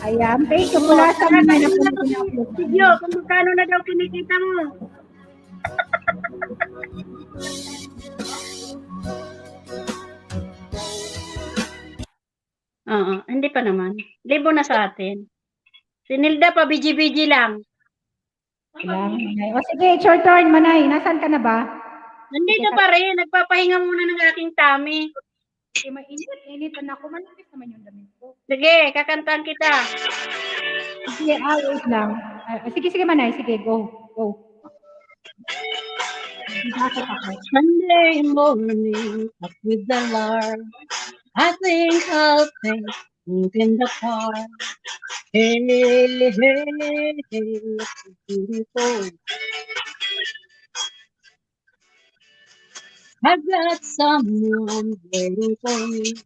Ayan, thank you mula sa mga napunta. Video, kung magkano na daw kinikita mo. Oo, hindi pa naman. Libo na sa atin. Si Nilda pa, biji-biji lang. O sige, it's your turn, Manay. Nasaan ka na ba? Nandito pa rin. Nagpapahinga muna ng aking tummy. Initan ako. Manipis naman yung damit ko. Sige, kakantahan kita. Sige, wait lang. Sige, Manay. Sige, go. Bakit ako? Sunday morning, up with the alarm. I think I'll take in the park. Hey, hey, hey, it's beautiful. I've got someone waiting for me.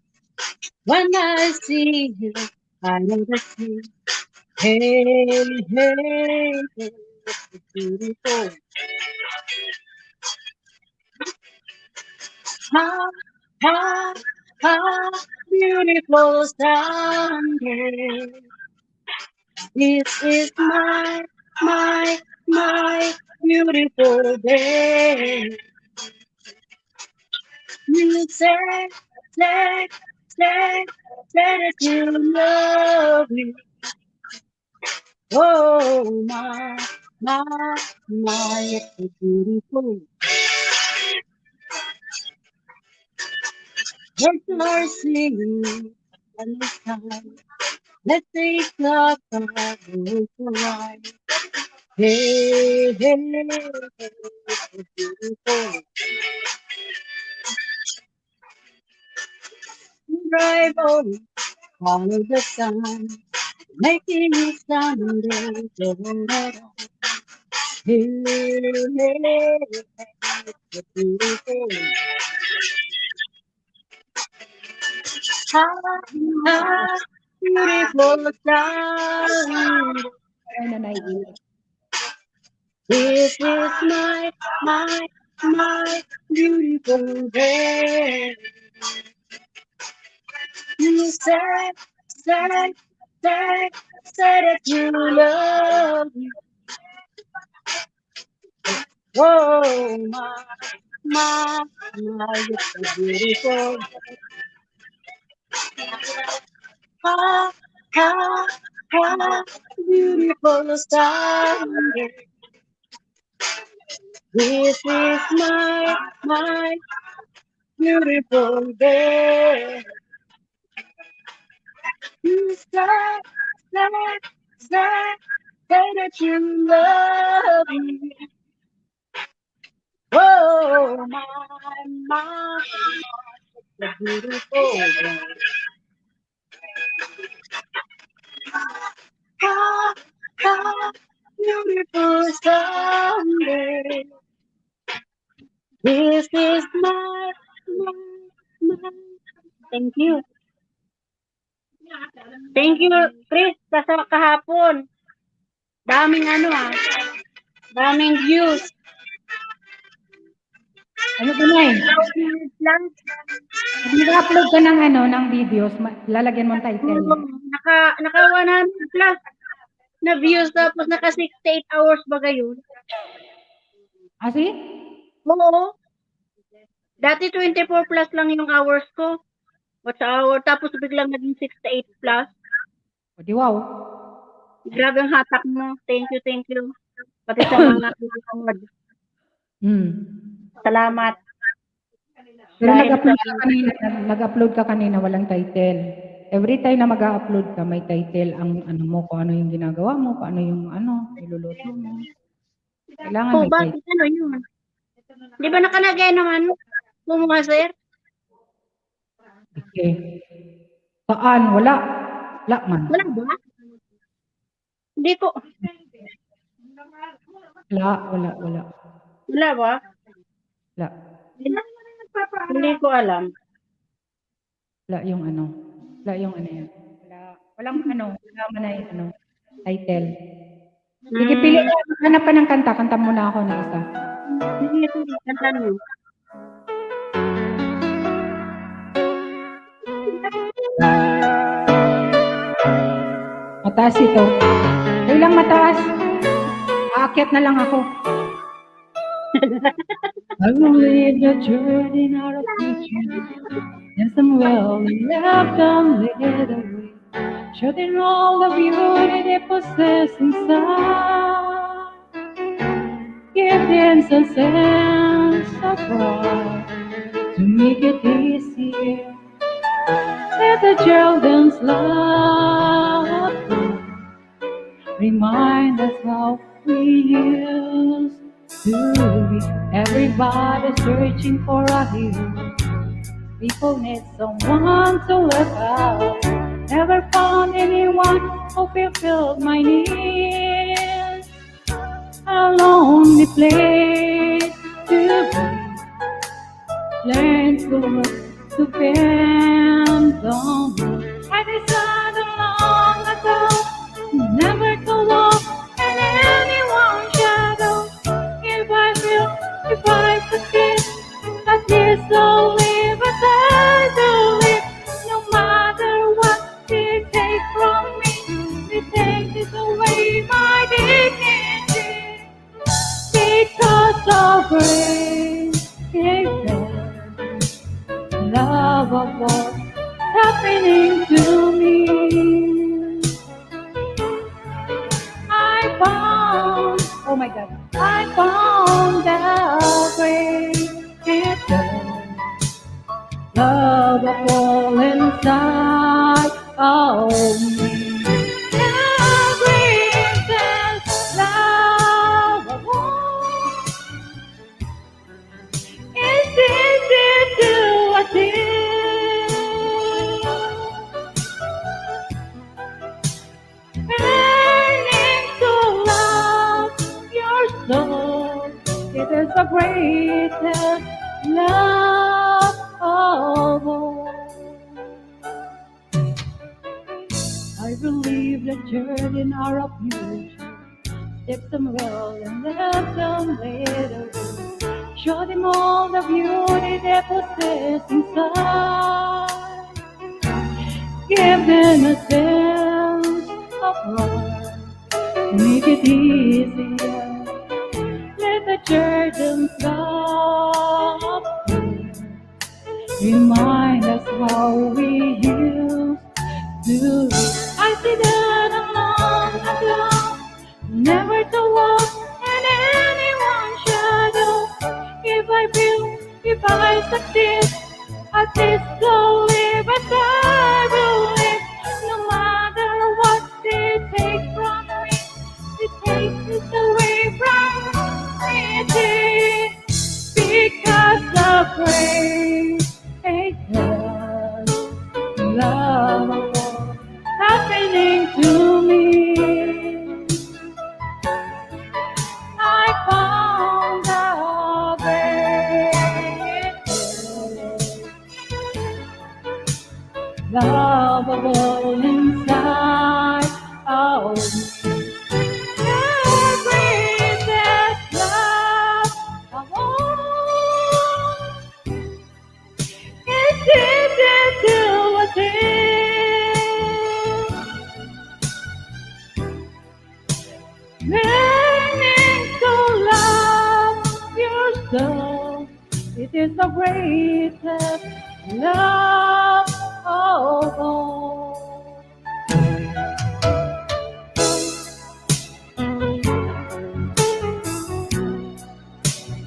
When I see you, I know that's you. Hey, hey, hey, it's beautiful. How beautiful Sunday. This is my beautiful day. You say that you love me. Oh, my, it's so beautiful. Birds are singing and it's time. Let's take the road to ride. Hey, hey, hey, it's so beautiful. Drive on, follow the sun, making it Sunday, going right on. Hey, hey, hey, it's so beautiful. How beautiful Sunday. Ano na naiinit? This is my beautiful day. You say that you love me. Oh, my, it's so beautiful. How beautiful Sunday. This is my beautiful day. You say that you love me. Oh, my, the beautiful day. How beautiful Sunday. This is my. Thank you. Thank you, Chris, sa kahapon. Daming daming views. Ano ba na eh? Lang. Nag-upload ka ng videos, lalagyan mo ang title. Naka 100 plus na views tapos naka 68 hours ba gayon? See? Oo. Dati 24 plus lang yung hours ko. What's hour? Tapos biglang naging 68 plus. O di wow. Grabe ang hatak mo. Thank you. Pati sa mga nanonood. Salamat. Pero nag-upload ka kanina, walang title. Every time na mag-upload ka, may title ang mo, kung ano yung ginagawa mo, paano yung niluluto mo. Kailangan may Bakit title. yun? Di ba nakalagay naman? Kumuha, sir? Okay. Saan? Wala. Wala man. Wala ba? Hindi ko. Wala. Wala ba? Wala. Hindi ko alam. Wala yung Wala yung yan. Walang wala man na yung title. Sige, pili ka. Hanap ka ng kanta. Kanta muna ako ng isa. Sige, kanta mo. Mataas ito. Ay lang mataas. Aakyat na lang ako. I will leave the journey not a future. And somewhere only left them led away. Showing all the beauty they possess inside. Give them some sense of pride. make it easier. Let the children's laughter remind us how we used to be. Everybody searching for a hero. People need someone to look out. Never found anyone who fulfilled my needs. A lonely place to be. Learn to look depend on me. I decided long ago never to walk in anyone's shadow. If I feel, if I succeed, at least I'll live as I do live. No matter what they take from me, they take this away my dignity. Because of grace, love of what's happening to me. I found, oh my God, I found the greatest love of all inside of me. The greatest love of all. It's easy to attain. Learning to love your soul, it is the greatest love of all. I believe that children are of beauty. Take them well and let them later. Show them all the beauty they possess inside. Give them a sense of pride. Make it easier. Let the children's laughter remind us how we used to be. I see that along ago, never to walk in anyone's shadow. If I feel, if I succeed, at least I'll live as I will live. No matter what they take from me, they take this away from me. Because of grace, hatred, love of all happening to me. I found the greatest love of all inside of me. The greatest love of all. It's easy to attain. Learning to love yourself, it is the greatest love of all.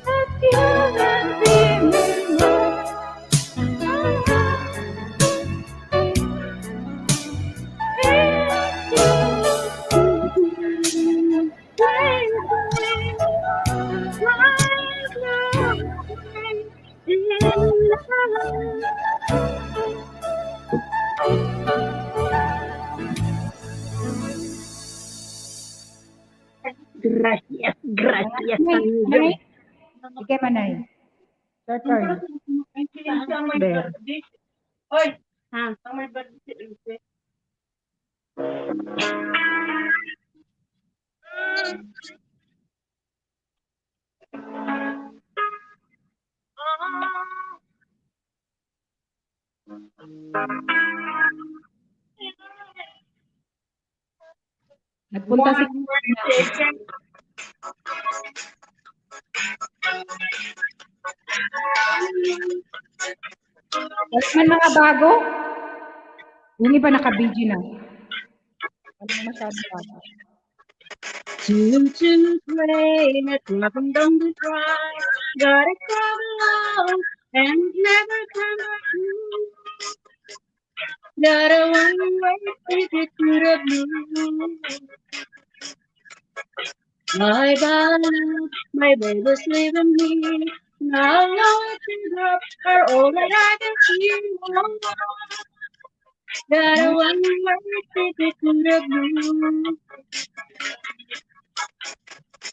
That you can be me, Lord. Gracias, gracias. Manay? Sige, Manay. Your turn. There. Oy, ha? Nagpunta si wala man mga bago? Yung iba naka-video na. Wala na masyado bago. To pray, let nothing don't be dry. Gotta come along and never Got a one-way ticket to the blue. My darling, my baby's leaving me. Now nothing drops are all that I can see. Got a one-way ticket to the blue.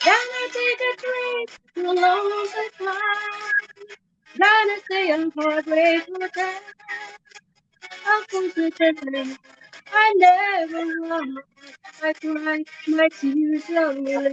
Gonna take a trip to a long time. Gonna stay on Broadway for time. I'll come to the I never want. I cry my tears away.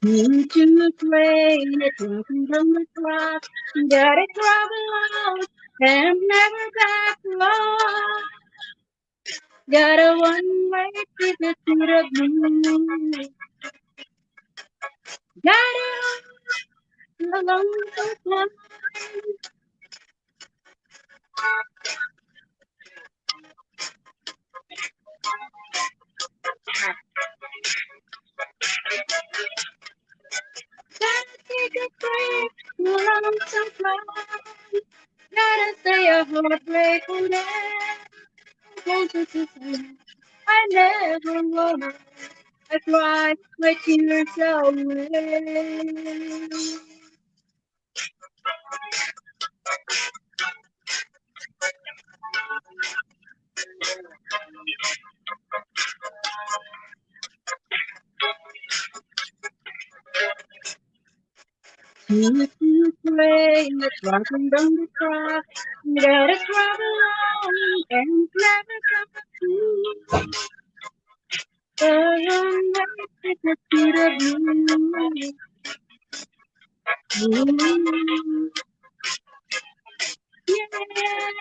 Into train, it's walking from the cross. Gotta travel on and never back home. Got a one-way ticket to the moon. Got it on a long time. Gotta take a break, a long time. Gotta say a heartbreak for that. Closer to someone I never wanna. I cry my tears away. To pray, let's walking down the track. Gotta travel on and never come to. A long way to the blue. Yeah.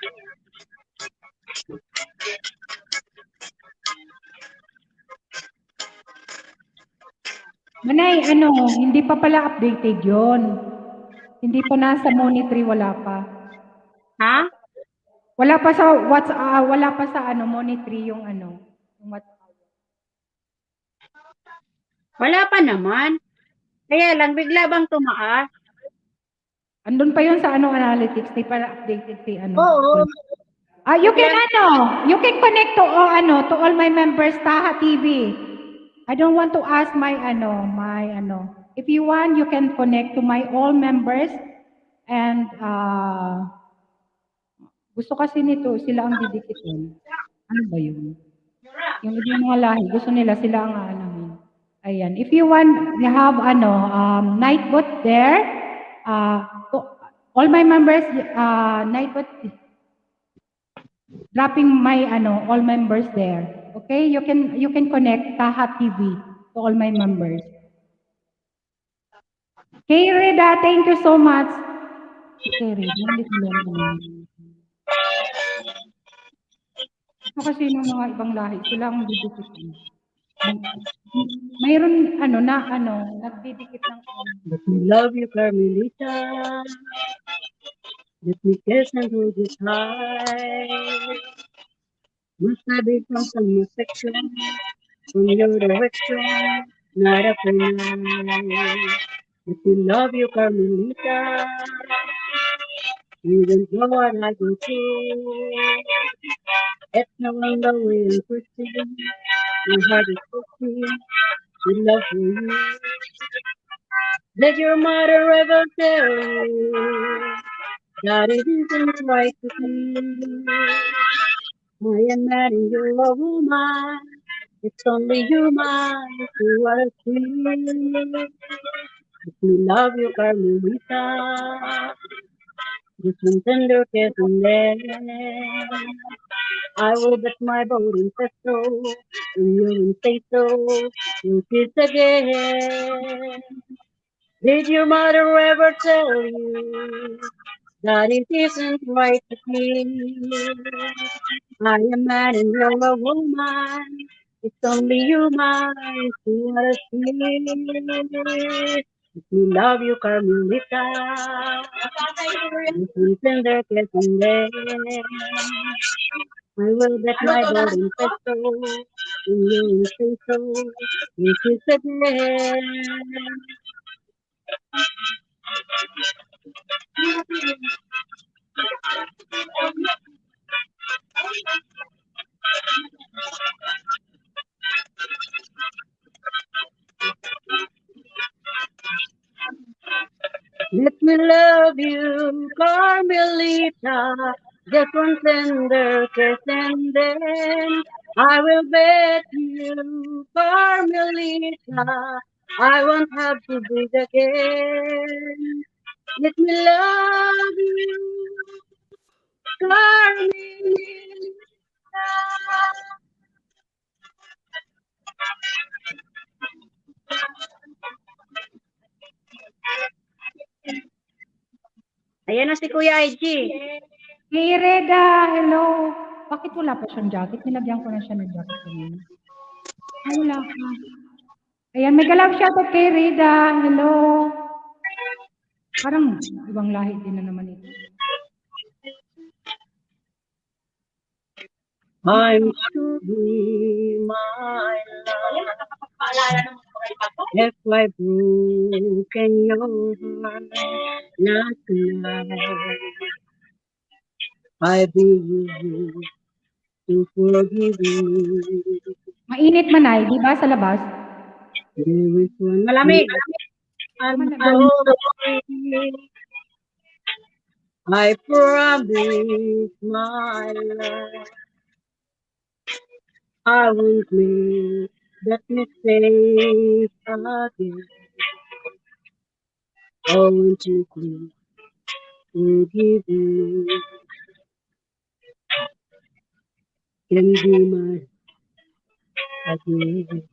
Manay, ano, hindi pa pala updated yon. Hindi pa nasa Monitree, wala pa. Ha? Wala pa sa wala pa sa ano Monitree yung ano, yung WhatsApp. Wala pa naman. Kaya lang, bigla bang tumaas? Andun pa yun sa ano analytics, di pa updated si ano. Oo. You can connect to to all my members Taha TV. I don't want to ask my If you want, you can connect to my all members and gusto kasi nito sila ang didikitin. Ano ba yun? Yung ibang mga lahi, gusto nila sila ang aanahin. Ayan. If you want, you have Nightbot there. All my members, Nightbot dropping my all members there. Okay, you can connect Taha TV to all my members. Okay, Reda, thank you so much. Okay, Reda, ulit mo lang. Ito kasi ng mga ibang lahi, sila ang didikitin. Mayroon nagdidikit ng Let me love you, Carmelita. Let me kiss and hold you tight. Must I be from some section, from your direction, not a friend. Let me love you, Carmelita. You don't know what I go through. It's no wonder we're pushing. My heart is pushing with love for you. Did your mother ever tell you that it isn't right to be? I am not in your woman. It's only human who are free. Let me love you, Carmelita. Just one tender kiss and then I will bet my boat in pesto, and you will say so. We'll kiss again. Did your mother ever tell you that it isn't right to kiss? I am man and you're a woman. It's only human to us. We love you, Carmelita. Listen tender kissing day. I will bet my golden peso in you will say so. This is the day. Let me love you, Carmelita. Just one tender kiss and then I will bet you, Carmelita. I won't have to breathe again. Let me love you, Carmelita. Ayan na si Kuya IG. Hey, Reda, hello. Bakit wala pa siyang jacket? Nilagyan ko na siya ng jacket kanina. Ay, wala ka. Ayan, may galap shoutout kay Reda. Hello. Parang ibang lahi din na naman ito. I'm sorry, my love. If I broken your heart last night, I beg you to forgive me. Mainit man ay, di ba sa labas? There is one malamig. I'm sorry. I promise, my love, I won't make that mistake again. Oh, won't you please forgive me? Can be my again.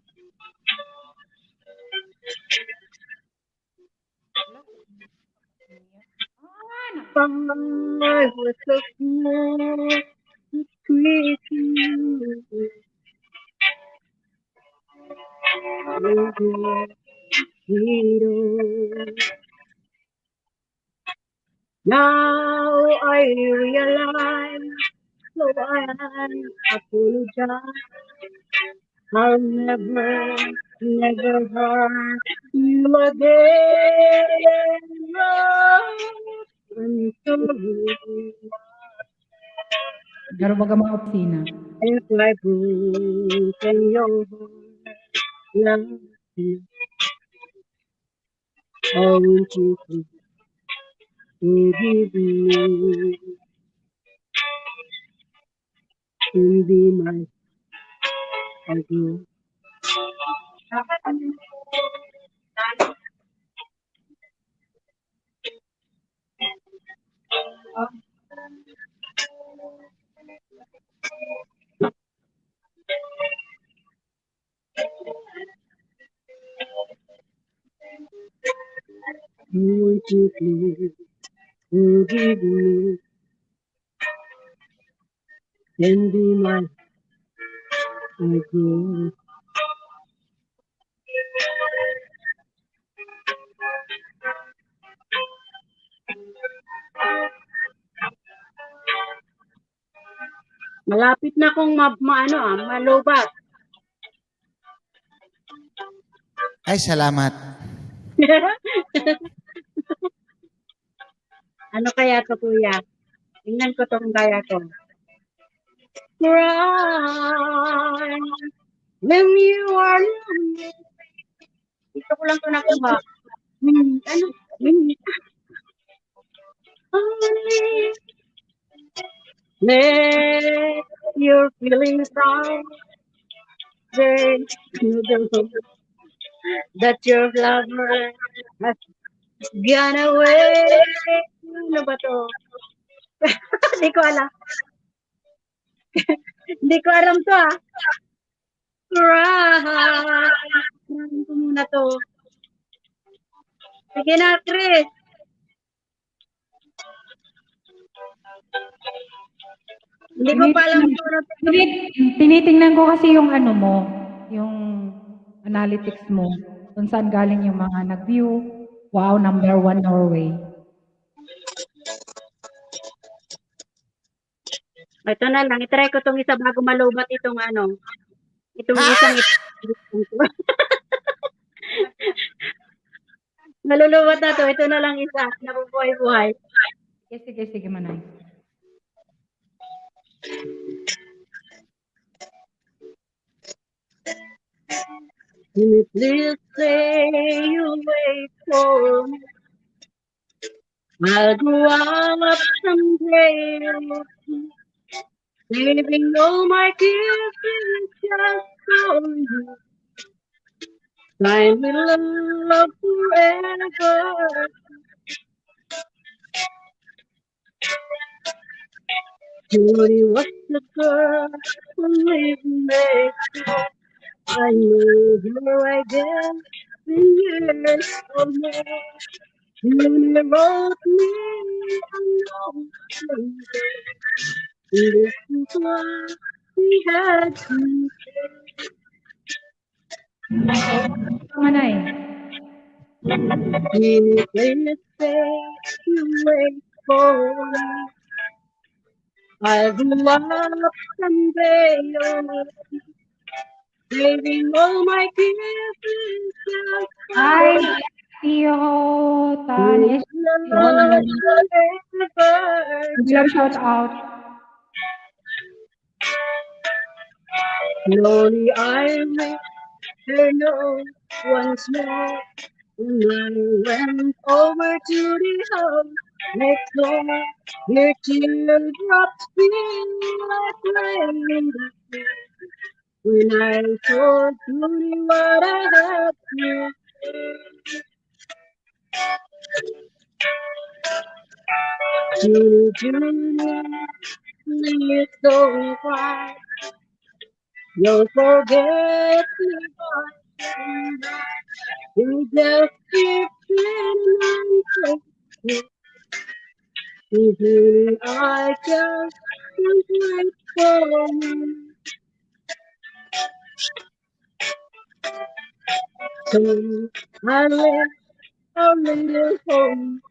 I was so small, sweet you. Now I realize, so I apologize. I'll never, never hurt you again. Oh, I'm sorry Garo baga mga opisina. if I broken your heart. Love you. Oh, won't you please forgive me and be my again. Won't you please forgive me and be my again. Malapit na akong malubat. Ay, salamat. Ano kaya to, kuya? Tingnan ko tong kaya to. Cry when you are lonely. Dito ko lang to nakuha. Ano? Only let your feelings out. They know that your lover has gone away. Ano ba to? Hindi ko alam. Hindi ko alam to, ah. Cry. Kunin ko muna to. Sige na, Chris. Hindi ko pa alam to. Tinitingnan ko kasi yung ano mo, yung analytics mo, kung saan galing yung mga nag-view, Wow, number 1 Norway. Ito na lang, itry ko itong isa bago malubat itong ano. Itong isang ito. Nalulubat na to. Ito na lang isa. Nabubuhay-buhay. Sige, Manay. Please say you wait for me. I'll grow up someday. Saving all my kisses just for you. Time will love forever. Judy was the girl who made me. I knew her again in years of more. You wrote me a note. This is what we had to Manay. Please say you wait for me. I'll grow up someday, saving all my kisses just Hi, for Tio you. Tanis. Love forever. Love shout out. Slowly I make her know once more. When I went over to the house next door, your teardrops feel like rain in the sea. When I told you what I had to say, please don't cry. You'll forget me, but you just keep feeling unfaithful. I just can't wait for you. So I left a little home.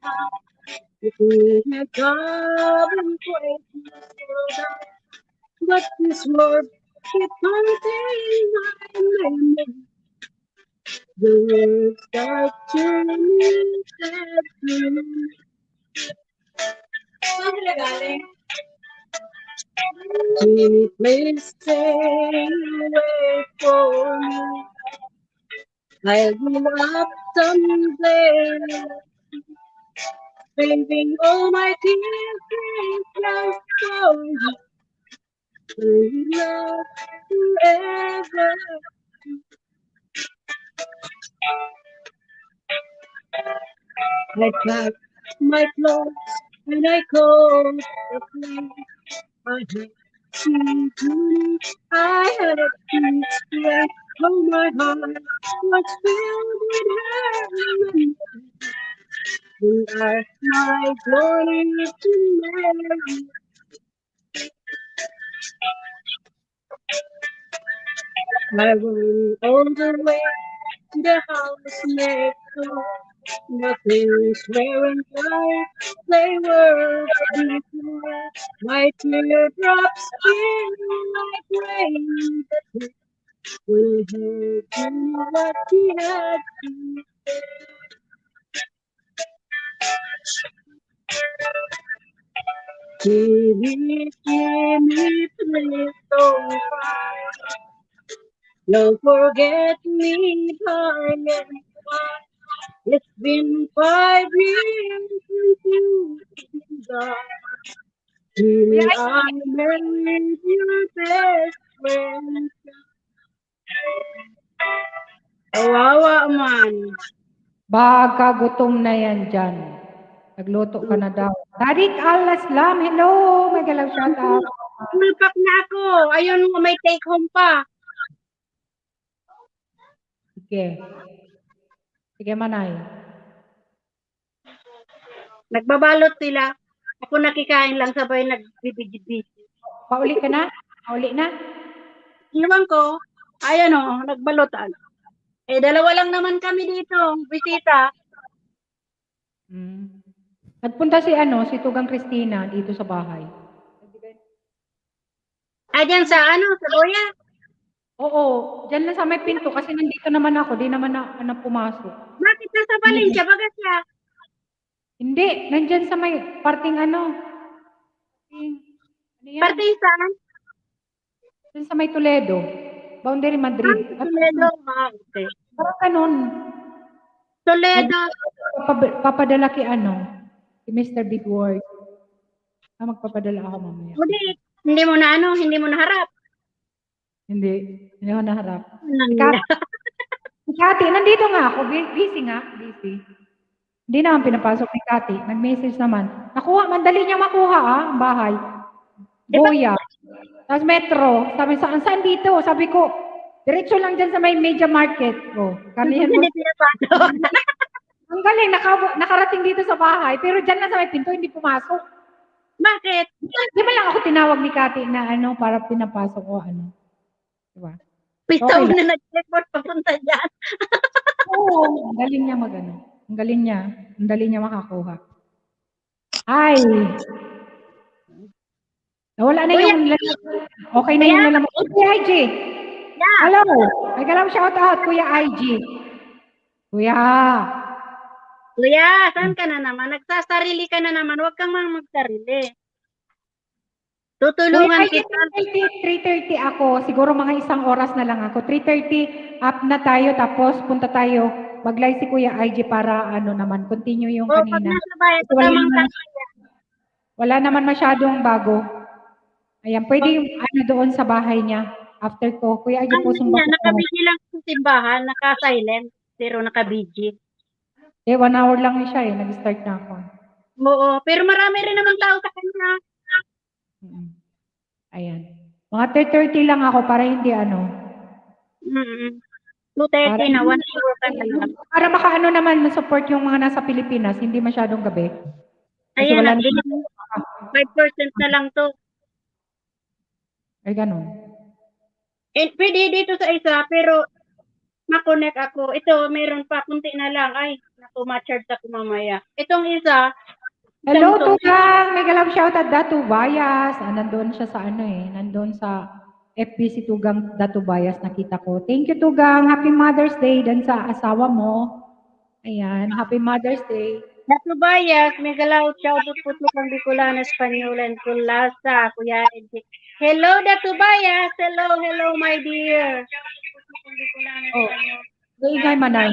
If we had gone crazy, but this world keeps haunting my memory. The words start turning sad to me. Please, please stay away for me. I'll grow up someday, saving all my tears just for you. We love forever. I packed my clothes and I called the place. I had seen Judy, I had a peace break. Oh, my heart was filled with heaven. And I my glory to Mary. I went all the way to the house next door. Nothing weren't like they were before. My teardrops feel like rain. When I heard you what he had to say. Jimmy, please don't cry. Don't forget me, darling. It's been 5 years since you've been gone. Till I married your best friend. Kawawa man. Baka gutom na yan dyan. Nagluto ka na daw. Tarik Al-Aslam, hello! May galaw shout out. Tumapak na ako. Ayun mo, may take home pa. Sige, Manay. Nagbabalot sila. Ako nakikain lang sabay nagbibigit-bigit. Pauli ka na? Pauli na? Iwan ko, ayan o, nagbalotan. Eh, dalawa lang naman kami dito, bisita. Nagpunta si Tugang Christina dito sa bahay. Dyan sa sa Boya? Oo, dyan lang sa may pinto kasi nandito naman ako, di naman na pumasok. Bakit nasa Valencia? Baga siya? Hindi, nandyan sa may parting ano yan? Parte saan? Dyan sa may Toledo, boundary Madrid. Toledo. Okay. Parang ganun. Toledo. Papadala ki si Mr. Big Word. Magpapadala ako mamaya. Hindi mo na harap. Hindi ako naharap. Si Kati, nandito nga ako. Busy. Hindi naman pinapasok ni Kati. Nag-message naman. Mandali niya makuha ang bahay. Boya. Tapos metro. Sabi, saan dito? Sabi ko, diretso lang dyan sa may media market. Kamihan mo. Ang galing, nakarating dito sa bahay. Pero dyan lang sa may pinto, hindi pumasok. Bakit? Di ba lang ako tinawag ni Kati na para pinapasok ko Diba? Pistaw Okay na nag-report papunta dyan. Oo, ang galing niya Ang galing niya. Ang dali niya makakuha. Ay! Nawala na yung... Okay na yung laman. Kuya IG! Yeah. Hello! May galang shout out, Kuya IG. Kuya! Saan ka na naman? Nagsasarili ka na naman. Huwag kang magsarili. Tutulungan Kuya IG, kita. 3:30 ako. Siguro mga isang oras na lang ako. 3:30 up na tayo. Tapos punta tayo. Mag-live si Kuya IG para naman. Continue yung Pag kanina. nasa bayan, Wala naman masyadong bago. Ayan, pwede yung doon sa bahay niya. After ko, Kuya IG po sumba ko. Nakabigi lang sa simbahan, naka-silent, pero nakabigi. 1 hour lang siya nag-start na ako. Oo, pero marami rin naman tao sa kanya. Ayan. Mga 3:30 lang ako para hindi 2:30 na, 1 hour ka na lang. Para naman ma-support yung mga nasa Pilipinas, hindi masyadong gabi. Kasi Ayan, wala 5% na lang to. Ay, ganun. Pwede dito sa isa, pero makonect ako. Ito, meron pa, kunti na lang. Ay, ma-charge ako mamaya. Itong isa, Hello, Tugang! May galang shoutout Datu Bayas. Nandun siya sa nandun sa FB si Tugang Datu Bayas, nakita ko. Thank you, Tugang. Happy Mother's Day dan sa asawa mo. Ayan, Happy Mother's Day. Datu Bayas, may galaw, shoutout po kang Bicolana, Espanyol, and Kulasa, Kuya Eddie. Hello, Datu Bayas. Hello, my dear. Ingay manay.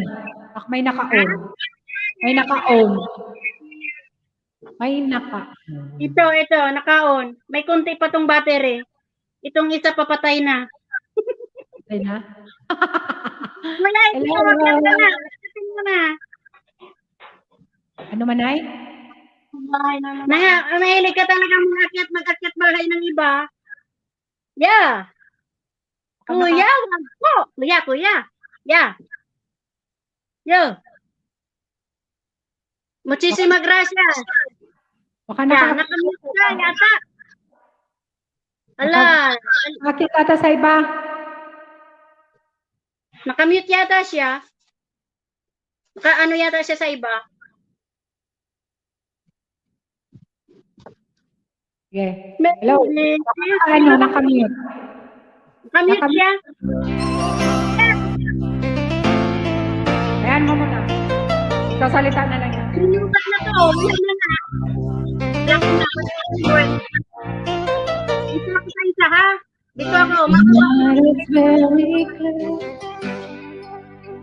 May naka-on. May naka-on. May naka. Ito, naka-on. May kunti pa tong battery. Itong isa papatay na. Patay na? Wala, ito, wag na. Ano manay? Mahilig ka talaga mag-akyat bahay ng iba. Yeah. Kuya, wag po. Kuya. Yeah. Yo. Muchísimas gracias. Baka Nakamute ka yata. Ala. nakakita ta sa iba. Nakamute yata siya. Ano yata siya sa iba. Yeah. Hello. Nakamute. Nakamute siya. Ayan mo muna. Sasalita na lang yan. Sinubat na to. Yan na. Lang na. Dito ako sa isa ha. Dito ako. It's very clear.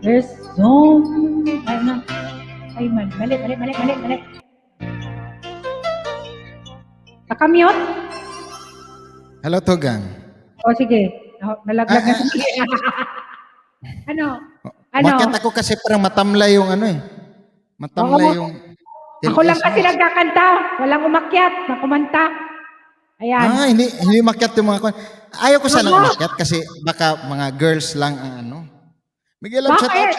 There's so Ay, mali. Nakamute? Hello, Tugang. O, sige. Nalaglag na sige. Ano? Umakyat ako kasi parang matamlay yung Matamlay yung... Ako lang kasi nagkakanta. Walang umakyat na kumanta. Ayan. Hindi umakyat yung mga... Ayaw ko sana umakyat kasi baka mga girls lang ang Miguel, shout out.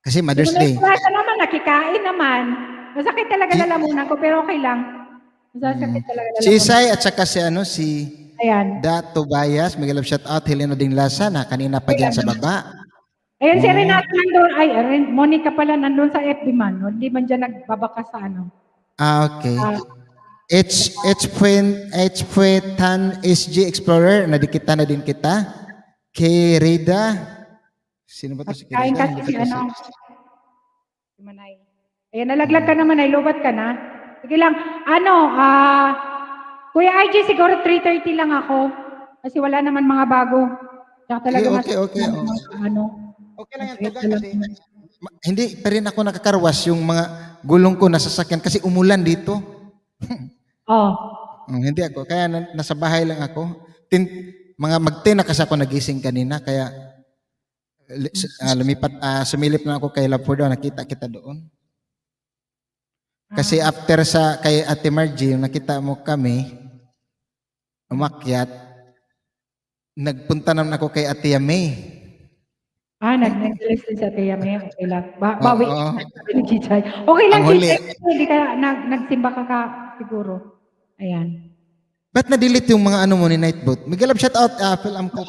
Kasi Mother's Day. Wala naman, nakikain naman. Masakit talaga lalamunan ko, pero okay lang. Masakit talaga lalamunan. Si Isay at saka si Ayan. Dato Bayas, Miguel, shout out. Helena Ding Lasa na kanina pa dyan sa baba. Ayun, si Oh. Renato nandun. Ay, Monica pala nandun sa FB man. No? Hindi man dyan nagbabaka sa ano. Okay. Ah, Tan SG Explorer, nadikita na din kita. Kay Rida. Sino ba to si kain Rida? kasi si ano. Si Manay. Ayan, nalaglag ka naman ay. Lubat ka na. Sige lang. Ano, Kuya IG, siguro 3:30 lang ako. Kasi wala naman mga bago. Tsaka talaga Okay. ano. Okay lang yan, Tugang, kasi hindi pa rin ako nakakarwas yung mga gulong ko na sasakyan kasi umulan dito. Oh. Hindi ako, kaya nasa bahay lang ako. Mga mag-10 na kasi ako nagising kanina, kaya sumilip na ako kay Lapordo, nakita kita doon. Kasi after kay Ate Margie, nakita mo kami, umakyat, nagpunta naman ako kay Ate Yamay. Nag-neglect din sa Tia May. Okay lang. Bawi. Oo. Okay lang, Ang huli. Chichay. Hindi ka nagsimba ka siguro. Ayan. Ba't na-delete yung mga ano mo ni Nightbot? Migalab shout out, Phil Amco.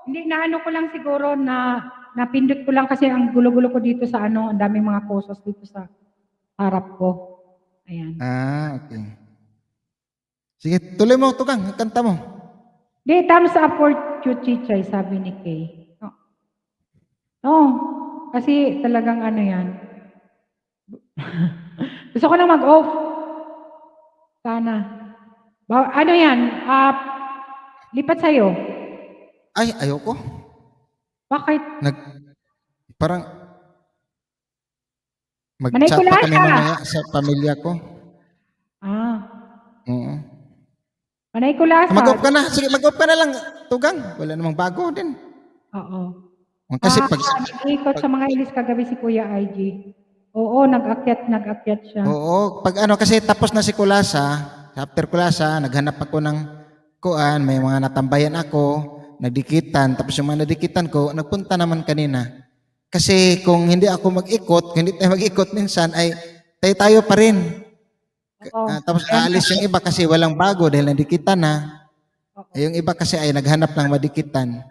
Hindi, naano ko lang siguro na napindot ko lang kasi ang gulo-gulo ko dito sa ano, ang daming mga posos dito sa harap ko. Ayan. Okay. Sige, tuloy mo, Tugang, kanta mo. Di, thumbs up for Chichay, sabi ni Kay. No, kasi talagang ano yan. Gusto ko na mag-off. Sana. Ano yan? Lipat sa'yo. Ay, ayoko. Bakit? Parang Manay mag-chat pa kulasa. kami mamaya sa pamilya ko. Oo. Manay kulasa. Mag-off ka na. Sige, mag-off ka na lang, Tugang. Wala namang bago din. Oo. Kasi pag... Nag-ikot sa mga ilis kagabi si Kuya IG. Oo, nag-akyat siya. Oo, pag ano, kasi tapos na si Kulasa, after Kulasa, naghanap ako ng kuan, may mga natambayan ako, nagdikitan, tapos yung mga nadikitan ko, nagpunta naman kanina. Kasi kung hindi ako mag-ikot, kung hindi tayo mag-ikot minsan, ay tayo pa rin. Tapos aalis yung iba kasi walang bago dahil nadikitan na. Yung iba kasi ay naghanap ng madikitan.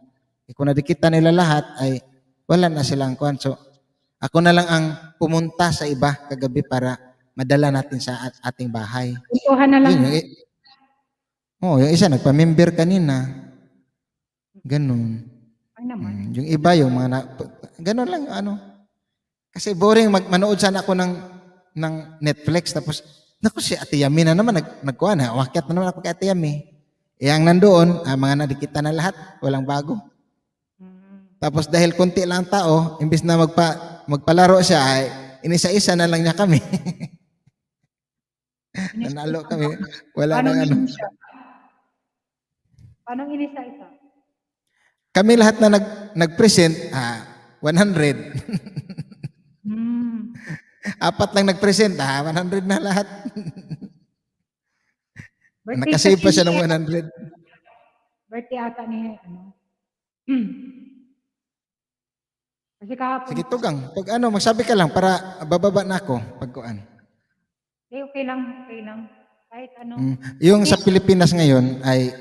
Kung nadikitan nila lahat, ay wala na silang kuan. So, ako na lang ang pumunta sa iba kagabi para madala natin sa ating bahay. Puntuhan na lang. Yung isa nagpa-member kanina. Ganun. Ay naman. Yung iba, yung mga ganun lang, ano. Kasi boring, manood sana ako ng Netflix, tapos, naku, si Ate Yami na naman, nagkuhan, wakyat na naman ako kay Ate Yami. Ang nandoon, mga nadikita na lahat, walang bago. Tapos dahil konti lang tao, imbis na magpalaro siya, ay inisa-isa na lang niya kami. Nanalo kami. Wala nang ano. Paano inisa-isa? Kami lahat na nag-present, 100. Apat lang nag-present, 100 na lahat. Nakasave pa siya ng 100. Birthday ata ni, ano. Kasi kahapon. Sige, Tugang. Pag ano, magsabi ka lang para bababa na ako pagkuan. Okay lang. Kahit ano. Yung sa Pilipinas ngayon ay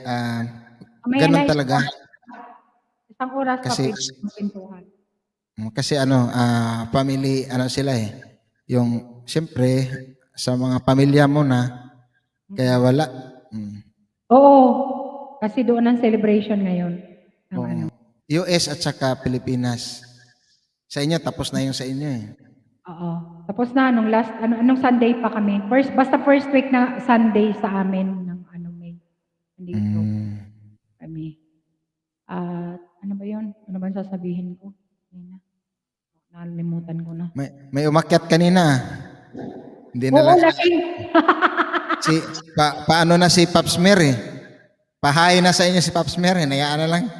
ganun talaga. Isang oras Kasi- pa pwede pintuhan. Kasi ano, family, ano sila yung, siyempre, sa mga pamilya mo na, kaya wala. Oo. Kasi doon ang celebration ngayon. Ng ano. US at saka Pilipinas. Sa inyo, tapos na yung sa inyo eh. Oo. Tapos na, anong Sunday pa kami. Basta first week na Sunday sa amin ng May. Dito kami. Ano ba yun? Ano ba sasabihin ko? Nakalimutan ko na. May umakyat kanina. Hindi na Oo, lang. lasing. Paano na si Pops Mary? Pahay na sa inyo si Pops Mary. Nayaan na lang.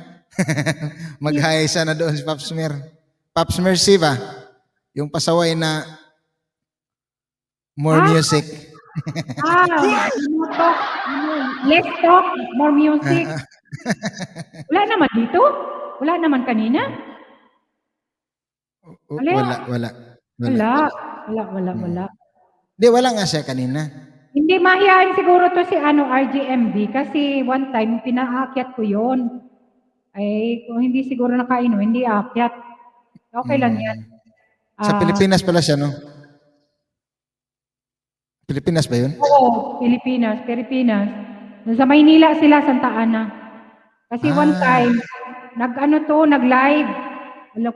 Mag-hi sana doon si Pops Mary. Pops Mercy ba? Yung pasaway na more music. Let's talk, more music. Wala naman dito? Wala naman kanina? Wala. Wala. Di, wala nga siya kanina. Hindi, mahihain siguro to si RGMB kasi one time pinaakyat ko yon. Ay, kung hindi siguro nakainom, hindi aakyat. Okay lang yan. Sa Ah, Pilipinas pala siya, no? Pilipinas ba yun? Oo, Pilipinas. Nasa Maynila sila, Santa Ana. Kasi one time, nag-live.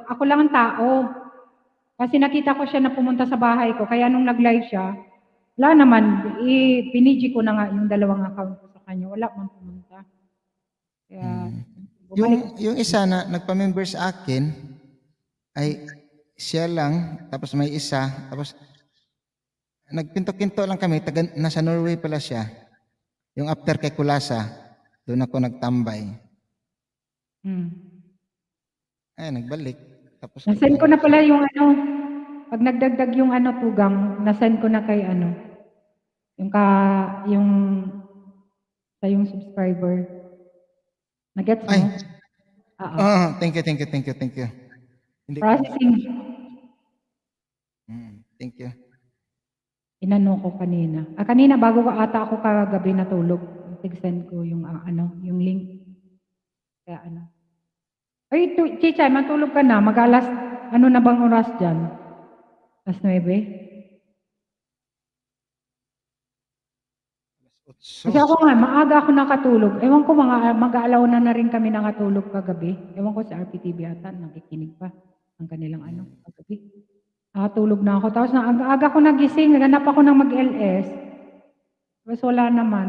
Ako lang ang tao. Kasi nakita ko siya na pumunta sa bahay ko. Kaya nung nag-live siya, wala naman, pinigi ko na nga yung dalawang account ko sa kanya. Wala man pumunta. Kaya, bumalik. Yung isa na nagpa-member sa akin, ay siya lang, tapos may isa, tapos nagpinto-kinto lang kami, nasa Norway pala siya. Yung after kay Kulasa, doon ako nagtambay. Ay, nagbalik. Tapos Nasend ko na pala yung pag nagdagdag yung tugang, nasend ko na kay yung sa yung subscriber. Nagets mo? Ay. Oo. Thank you. Hindi ko- Processing. Thank you. Inano ko kanina. Kanina bago ko ata ako kagabi natulog, send ko yung yung link. Kaya Ay, Chichay, matulog ka na. Mag-alas, na bang oras dyan? Alas 9? Kasi ako nga, maaga ako nakatulog. Ewan ko, mag-aalaw na rin kami nakatulog kagabi. Ewan ko sa RPTV ata, nakikinig pa ang kanilang kagabi. Nakatulog na ako. Tapos aga ako nagising, naganap ako ng mag-LS. Tapos wala naman.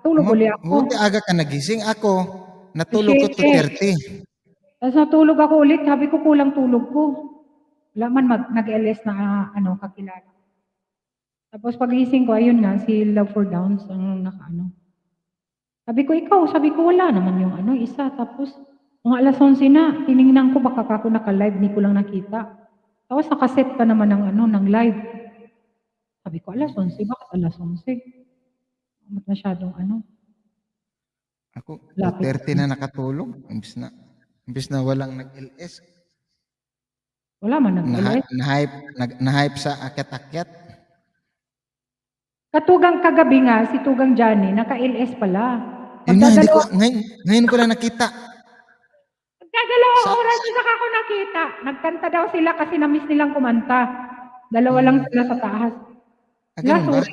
Tulog uli ako. Buti aga ka nagising. Ako, natulog ko 2:30. Tapos natulog ako ulit, sabi ko kulang tulog ko. Wala man nag-LS na kakilala. Tapos pagising ko, ayun nga, si Love for Downs ang Sabi ko, sabi ko wala naman yung isa. Tapos, mga alas 11 na, tinignan ko baka ako naka-live, di ko lang nakita. Tapos nakaset ka naman ng live. Sabi ko, alas 11, bakit alas 11? Ba't masyadong Ako, Lapit. 2:30 na nakatulog. Imbis na walang nag-LS. Wala man nag-LS. Na-hype sa akyat-akyat. Katugang kagabi nga, si Tugang Johnny, naka-LS pala. Yun na, ngayon ko lang nakita. Magdadalawang oras na saka ako nakita. Nagkanta daw sila kasi na-miss nilang kumanta. Dalawa lang sila sa taas. Ganun ba?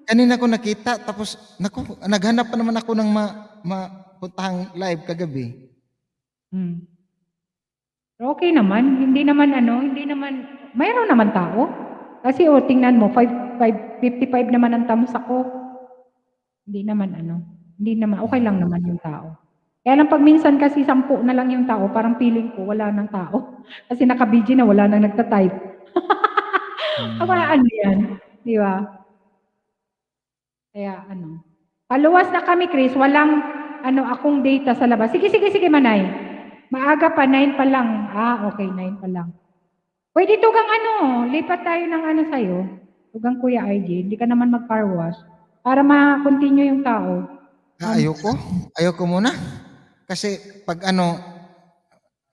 Kanina ko nakita, tapos naghanap pa naman ako ng mapuntahang live kagabi. Okay naman, hindi naman, mayroon naman tao. Kasi tingnan mo, 55 naman ang thumbs ako. Hindi naman, okay lang naman yung tao. Kaya lang pag minsan kasi 10 na lang yung tao, parang feeling ko wala nang tao. Kasi naka-BG na, wala nang nagta-type. Yan, di ba? Kaya paluwas na kami, Chris, walang akong data sa labas. Sige, Manay. Maaga pa, 9 pa lang. Okay, 9 pa lang. Pwede tugang lipat tayo ng sa'yo. Tugang Kuya IG, hindi ka naman mag-car wash. Para ma-continue yung tao. Ayoko muna. Kasi pag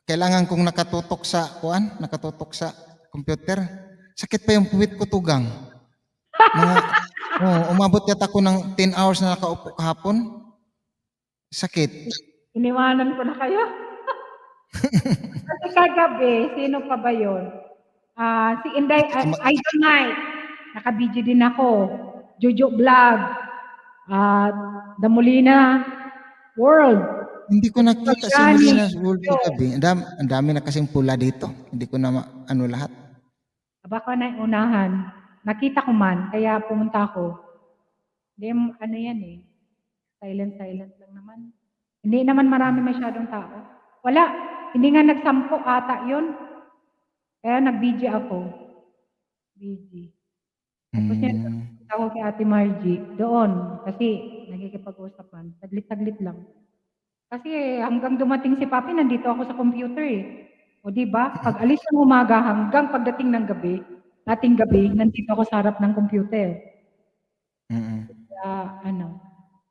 kailangan kong nakatutok sa computer. Sakit pa yung puwit ko, Tugang. Umabot yata ako ng 10 hours na nakaupo kahapon. Sakit. Iniwanan ko na kayo. Kasi kagabi, sino pa ba yun? Si Inday, Idol Night. Naka-video din ako. Jojo Vlog. The Molina World. Hindi ko nakita si Molina's World kagabi. Ang dami na kasing pula dito. Hindi ko na lahat. Baka na unahan. Nakita ko man, kaya pumunta ako. Hindi, yan Silent lang naman. Hindi naman marami masyadong tao. Wala. Hindi nga nagsampo ata yun. Kaya nag-BG ako. BG. Tapos ako kay Ate Margie. Doon. Kasi nagkikipag-usapan. Taglit-taglit lang. Kasi hanggang dumating si Papi, nandito ako sa computer O diba? Pag alis ng umaga hanggang pagdating ng gabi, nandito ako sa harap ng computer.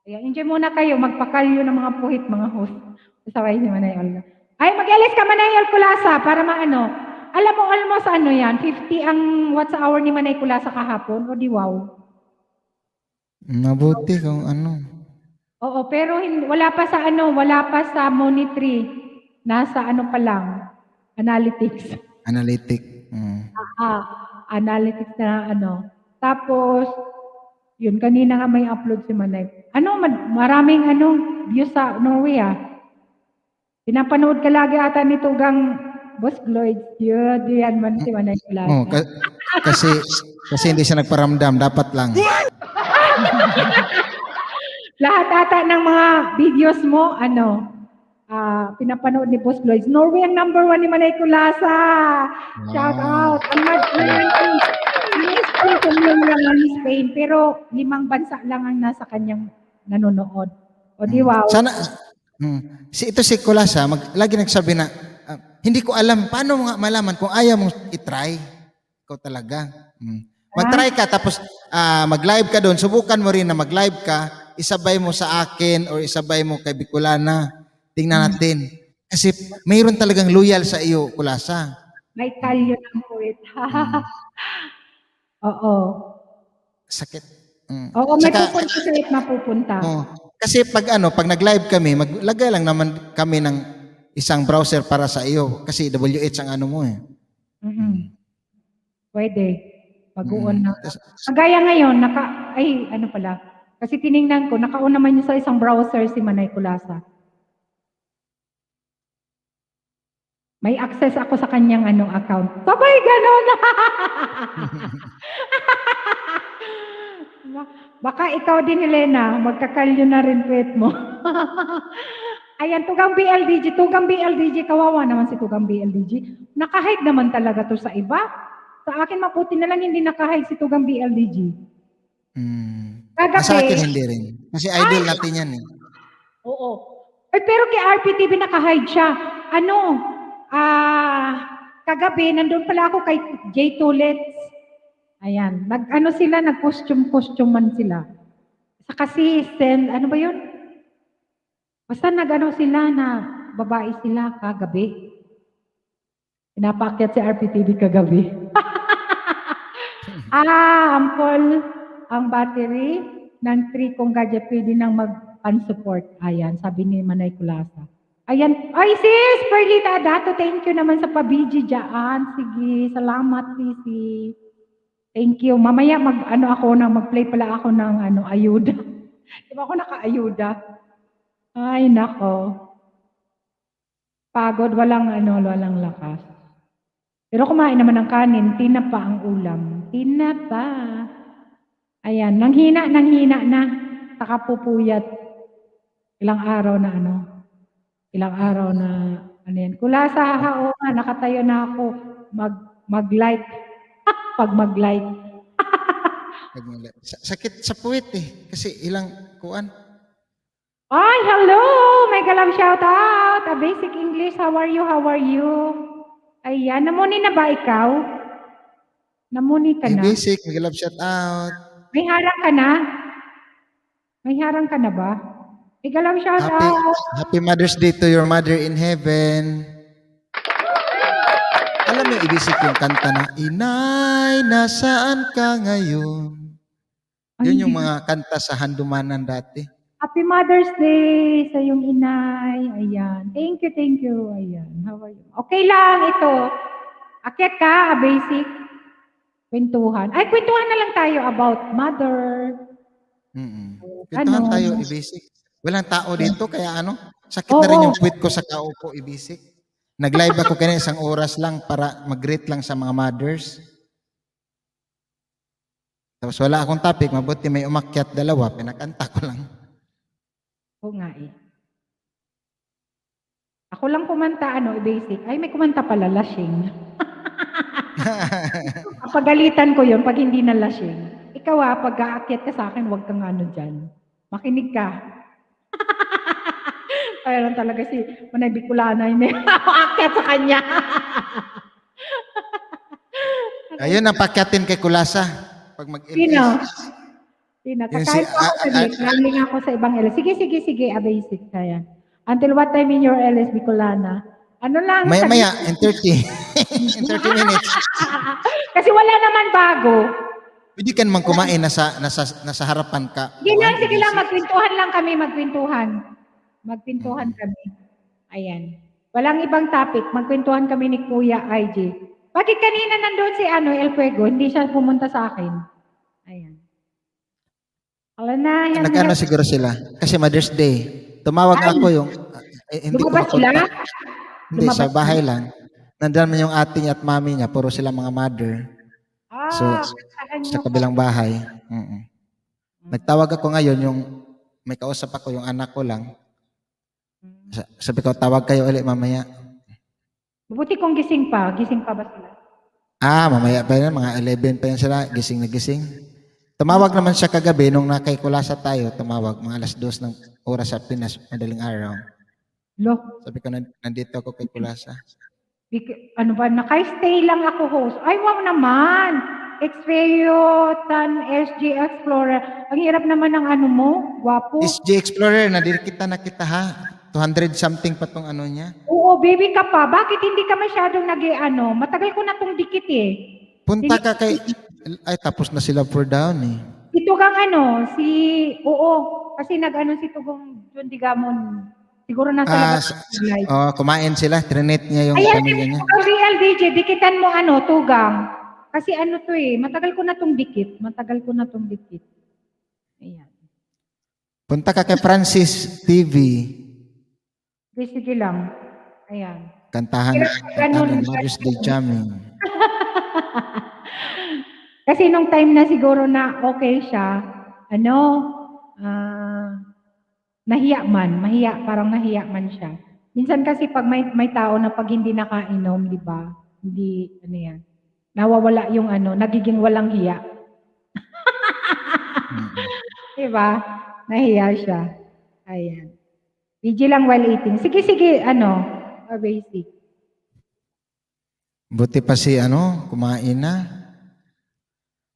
Kaya enjoy muna kayo. Magpakalyo ng mga puhit, mga host. Sabay si Manay Olga. Ay, mag-alis ka Manay Kulasa para Alam mo, almost 50 ang watts hour ni Manay Kulasa kahapon. O di wow. Mabuti kung Oo, pero wala pa sa monitoring. Nasa pa lang. Analytics. Analytic. Analytics na ano. Tapos, yun, kanina nga may upload si Manay. Maraming views sa Norway Pinapanood ka lagi ata ni Tugang Boss Lloyd. Yun, diyan man si Manay Oh, Plaza. kasi hindi siya nagparamdam, dapat lang. Lahat ata ng mga videos mo, pinapanood ni Boss Lloyd. Norway ang number 1 ni Manay Kulasa. Shout out. Ang Spain lang ang Spain, pero 5 bansa lang ang nasa kanyang nanonood. O di wow. Sana, ito si Kulasa, lagi nagsabi na, hindi ko alam, paano mo nga malaman kung ayaw mong itry? Ikaw talaga. Mag-try ka, tapos mag-live ka doon, subukan mo rin na mag-live ka, isabay mo sa akin or isabay mo kay Bicolana. Tingnan natin. Kasi mayroon talagang loyal sa iyo, Kulasa. May kalyo ng poet. Oo. Sakit. Oo, may pupunta sa mapupunta. Kasi pag nag-live kami, maglagay lang naman kami ng isang browser para sa iyo kasi WH ang mo eh. Pwede. Pag-uon na. Kagaya ngayon, kasi tiningnan ko, nakaon naman niya sa isang browser si Manay Kulasa. May access ako sa kanyang account. Sabay ganon. Baka ikaw din, Helena, magkakalyo na rin puwet mo. Ayan, Tugang BLDG, kawawa naman si Tugang BLDG. Naka-hide naman talaga to sa iba. Sa akin, maputi na lang hindi naka-hide si Tugang BLDG. Sa akin hindi rin. Kasi idol natin yan eh. Oo. Pero kay RPTV naka-hide siya. Kagabi, nandun pala ako kay J. Tulets. Ayan, nag-costume man sila. Saka si ano ba yun? Basta sila na babae sila kagabi. Pinapaakyat si RPTV kagabi. Ampol ang battery ng 3 kong gadget pwede nang mag-unsupport. Ayan, sabi ni Manay Kulasa. Ayan. Ay, sis! Perlita Dato, thank you naman sa pabiji dyan. Sige, salamat, sisi. Thank you. Mamaya mag-play pala ako ng ayuda. Di ba ako naka-ayuda? Ay, nako. Pagod, walang lakas. Pero kumain naman ng kanin, tinapa ang ulam. Tinapa. Ayan, nanghina na. Saka pupuyat. Ilang araw na yan. Kulasa, oo nga, nakatayo na ako mag-like. Pag mag-like. Sakit sa puwet eh. Kasi ilang kuan. Ay, hello! May galang shout out. A basic English, how are you? Ayan, namuni na ba ikaw? Namuni ka na? Basic, may galap shout out. May harang ka na ba? May galang shout out. Happy Mother's Day to your mother in heaven. Alam mo yung ibisik yung kanta na, Inay, nasaan ka ngayon? Yun yung mga kanta sa handumanan dati. Happy Mother's Day sa iyong inay. Ayan. Thank you. Ayan. How are you? Okay lang ito. Akyat ka, basic. Kwentuhan. Ay, kwentuhan na lang tayo about mother. Kwentuhan tayo, ibisik. Walang tao dito, kaya sakit na rin yung puwit ko sa kaupo, ibisik. Nag-live ako kanina 1 oras lang para mag-greet lang sa mga mothers. Tapos wala akong topic, mabuti may umakyat 2, pinakanta ko lang. Oo nga eh. Ako lang kumanta, basic. Ay, may kumanta pala, lashing. Pagalitan ko yun, pag hindi na lashing. Ikaw pag aakyat ka sa akin, huwag kang dyan. Makinig ka. Kaya lang talaga si Manay Bicolana yun eh. Aakyat sa kanya. Ayun, napakyatin kay Kulasa. Pag mag-LS. Sino? Kakain ko ako sa LS. Landing ako sa ibang LS. Sige, basic. Ayan. Until what time in your LS, Bicolana? Maya, in 30. In 30 minutes. Kasi wala naman bago. Pwede ka naman kumain, nasa harapan ka. Sige lang, magkwentuhan lang kami, Magkwentuhan kami. Ayan. Walang ibang topic. Magkwentuhan kami ni Kuya IJ. Bakit kanina nandun si El Fuego, hindi siya pumunta sa akin? Ayan. Wala na, yan. Nag-ano siguro sila? Kasi Mother's Day. Tumawag ako yung, hindi ko Lumabas sila? makontak. Hindi, sa Lumabas bahay lang. Nandiyan man yung ate niya at mami niya, puro sila mga mother. So, saan sa mo? kabilang bahay. Nagtawag ako ngayon, yung may kausap ako, yung anak ko lang. Sabi ko, tawag kayo ulit mamaya. Mabuti kung gising pa. Gising pa ba sila? Mamaya pa yan, mga 11 pa yan sila, gising na gising. Tumawag naman siya kagabi, nung nakay Kulasa tayo, tumawag, mga alas 2 ng oras sa Pinas, madaling araw. Lo, Sabi ko, nandito ako kay Kulasa. ano ba, naka-stay lang ako host. Ay, wow naman. Xperio Tan SG Explorer. Ang hirap naman ng ano mo, gwapo. SG Explorer, nadikita na kita ha. 200 something pa tong ano niya. Oo, baby ka pa. Bakit hindi ka masyadong nag-ano? Matagal ko na tong dikit eh. Punta ka kay... Ay, tapos na sila for down eh. Ito kang oo, kasi nag-ano si Tugong John Digamon. Siguro nasa labas. Kumain sila, trinet niya yung Ayan, pamilya niya. real DJ, dikitan mo Tugang. Kasi to matagal ko na tong dikit. Ayan. Punta ka kay Francis TV. Sige lang. Ayan. Kantahan ng Mother's Day jamming. Kasi nung time na siguro na okay siya, parang nahiya man siya. Minsan kasi pag may tao na pag hindi nakainom, di ba? Hindi, nawawala yung nagiging walang hiya. Di ba? Nahiya siya. Ayan. DJ lang while eating. Sige, basic. Buti pa si kumain na.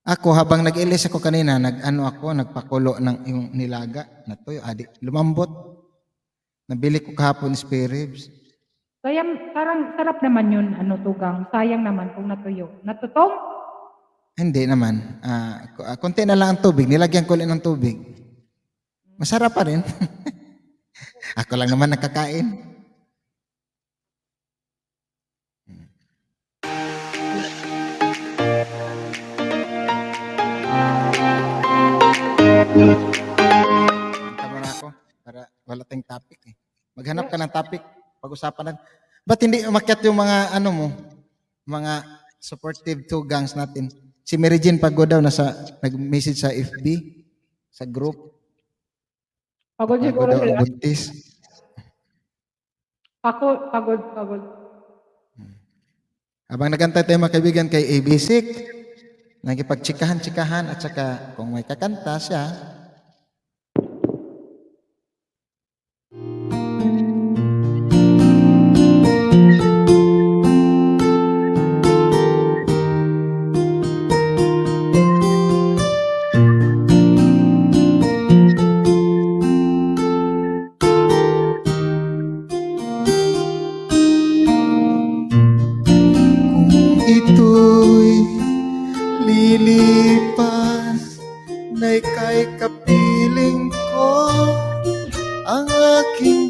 Ako, habang nag-ilis ako kanina, nagpakulo ng yung nilaga na to, lumambot. Nabili ko kahapon spare ribs. Sayang, parang sarap naman yun, Tugang. Sayang naman kung natuyo. Natutong? Hindi naman. Konti na lang ang tubig. Nilagyan ko ulit ng tubig. Masarap pa rin. Ako lang naman nakakain. Tama na ako para wala tayong topic eh. Maghanap ka ng topic, pag-usapan natin. Ba't hindi umakyat yung mga mga supportive tugangs natin? Si Mary Jane Pagodaw nag-message sa FB, sa group. Pagod siguro sila. Buntis. Pagod. Habang nagantay tayo mga kaibigan kay ABC, nagipagtsikahan-tsikahan at saka kung may kakanta siya, ito'y lilipas na ika'y kapiling ko ang aking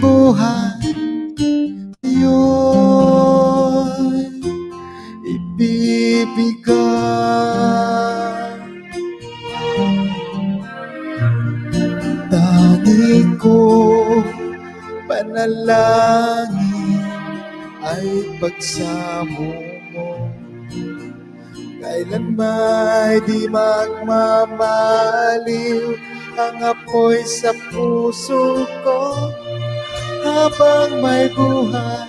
buhay yun ibibigay dati ko panalangin ay pagsamo mo. Kailan may di magmamaliw ang apoy sa puso ko habang may buhay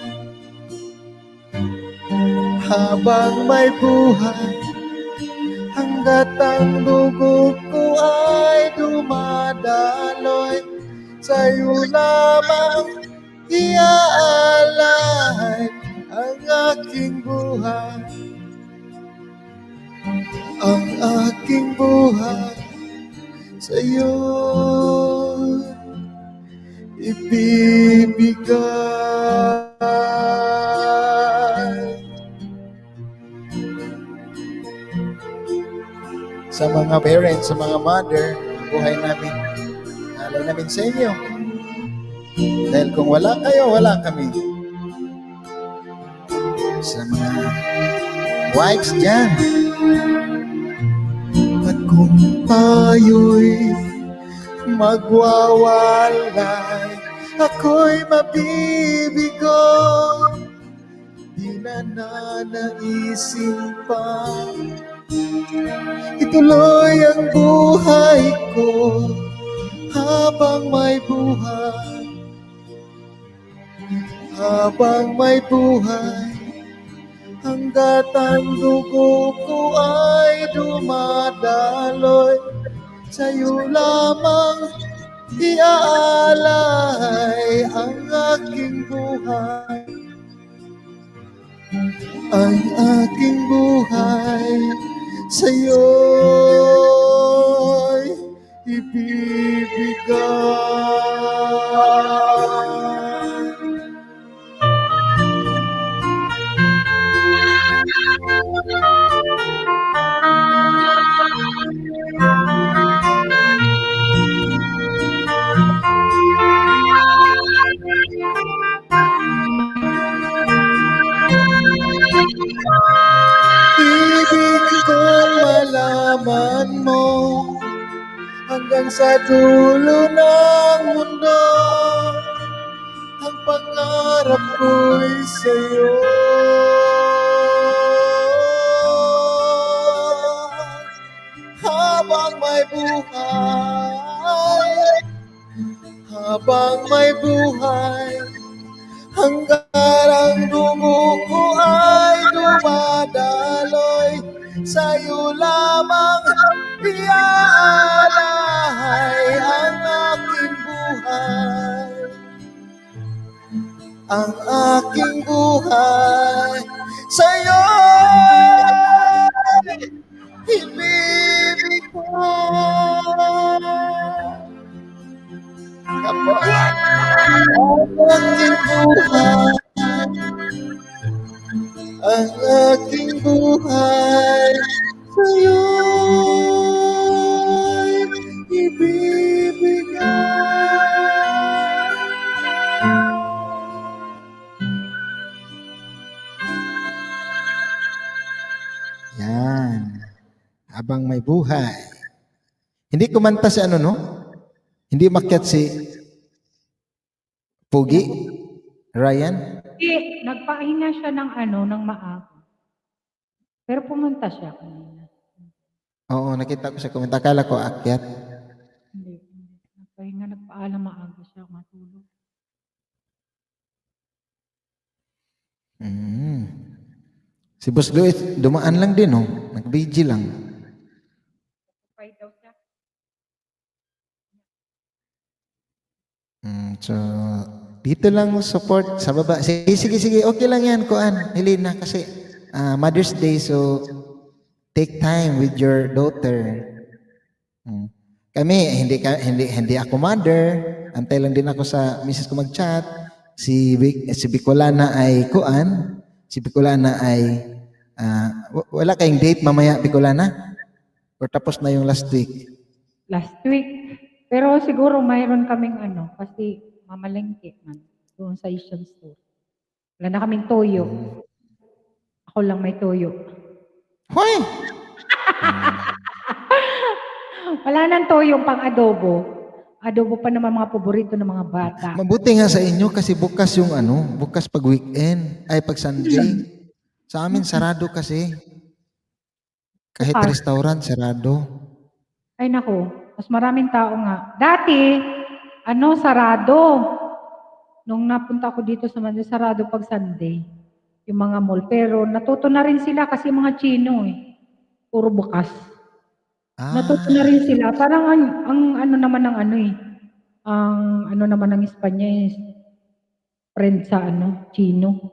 hanggat ang dugo ko ay dumadaloy sa'yo lamang iaalay ang aking buhay sa'yo ibibigay. Sa mga parents, sa mga mother, buhay namin, alay namin sa inyo. Dahil kung wala kayo, wala kami. Sa mga wives dyan. At kung tayo'y magwawalay, ako'y mabibigo. Di na nanaisin pa ituloy ang buhay ko habang may buhay. Habang may buhay, hanggat ang dugo ko ay dumadaloy, sa'yo lamang iaalay ang aking buhay. Ang aking buhay sa'yo'y ibibigay. Ibig kong malaman mo hanggang sa dulo ng mundo, ang pangarap ko'y sa'yo. Habang may buhay, habang may buhay, hanggang ang dugo ko ay dumadaloy, sa'yo lamang iaalay ang aking buhay. Ang aking buhay sa'yo ibibigay. Kapag ang aking buhay sa'yo'y ibibigay. Yan. Habang may buhay. Hindi kumanta si ano, no? Hindi makyat si Pugi, Ryan. Hindi, nagpahinga siya ng ng maaga. Pero pumunta siya kanina. Oo, nakita ko sa komenta. Akala ko akyat. Hindi. Nagpahinga, nagpaalam maaga siya matulog. Si Boss Luis, dumaan lang din, no? Nag-BG lang. Pay daw siya. So, dito lang support sa baba. Sige, sige. Okay lang yan, Kuan, Helena, kasi Mother's Day, so take time with your daughter. Kami, hindi ako mother. Antay lang din ako sa misis ko mag-chat. Si Bicolana ay Kuan. Si Bicolana ay wala kayong date mamaya, Bicolana? Or tapos na yung last week? Last week. Pero siguro mayroon kaming kasi mamalengke man doon sa Asian store. Wala na kaming toyo. Ako lang may toyo. Hoy! Wala nang toyo pang adobo. Adobo pa naman mga paborito ng mga bata. Mabuti nga sa inyo kasi bukas yung bukas pag weekend, ay pag Sunday. Sa amin sarado kasi. Kahit Bukas. restaurant sarado. Ay nako, mas maraming tao nga. Dati, sarado. Nung napunta ako dito sa Manila, sarado pag Sunday. Yung mga mall. Pero natuto na rin sila kasi mga Chino Puro bukas. Natuto na rin sila. Parang ang naman ng ang naman ng Espanya friend sa Chino.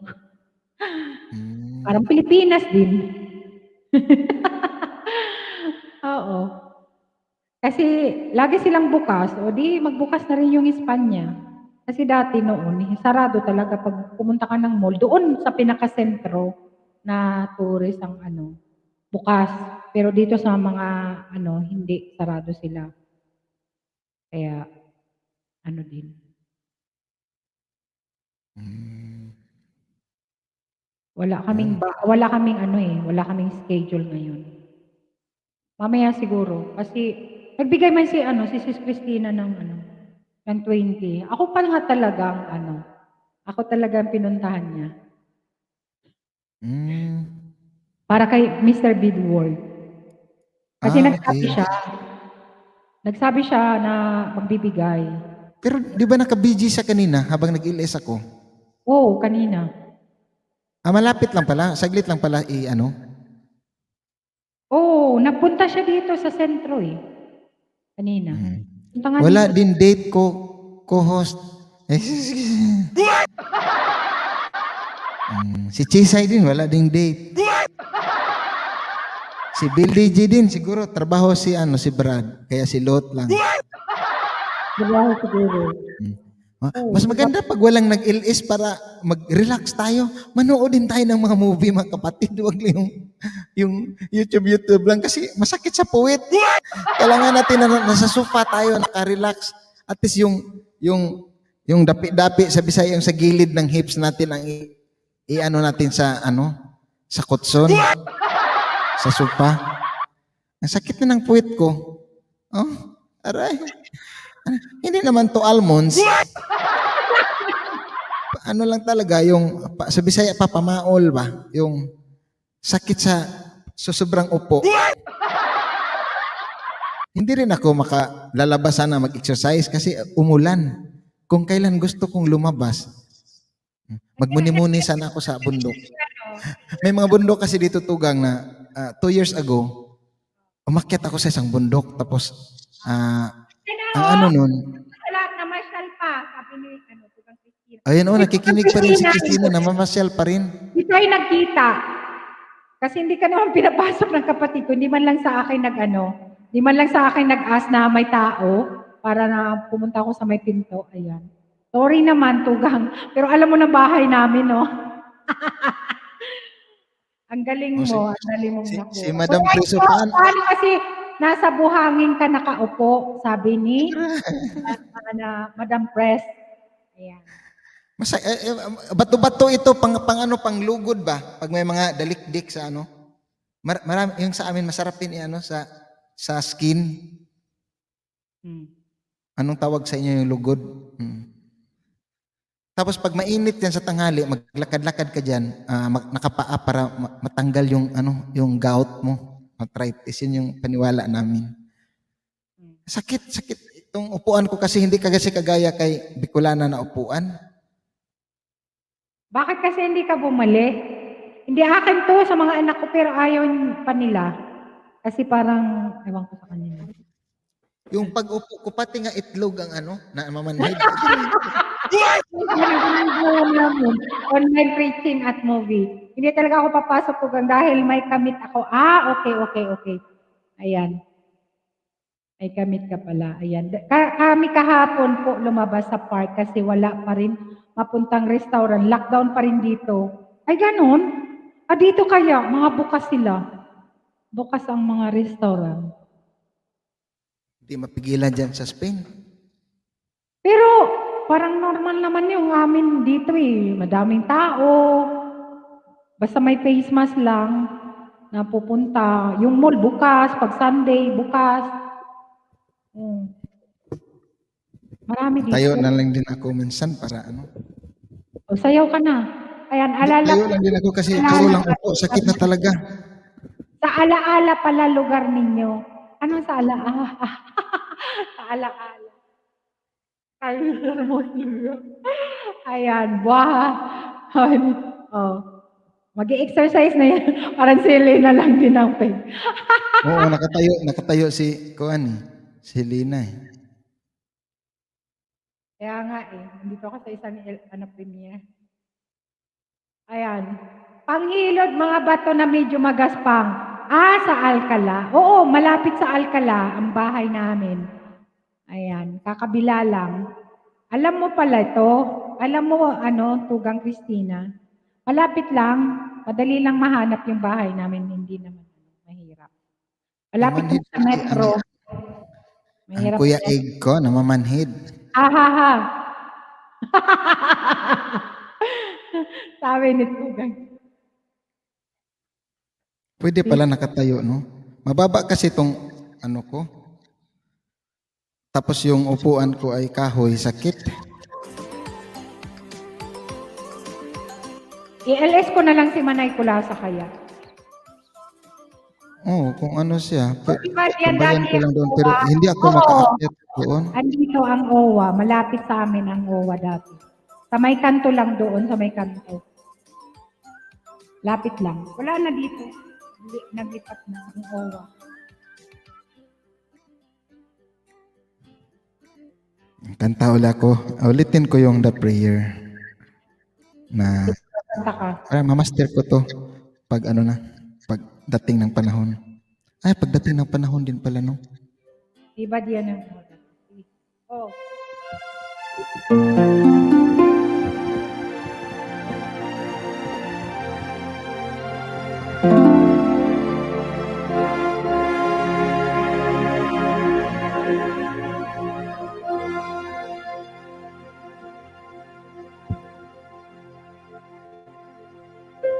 Parang Pilipinas din. Oo. Kasi lagi silang bukas, o di magbukas na rin yung Espanya. Kasi dati noon, sarado talaga pag pumunta ka ng mall. Doon sa pinakasentro na tourist ang bukas. Pero dito sa mga hindi, sarado sila. Kaya, din. Wala kaming wala kaming schedule ngayon. Mamaya siguro kasi nagbigay man si Sis Christina ng 20. Ako pa nga talagang ako talagang pinuntahan niya para kay Mr. Bidward. Kasi Okay. nagsabi siya na magbibigay. Pero di ba naka-busy siya kanina habang nag-LS ako? Oo, kanina. Malapit lang pala. Saglit lang pala Oo, napunta siya dito sa sentro kanina. Punta nga Wala dito. din date ko, co-host. Si Chisay din, wala ding date. Si Bill DJ din, siguro trabaho si Brad. Kaya si Lot lang. Trabaho siguro. Mas maganda pag walang nag-LS para mag-relax tayo. Manood din tayo ng mga movie, mga kapatid. Huwag lang yung YouTube lang kasi masakit sa puwit. Kailangan natin na nasa sofa tayo, naka-relax. At least yung dapi-dapi sa Bisaya, yung sa gilid ng hips natin ang natin sa sa kutson, sa sofa. Ang sakit na ng puwit ko. Oh, aray. Hindi naman to almonds. Ano lang talaga, sa Bisaya papamaol ba? Yung sakit sa sobrang upo. Hindi rin ako makalalabas sana mag-exercise kasi umulan. Kung kailan gusto kong lumabas, magmuni-muni sana ako sa bundok. May mga bundok kasi dito Tugang na 2 years ago, umakyat ako sa isang bundok. Tapos, ang nun, Lahat na marshal pa, sabi ni Tugang Christina. ayun nakikinig pa rin si Christina, namamasyal pa rin. Hindi tayo nagkita. Kasi hindi ka naman pinapasok ng kapatid ko. Hindi man lang sa akin nag-ask na may tao para na pumunta ako sa may pinto. Ayan. Sorry naman, Tugang. Pero alam mo na bahay namin, no? Ang galing mo. Ang galing mo nakuha. Si Madam Preso, paano? Paano kasi nasa buhangin ka nakaupo, sabi ni Madam Pres. Ayan. Bato-bato ito pang lugod ba? Pag may mga dalikdik sa marami yung sa amin masarap din sa skin. Anong tawag sa inyo yung lugod? Tapos pag mainit yan sa tanghali, maglakad-lakad ka diyan, nakapaa para matanggal yung gout mo, arthritis, yun yung paniwala namin. Sakit itong upuan ko kasi hindi kasi kagaya kay Bicolana na upuan. Bakit kasi hindi ka bumali? Hindi akin to sa mga anak ko pero ayaw pa nila. Kasi parang, ewan ko sa kanila. Yung pag-upo ko pati nga itlog ang na mamanhid. Online preaching at movie. Hindi talaga ako papasok Tugang dahil may kamit ako. Okay. Ayan. May kamit ka pala. Ayan. Kami kahapon po lumabas sa park kasi wala pa rin mapuntang restaurant. Lockdown pa rin dito. Ay, ganun? Dito kaya, mga bukas sila. Bukas ang mga restaurant. Hindi mapigilan dyan sa Spain. Pero, parang normal naman yung amin dito Madaming tao. Basta may face mask lang na pupunta. Yung mall bukas, pag Sunday, bukas. Marami dito. Tayo na lang din ako minsan para O, sayaw ka na. Ayan, alala. Tayo lang din ako kasi puro lang upo. Sakit na talaga. Sa alaala pala lugar ninyo. Anong sa alaala? Sa alaala. Ayan, mag-i-exercise na yan. Parang sili na lang din ang peg. Oo, nakatayo si si Lina Kaya nga nandito ako sa isang premiere. Ayan. Panghilod mga bato na medyo magaspang. Sa Alcala. Oo, malapit sa Alcala ang bahay namin. Ayan, kakabila lang. Alam mo pala ito? Alam mo Tugang Christina? Malapit lang. Madali lang mahanap yung bahay namin. Hindi naman mahirap. Malapit lang sa metro. Ang Kuya Egg ko, namamanhid. Sabi ni Tugang. Pwede pala nakatayo, no? Mababa kasi itong ano ko. Tapos yung upuan ko ay kahoy, sakit. I-LS ko na lang si Manay Kulasa kaya. Oo, kung ano siya. Diba yan Tambayan dati ko lang ang doon, pero OWA? hindi ako Oo. makaakyat doon. Andito ang OWA. Malapit sa amin ang OWA dati. Sa may kanto lang doon, sa may kanto. Lapit lang. Wala na dito. Naglipat na ang OWA. Kanta ula ko. Ulitin ko yung The Prayer. Na, Kanta ka. mamaster ko to. Pag ano na, pagdating ng panahon. Ay, pagdating ng panahon din pala, no? Diba diyan ang Oh.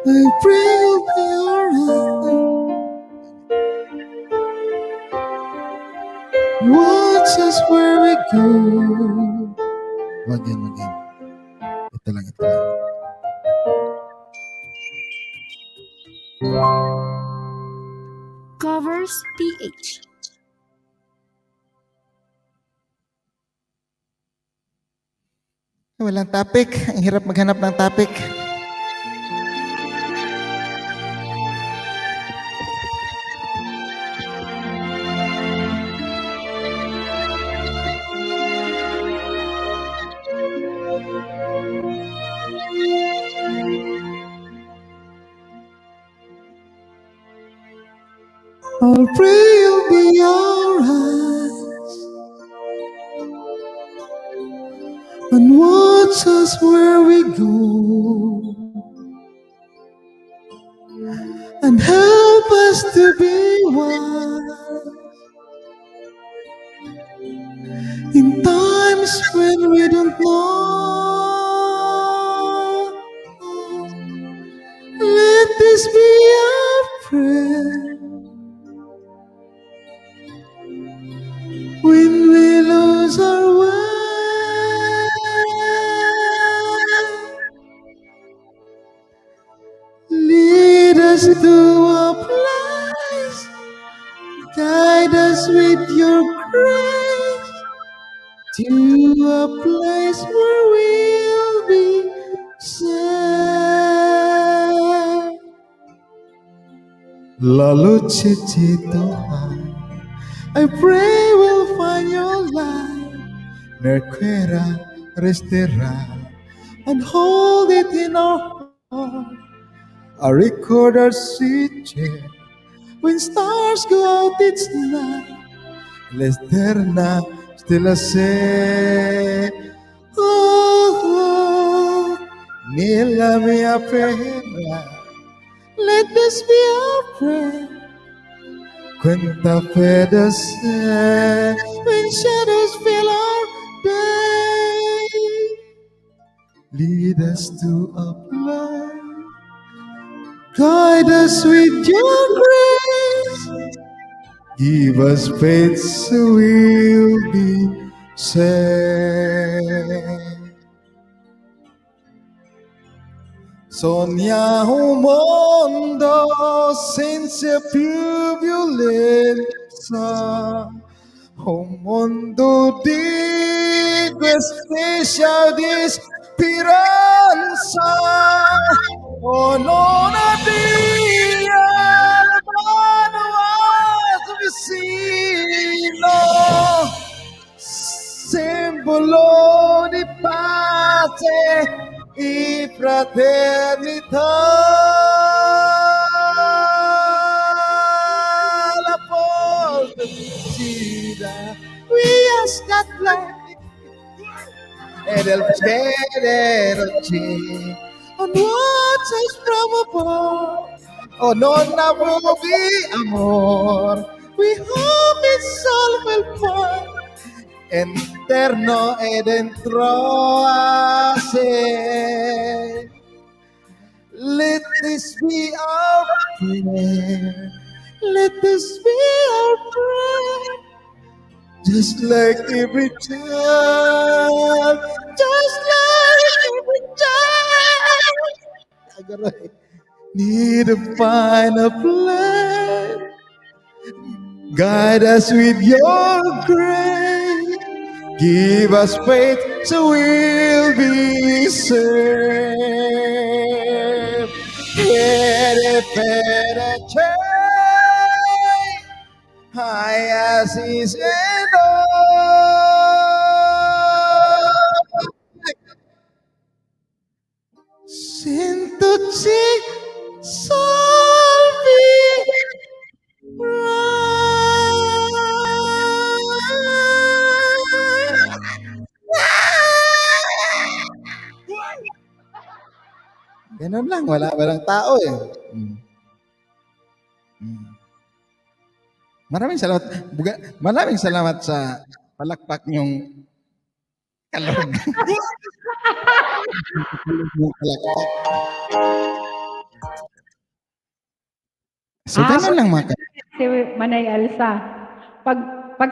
I pray you'll be alright. Watch us where we go. Wag yan. Ito lang. Covers PH. Walang topic. Ang hirap maghanap ng topic. I'll pray you'll be alright and watch us where we go and help us to be wise in times when we don't know. Let this be our prayer. When we lose our way, lead us to a place, guide us with your grace, to a place where we'll be safe. Lalu cici Tuhan, I pray we'll find your light, Merquera, Restera, and hold it in our heart. A recorder switcher, when stars go out, it's night. L'esterna, still a say, oh, nella mia pena. Let this be our prayer. Cuenta feathers when shadows fill our day. Lead us to a place, guide us with your grace. Give us faith so we'll be saved. Sogna un mondo senza più violenza, un mondo di questa di speranza. Oh, non avvia la mano vicino, simbolo di pace e fraternità. La porta gira, we ask that light and el energy and watch us from above. Oh, nonna will be amor. We hope it's all will find eterno e dentro a sé. let this be our prayer. Let this be our prayer. Just like every child, just like every child. Agaray. Need to find a plan. Guide us with your grace. Give us faith so we'll be saved. High as his and Sinto ci salvi Ganun lang, walang tao eh. Maraming salamat sa palakpak niyong kalog. So, ganun lang mga Si Manay Elsa. Pag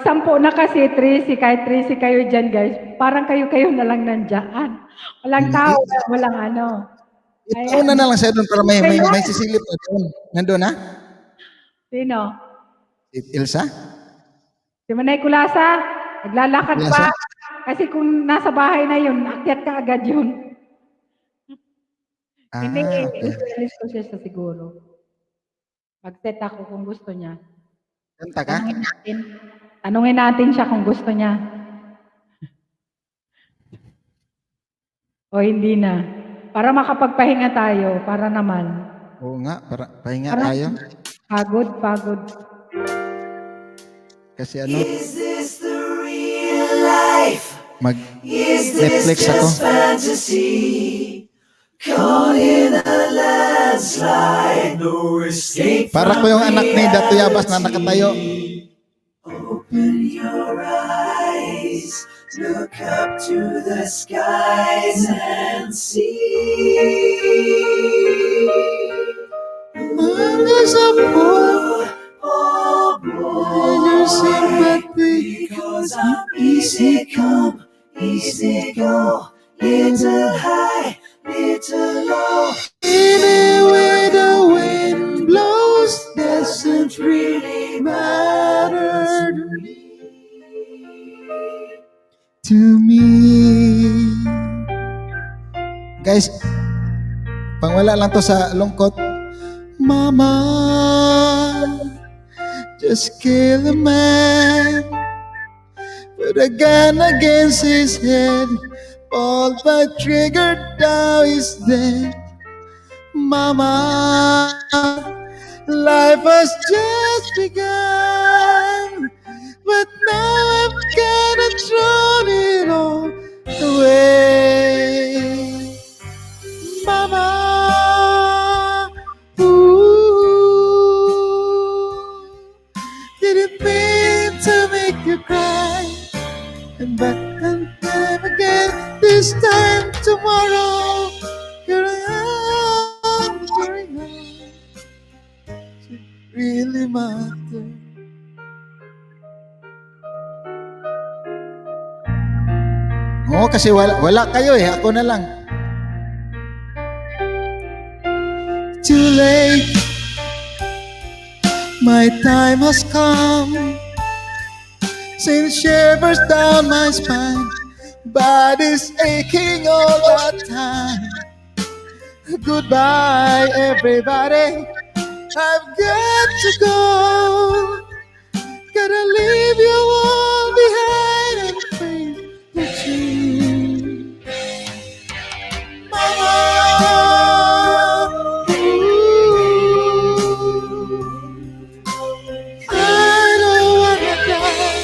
10 na kasi, kahit 3 kayo dyan, guys, parang kayo na lang nandyan. Walang tao, walang ano. Ito na lang sa'yo doon para may sisilip na doon. Nandun ha? Sino? Si Elsa? Si Manay Kulasa, naglalakad pa. Kasi kung nasa bahay na yun, akyat ka agad yun. Hindi, Okay. i-release ko siya sa siguro. Mag-set ako kung gusto niya. Kanta ka? Tanungin natin siya kung gusto niya. O hindi na. Para makapagpahinga tayo, para naman. Oo nga, para pahinga tayo. Pagod. Kasi ano? Mag-Netflix ako. Para ko yung anak ni Dato Yabas na nakatayo. Open your eyes, look up to the skies and see. There's a boy, Oh boy, your sympathy. because I'm easy come, easy go, little high, little low. Anyway the wind blows doesn't really matter to me. Guys, pangwala lang to sa lungkot. Mama, just kill a man. Put a gun against his head. Pull the trigger, now he's dead. Mama, life has just begun, but now I'm gonna throw it all away. Mama, didn't mean to make you cry. And back and time again, this time tomorrow, here I am, it really matter. Oo, kasi wala kayo eh, ako na lang. Too late, my time has come. Since shivers down my spine, body's aching all the time. Goodbye, everybody. I've got to go. Gotta leave you all behind and face the truth. Mama, I don't wanna die.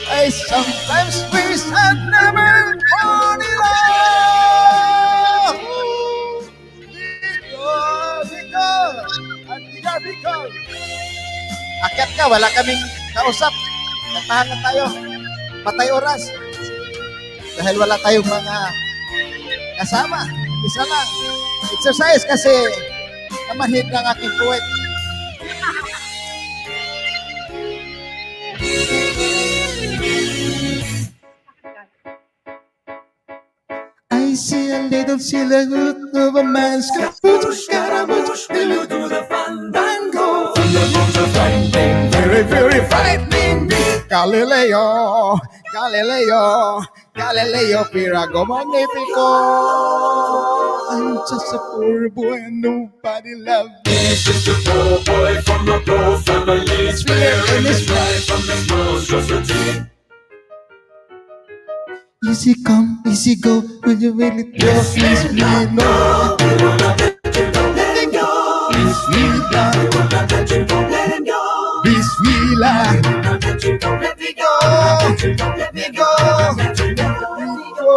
I sometimes wish I'd never fall in love. Because. Akyat ka, wala kaming kausap. Kantahan na tayo. Patay oras. Dahil wala tayong mga kasama. Isa lang. Exercise kasi namahid ng aking puwet. I see a little silhouette of a man's capuch, Scaramouche, will you do the fandango? Very, very frightening me. Galileo, Galileo, Galileo, Firago Magnifico. I'm just a poor boy and nobody loves me. He's just a poor boy from a poor family. Sparing his life from this monstrosity. Easy come, easy go, will you really trust me? No. Bismillah, Bismillah, let me go, let me go, let me go.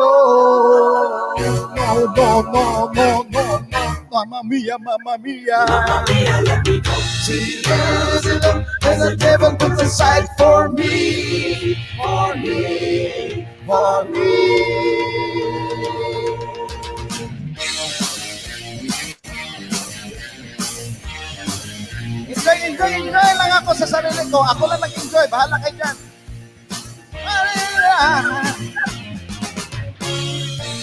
No, no, no, no, no, no, Mamma mia, Mamma mia. Let me go. See, there's a love and the devil puts aside for me, for me, for me. Enjoy lang ako sa sarili ko. Ako lang nag-enjoy. Bahala kayo dyan.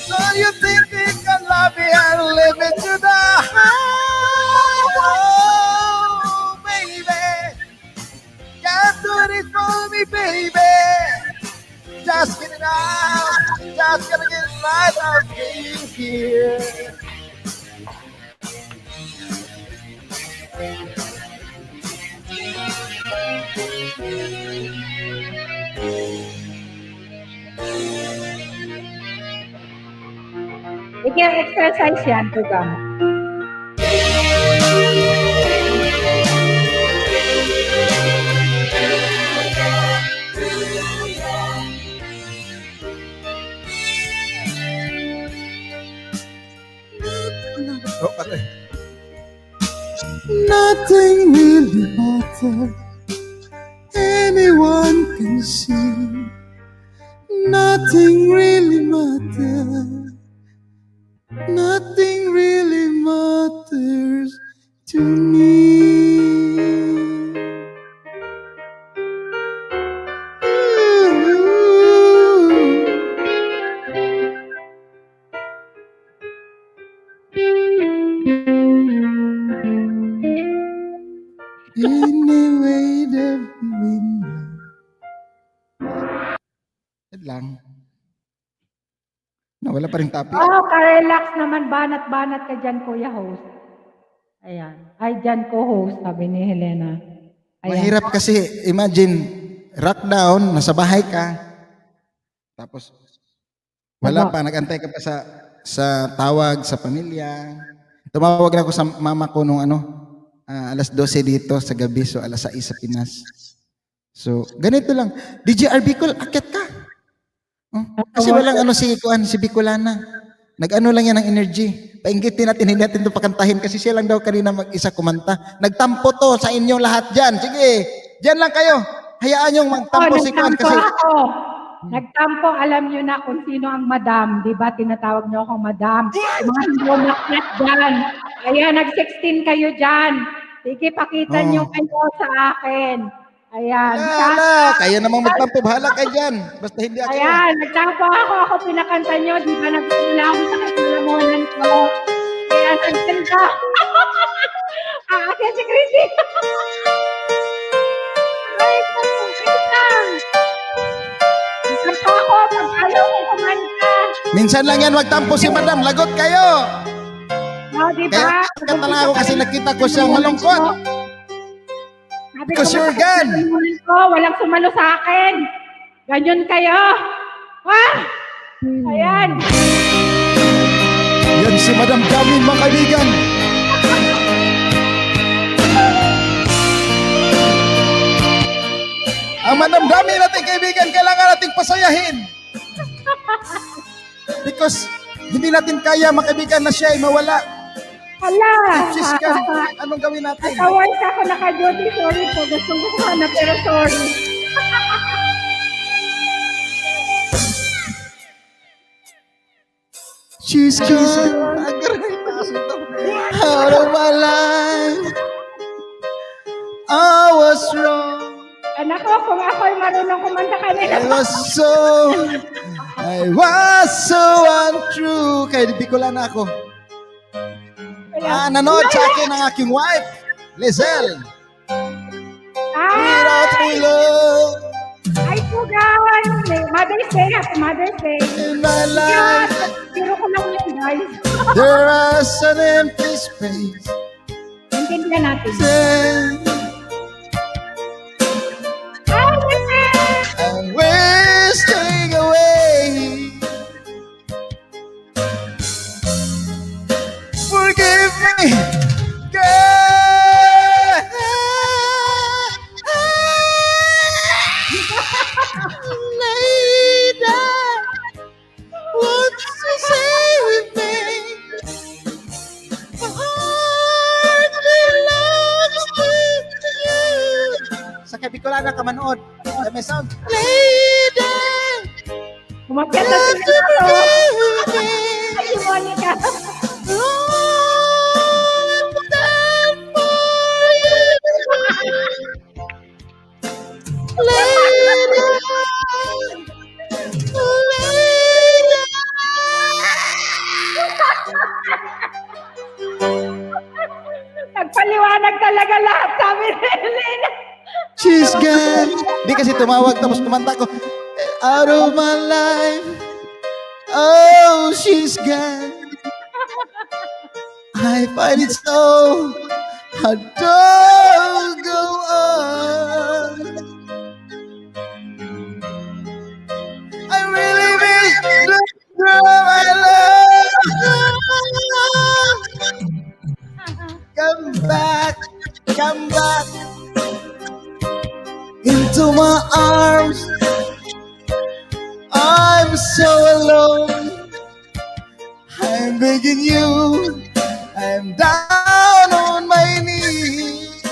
So you think you can love me and live me to the oh, baby. Can't do this for me, baby. Just get it out. Just gonna get right out here. Exercise yan, tugang. Oh, patay. Nothing really matters. Anyone can see. Nothing really matters. Nothing really matters to me. Anyway, the wind. Lang. Nawala pa rin topic. Oh, ka-relax naman. Banat-banat ka dyan, Kuya Host. Ayan. Ay, dyan co-host, sabi ni Helena. Ayan. Mahirap kasi, imagine, rock down, nasa bahay ka, tapos wala pa, nag-antay ka pa sa tawag, sa pamilya. Tumawag na ako sa mama ko nung alas 12 dito sa gabi, so alas 6 sa Pinas. So, ganito lang. DJ Bicol, akit ka. Kasi walang si Bicolana. Nag-ano lang yan ng energy. Painggitin natin, hindi natin ito pakantahin kasi siya lang daw kanina mag-isa kumanta. Nagtampo to sa inyo lahat dyan. Sige, dyan lang kayo. Hayaan yung magtampo si Kuan kasi... Ako. Nagtampo, alam nyo na kung sino ang madam. Di ba? Tinatawag nyo akong madam. Yung mga hindi umaklat dyan. Ayan, nag-16 kayo dyan. Sige, pakita nyo kayo sa akin. Ayan. Wala, kayo namang magtampo. Bahala kayo dyan. Basta hindi ako. Ayan, nagtampo ako. Ako pinakanta nyo. Di ba? Nagsimula ako sa kasalamunan ko. Kaya nagtanda. Aakin si Chrissy. Ay, kumukita. Nagtampo ako. Pag-alo ko kumanta. Minsan lang yan magtampo si madam. Lagot kayo. No, di ba? Kaya kanta lang ako kasi nakita ko siyang malungkot. Sabi Because ko, you're gone. walang sumalo sa akin. Ganyan kayo. Wah! Ayan. Yan si Madam Damin, mga kaibigan. Ang Madam Damin nating kaibigan, kailangan nating pasayahin. Because hindi natin kaya, mga kaibigan, na siya ay mawala. Hala. Sis ka, anong gawin natin? Naka-work ako, naka-duty. Sorry po. Gustong ko sana, pero sorry. She's gone. Out of my life. I was wrong. Anak ko, kung ako'y marunong kumanta kanina. I was so untrue. Kaya Bicolan ako. Nanood sa akin ang aking wife, Lizelle. Without me love Ay, Sugan! Mother's Day, happy Mother's Day. in my life, Pero ko lang yun, guys. there is an empty space. Intindihan natin. Then Ay, kasi! I'm wasting away. Forgive me, girl. Lady, what you say with me? My heart belongs to you. Sa Bicolana ka manood. Sa may sound. Lady, Umakyat na what sila you ako. forgive me? Ay, Monica. Nagpaliwanag talaga lahat, sabi ni Elena. She's gone. Di kasi tumawag tapos kumanta ko. Out of my life. Oh, she's gone. I find it so hard to go on. I really miss the girl I love. Come back into my arms. I'm so alone. I'm begging you. I'm down on my knees.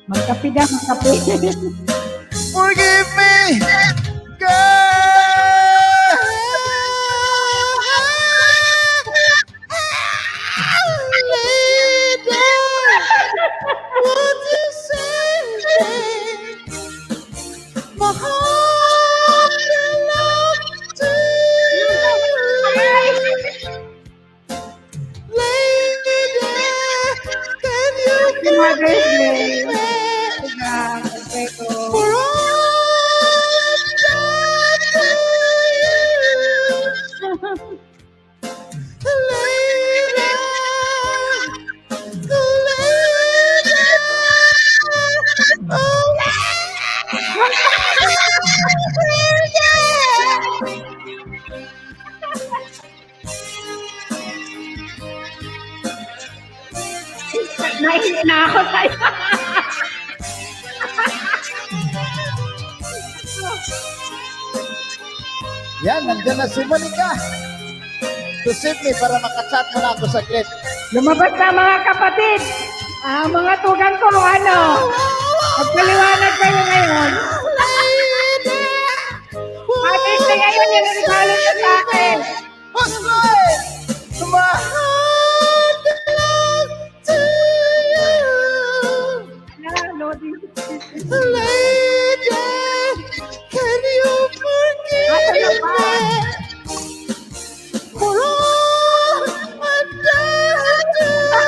Magkape daw, magkape. Forgive me, girl. Lady, what you say? My heart belongs to you. Lady, can you Happy Mother's Day. forgive me? Respeto. For all I've done to you. Nahihi na ako sa'yo. Yan, nandiyan na si Monica. To save me para makachat mo na ako saglit. Lumabas na mga kapatid. Mga tugang ko, ano? Magpaliwanag kayo ngayon. Mother's Day ngayon, yan ang regalo niyo sa akin. Husband! My heart belongs to you. Lady, can you forgive me? For all I've done to you.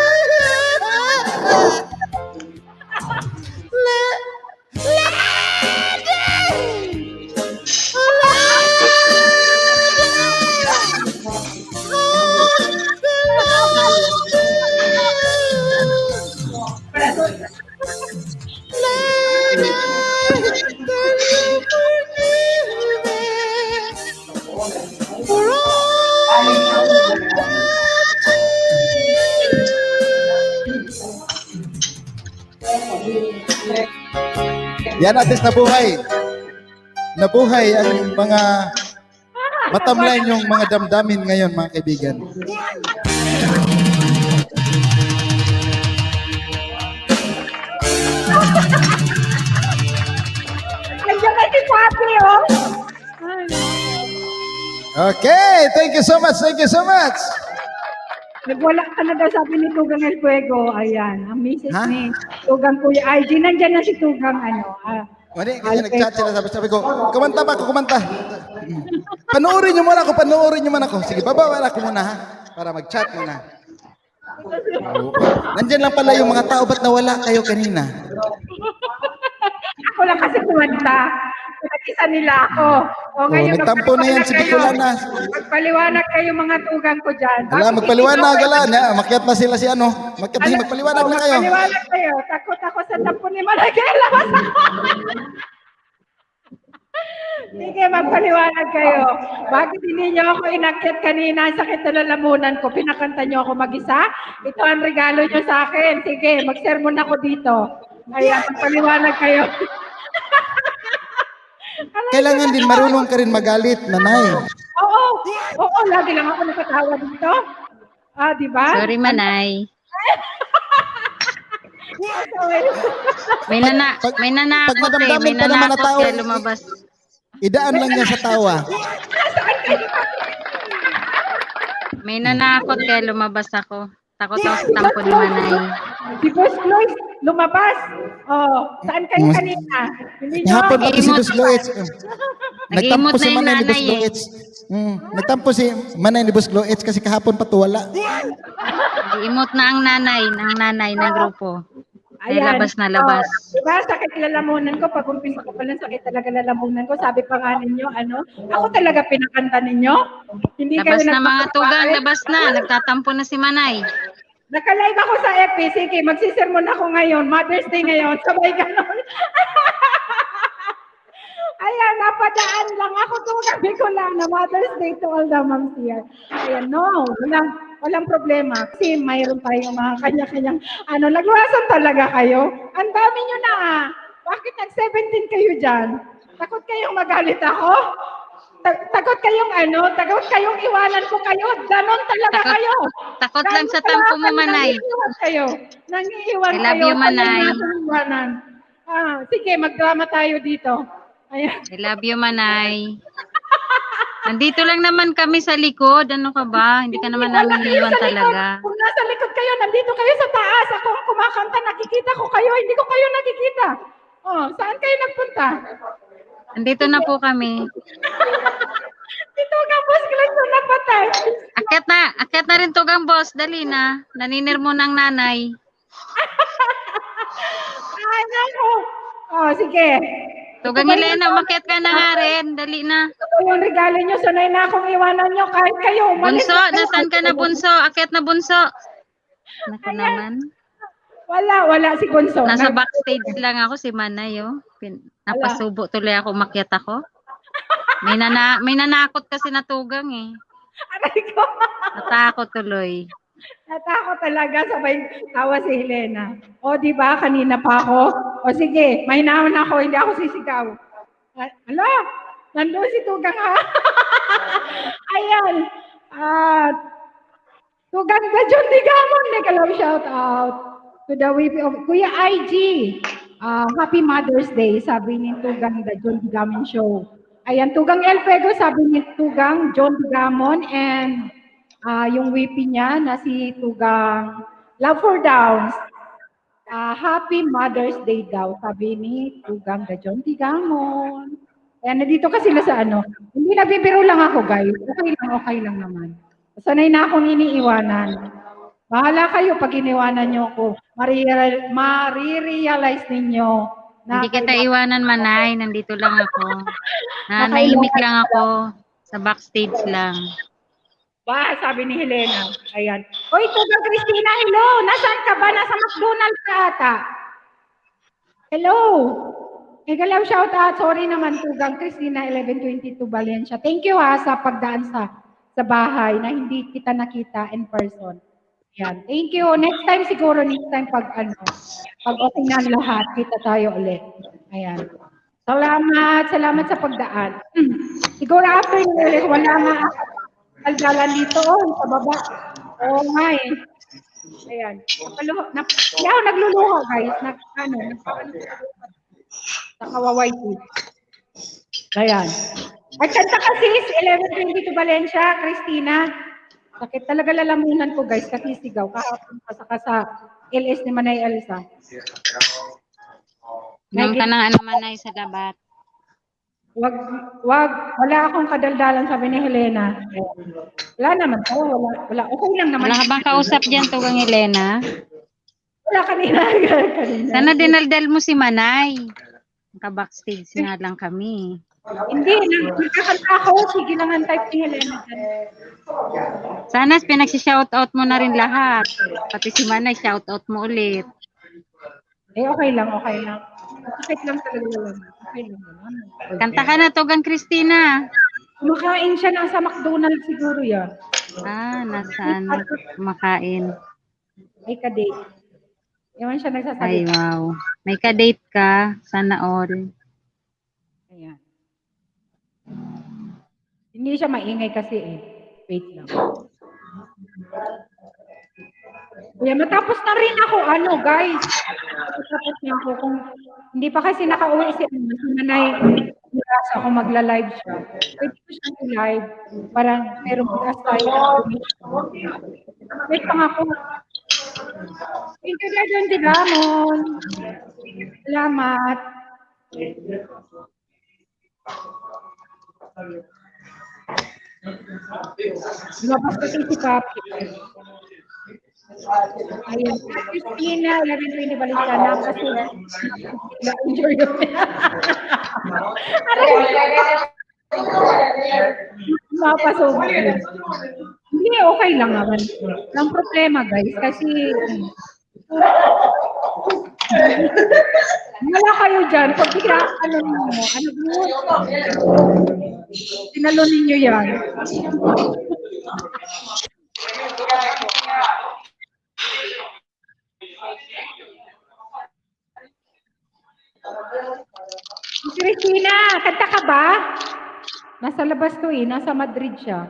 Yan atis nabuhay. Nabuhay ang mga matamlay yung mga damdamin ngayon, mga kaibigan. Andiyan na si Papi, oh. Okay, thank you so much, thank you so much. Nagwala ka na daw, sabi ni Tugang El Fuego. Ayan, ang misis Ha? ni Tugang Kuya IG. Nandyan na si Tugang, Mali, kasi nag-chat sila, sabi ko, kumanta ba ako, kumanta. Panoorin niyo muna ako. Sige, bababa na ako muna ha, para mag-chat muna. Oo. Nandyan lang pala yung mga tao, ba't nawala kayo kanina? Ako lang kasi kumanta. Pinag-isa nila ako. O ngayon, nagtampo na yan si Bicolana. Magpaliwanag kayo mga Tugang ko dyan. Ala, magpaliwanag, makiat na sila si ano. Magpaliwanag na kayo. Magpaliwanag kayo. Takot ako sa tampo ni Malagela. Sige, magpaliwanag kayo. Bakit hindi niyo ako inakyat kanina? Sakit na lalamunan ko. Pinakanta niyo ako mag-isa? Ito ang regalo niyo sa akin. Sige, mag-sermon ako dito. Ayan, magpaliwanag kayo. Kailangan din marunong ka rin magalit, nanay. Oo, lagi lang ako nakatawa dito. Di ba? Sorry, Manay. May nanakot madamdamin pa naman na tao. kaya lumabas. Idaan lang niya sa tawa. May nanakot kaya lumabas ako. Takot ako sa tampo ni Manay. Si Boss Lois, lumabas. Saan kayo kanina? Hindi niyo Hapon pati si Boss Loets. Nag-iimot Nagtampo si na yung Manay ni Boss nanay eh. Loets. Nagtampo si Manay ni Boss Loets kasi kahapon pa to wala. Imot na ang nanay ng grupo. Ay, Ayan. labas na labas. Diba, sakit lalamunan ko. Pag umpisa ko pala, sakit talaga lalamunan ko. Sabi pa nga ninyo, ako talaga pinakanta ninyo. Hindi Labas kayo na mga tugang, nagpapakain. labas na. Nagtatampo na si Manay. Naka-live ako sa FB. Sige, magsisermon ako ngayon. Mother's Day ngayon. Sabay ganon. Ayan, napadaan lang ako doon. Sabi ko lang na Mother's Day to all the moms here. Ayan, no. Walang problema. Kasi mayroon tayong mga kanya-kanyang, nagluwasan talaga kayo. Ang dami nyo na Bakit nag-17 kayo dyan? Takot kayong magalit ako? Takot kayong iwanan ko kayo? Ganon talaga kayo. Takot lang sa tampo mo, Manay. Nangiiwan I love kayo. you, Manay. Iwanan. Sige, magdrama tayo dito. Ayan. I love you, Manay. Nandito lang naman kami sa likod. Ano ka ba? Hindi ka naman Wala namin kayo iwan sa likod. talaga. Kung nasa likod kayo, nandito kayo sa taas. Ako ang kumakanta, nakikita ko kayo. Hindi ko kayo nakikita. Saan kayo nagpunta? Nandito na po kami. Dito nga, boss, kailan ko napatay. Akyat na rin tugang boss. Dali na. Naninir mo ng nanay. Ay, nako. Sige. Tugang Elena, umakyat ka na nga rin. Dali na. Ito yung regalo nyo. Sanay na akong iwanan nyo. Kahit kayo, umalis Bunso, na kayo. nasan ka na bunso? Akyat na bunso. Naku naman. Wala si Gonzo. Nasa backstage lang ako si Manay, oh. Napasubo tuloy ako, umakyat ako. May nanakot kasi na tugang eh. Aray ko. Natakot tuloy. Natakot talaga, sabay tawa si Helena. Di ba, kanina pa ako? Sige, mahinahon ako, hindi ako sisigaw. Ala, nandun si Tugang ha. Ayan. Tugang na John Digamon, nagalaw shout out to the VP of Kuya IG. Happy Mother's Day, sabi ni Tugang the John Digamon Show. Ayan, Tugang El Fuego, sabi ni Tugang John Digamon, and yung VP niya na si Tugang Love for Downs. Happy Mother's Day daw, sabi ni Tugang the John Digamon. Ayan, nandito ka sila sa Hindi nabibiro lang ako, guys. Okay lang naman. Sanay na akong iniiwanan. Bahala kayo pag iniwanan nyo ako. Marirealize ninyo na Hindi kita iwanan, Manay. Nandito lang ako. Nanahimik lang ako. Sa backstage lang. Sabi ni Helena. Ayan. Oy, Tugang Christina, hello. Nasaan ka ba? Nasa McDonald's ka ata. Hello. Galaw shout out. Sorry naman, Tugang Christina, 1122 Valencia. Thank you sa pagdaan sa bahay na hindi kita nakita in person. Ayan. Thank you. Next time pag okay na lahat, kita tayo ulit. Ayan. Salamat sa pagdaan. Siguro after ulit, wala nga kaldalan dito sa baba. Nga eh. Ayan. Nagluluha guys. Nakawaway. Ayan. Ay, kanta ka sis, 11:22 Valencia, Christina. Sakit talaga lalamunan ko guys, kasi sigaw. Kahapon pa saka sa LS ni Manay Elsa. Nang ka ng ano Manay sa labat. Wag, wala akong kadaldalan, sabi ni Helena. Wala naman to, wala. Okay lang naman. Wala ka bang kausap dyan, Tugang Elena? Wala kanina. Sana dinaldal mo si Manay. Naka-backstage nga lang kami. Hindi, nagkakanta ako. Sige lang ang type ni Helena dyan. Sana pinagsi-shoutout mo na rin lahat. Pati si Manay, shoutout mo ulit. Okay lang, okay lang. Sakit lang talaga lang. Okay lang naman. Kanta ka na, Tugang Christina. Kumakain siya, nasa McDonald's siguro yan. Nasaan kumakain? May ka-date. Ewan siya Ay, nagsasalita. wow. May ka-date ka. Sana all. Ayan. Hindi siya maingay kasi eh. Wait lang. Kuya, matapos na rin ako, guys. Matapos na ako. Kung hindi pa kasi nakauwi si Nanay, oras ako magla-live siya. Pwede ko siyang i-live. Parang merong tayo. Wait lang ako. Thank you, John Digamon. Salamat. Lumabas kasi si Papi. Ayun. Christina, 11:20 balik ka na. Kasi enjoy yun. Mapasok. Hindi, okay lang naman. Walang problema, guys. Kasi wala kayo dyan. Pag bigla, tinalo ninyo yan. Christina, kanta ka ba? Nasa labas to eh. Nasa Madrid siya.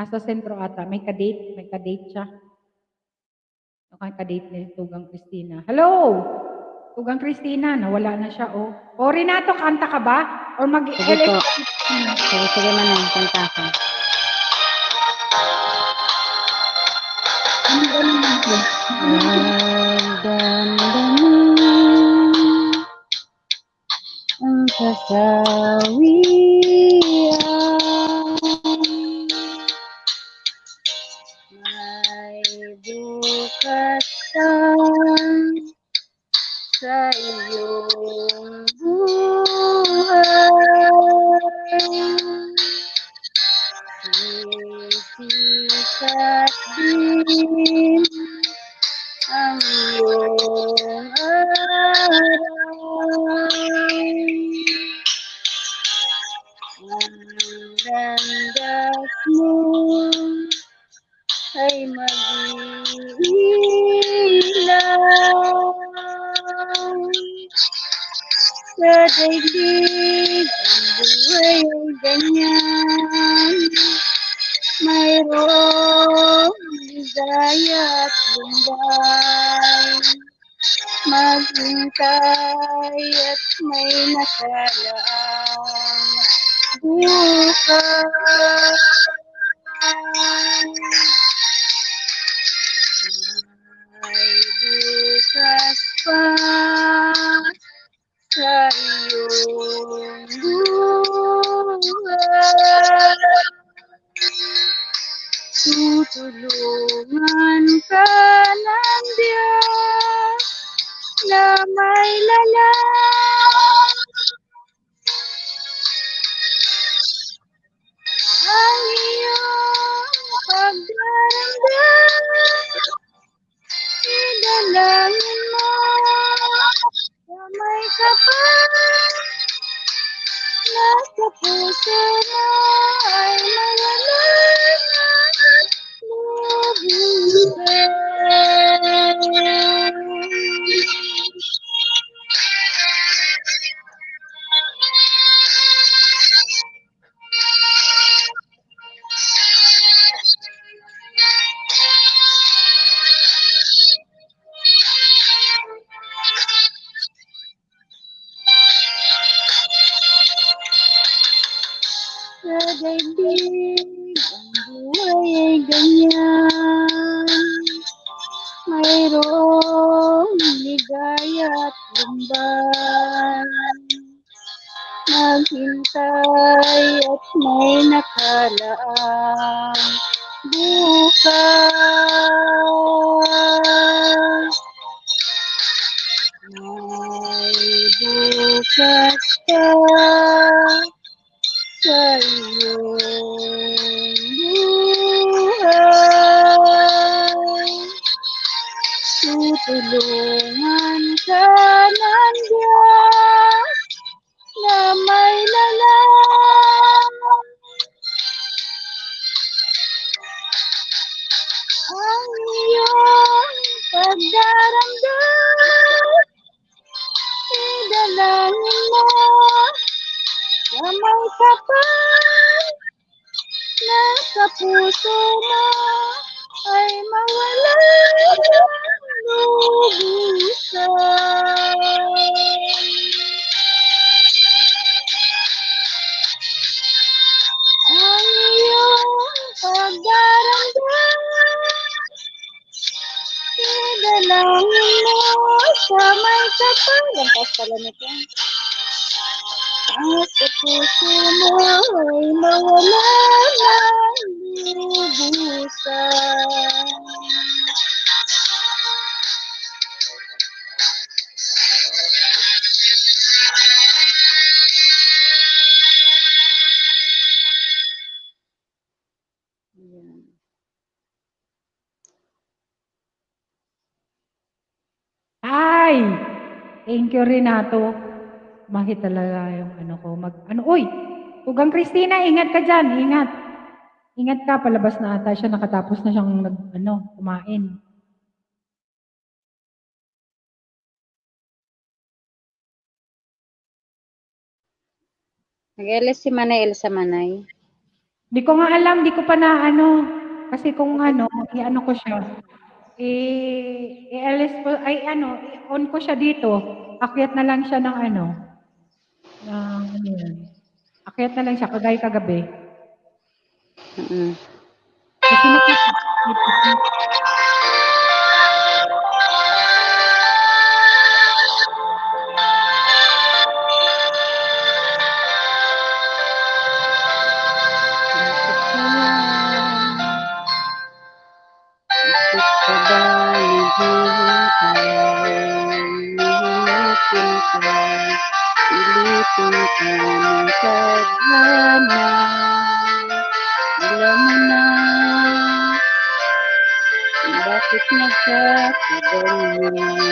Sa sentro ata. May ka-date siya. Okay, ka-date ni Tugang Christina. Hello! Tugang Christina, nawala na siya, oh. O, Renato, kanta ka ba? Or Sige po. Sige Manay, kanta ka. Ang kasawian may bukas sa iyong buhay. Sisikat din ang iyong araw. Ang landas mo ay mag-iilaw sa daigdig. Ang buhay ay ganyan, mayroong ligaya at lumbay. Maghintay at may nasalaang bukas. May bukas pa sa iyong buhay. Tutulungan ka ng Diyos na may lalang. Ang iyong pagdaranda, idalangin mo na may kapal na sa puso mo ay mawalan ng lubusan. daigdig, ang buhay ay ganyan. Mayroong ligaya at lumbay. Maghintay at may nakalaang bukas. May bukas pa sa iyong buhay. Tutulungan ka ng Diyos na may lalang. Ang iyong pagdaramdam, idalangin mo sa may kapal na sa puso mo ay mawala ng lubusan. Ang iyong pagdaramdam, idalangin mo sa may kapal. Lampas pala nito. Ang sa puso mo ay mawala ng lubusan. Ay! Thank you, Renato. Mahit talaga yung ano ko. Uy! Tugang Christina, ingat ka dyan. Ingat. Ingat ka, palabas na ata siya. Nakatapos na siyang kumain. Nag-alis si Manay Elsa Manay. Di ko nga alam, di ko pa na kasi kung i-ano ko siya. I-alis ko, i-on ko siya dito. Akyat na lang siya ng yan. Akyat na lang siya, kagaya kagabi. Kasi Silipin ka ng tadhana. Alam mo na bakit nagkakaganyan.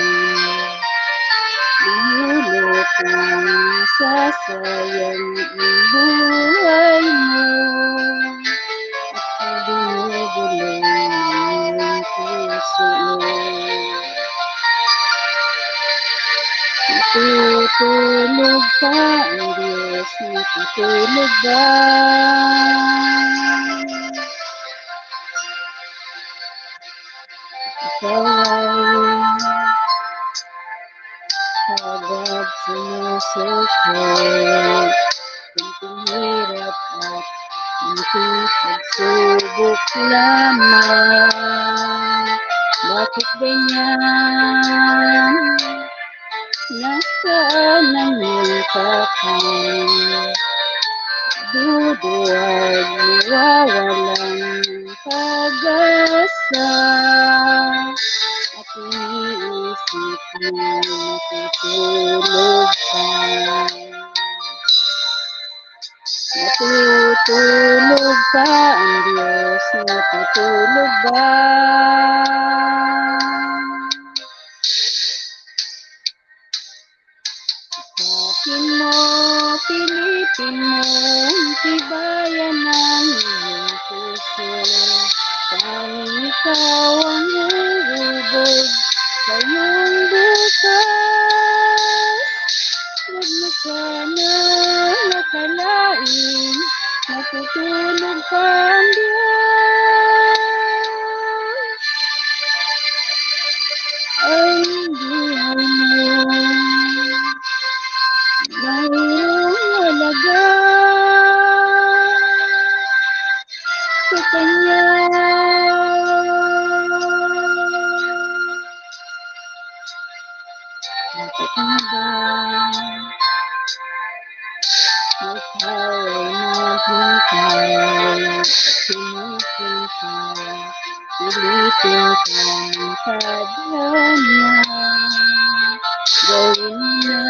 Lumulit ang sasayang ang buhay mo at binubulong ang puso mo. Natutulog pa ang Diyos, natutulog ba? Ikaw ay kagad sinusukot, kunting hirap at kunting pagsubok lamang. Bakit ganyan? Nasaan ang iyong kapal? Duduwag, nawawalan ng pag-asa. At iniisip mo natutulog ka. Natutulog ka ang Diyos, natutulog ba? Pilitin mo, tibayan ng iyong puso. Tanging ikaw ang hubog sa iyong bukas. Huwag mo sana nakalain, natutulog ka ang Diyos. Ay buhay mo mayroong halaga. Pilitin kang kadanya, gawin na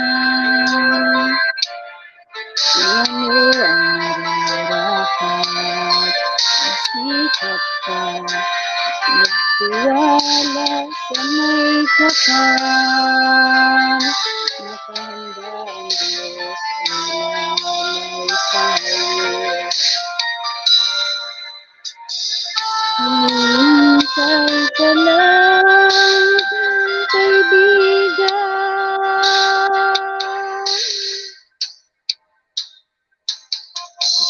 ano ang nararapat. Sikap ka, magtiwala sa may kapal. Nakahanda ang Diyos ang lalay sa'yo. Hintay ka lang, kaibigan.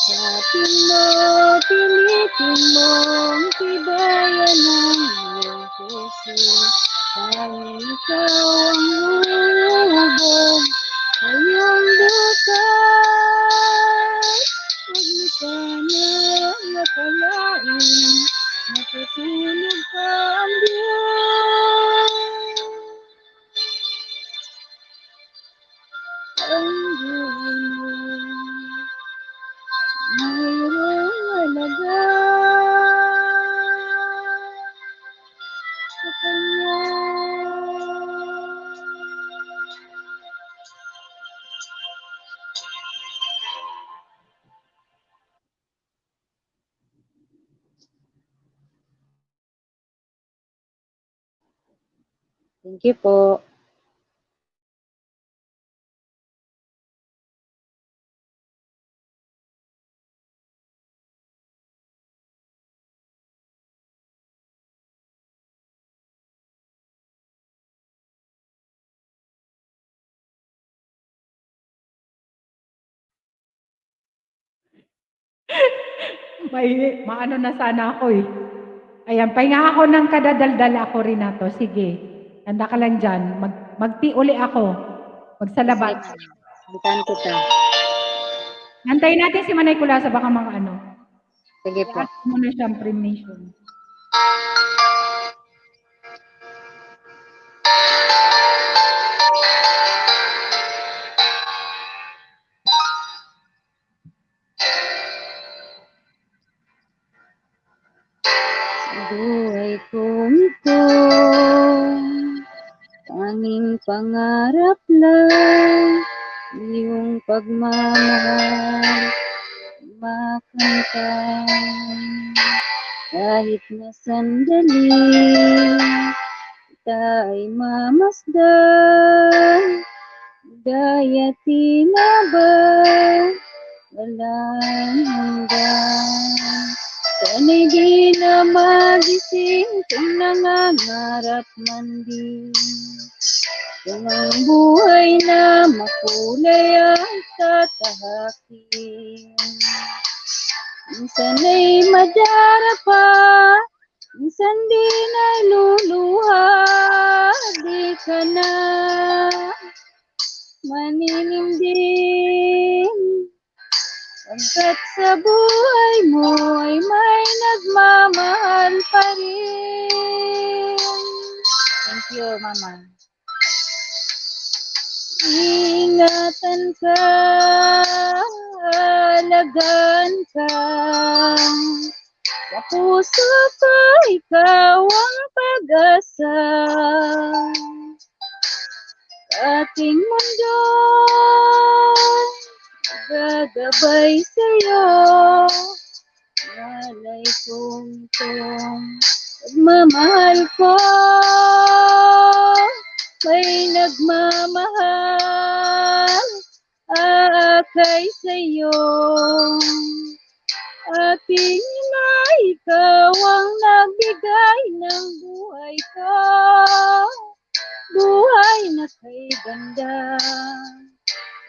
Sakapin mo, pilitin mong tibayan ng iyong puso. Tanging ikaw ang hubog sa iyong bukas. Huwag mo sana matalain, matutulog ka ang Diyos. Ang buhay mo mayroong halaga sa Kanya. Thank you po. Maano na sana ako eh. Ayan, pahinga ako ng kadadaldal ako rin na to. Sige. Handa ka lang dyan. Magti uli ako. Magsalabat. Antayin kita. Antayin natin si Manay Kulasa baka mga ano. Sige po. I-ask mo na siyang premiation. Buhay kong ito, tanging pangarap lang, iyong pagmamahal, makamtan. Kahit na sandali, kita ay mamasdan, gaya tinabay, walang hanggan. Sana'y di na magising kung nangangarap man din. Kung ang buhay na makulay ang tatahakin. Minsan ay madarapa, minsan di naluluha, di ka na maninindim. Pagkat sa buhay mo ay may nagmamahal pa rin. Thank you, Mama. Ingatan ka, alagaan ka. Sa puso ko, ikaw ang pag-asa. Sa ating mundo, gagabay sa'yo, walay kong itong pagmamahal ko, may nagmamahal, aakay sa'yo, aking ina, ikaw ang nagbigay ng buhay ko, buhay na kay ganda.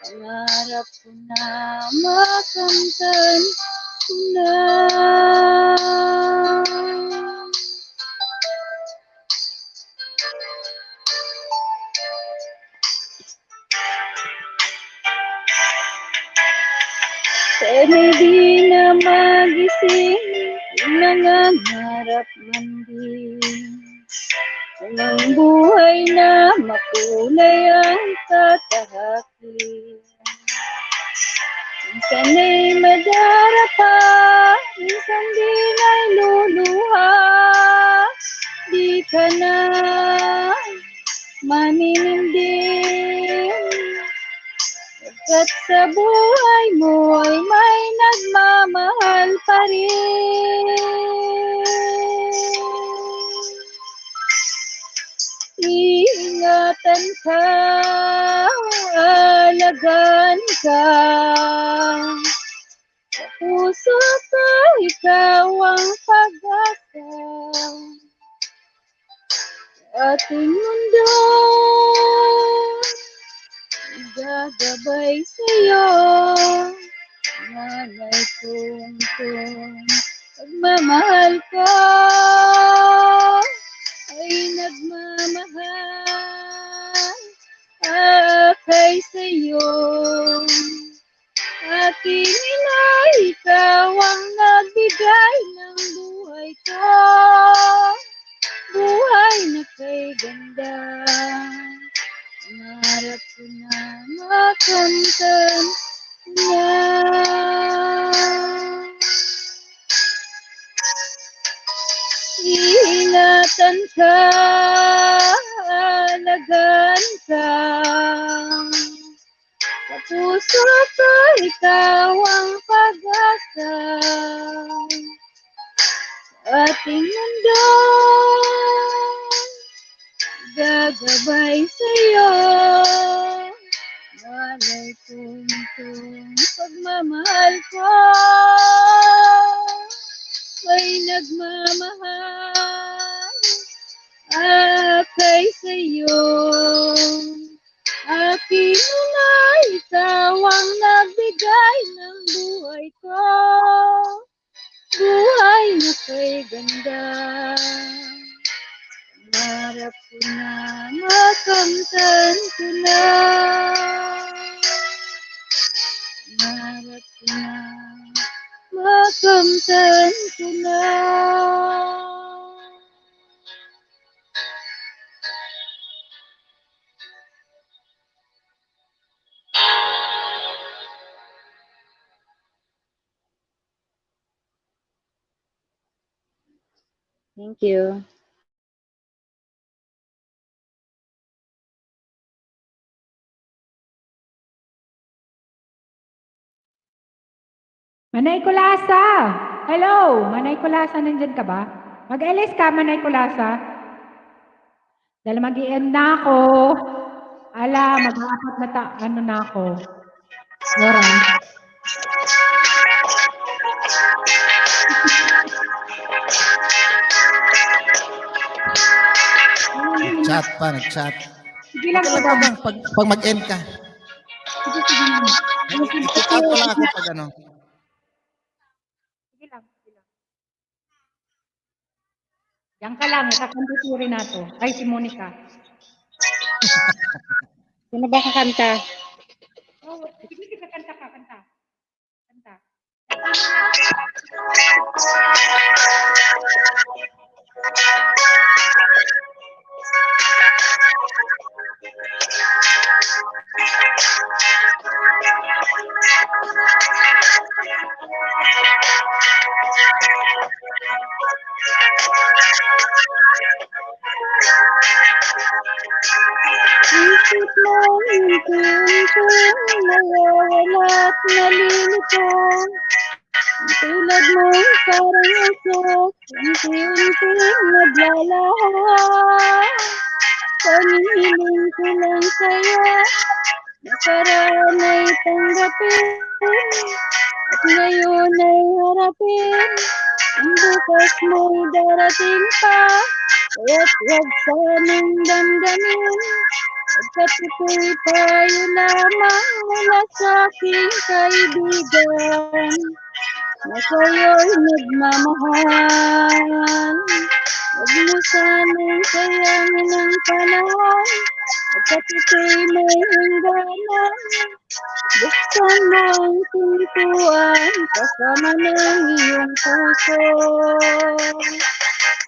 Pangarap ko na makamtan ko na. Sana'y di na magising kung nangangarap man din. Kung ang buhay na makulay ang tatahakin. Minsan ay madarapa, minsan din ay luluha. Di ka na maninindim, pagkat sa buhay mo ay may nagmamahal pa rin. Iingatan ka, alagaan ka, sa puso ko ikaw ang pag-asa. Ating mundo gagabay sa'yo, malay kong pagmamahal ko ay nagmamahal akay sa'yo. Aking ina, ikaw ang nagbigay ng buhay ko, buhay na kay ganda. Pangarap ko na makamtan na. Iingatan ka, alagaan ka, sa puso ko ikaw ang pag-asa. Sa ating mundo gagabay sa'yo, malay kong pagmamahal ko ay nagmamahal akay sa'yo. Aking ina, ikaw ang nagbigay ng buhay ko, buhay na kay ganda. Pangarap ko na makamtan ko na, pangarap ko na makamtan ko na. Thank you. Manay Kulasa! Hello! Manay Kulasa, nandyan ka ba? Mag-alis ka, Manay Kulasa. Dahil mag-i-end na ako. Ala, mag-aapat na ano na ako. Oras. Nag-chat pa, nag-chat. Sige lang, Okay lang bang pag mag-end ka? Sige, sige lang. I-check out ko lang ako pag ano. Sige lang, sige lang. Diyan ka lang, kakantuturi na to. Ay, si Monica. Sino ba kakanta? Oh, sige, sige, kanta ka, kanta. Kanta. Isip mo unti-unting nawawala at nalilito. Tulad mong parang usok, unti-unting naglalaha. Panihiling ko lang sa'yo, nakaraan ay tanggapin, at ngayon ay harapin. Ang bukas mo'y darating pa, kaya't huwag sanang damdamin. Pagkat ito'y payo lamang mula sa aking kaibigan, na sa'yo'y nagmamahal. Huwag mo sanang sayangin ang panahon, pagkat ito'y may hangganan. Buksan mo ang pintuan, kasama ng iyong puso.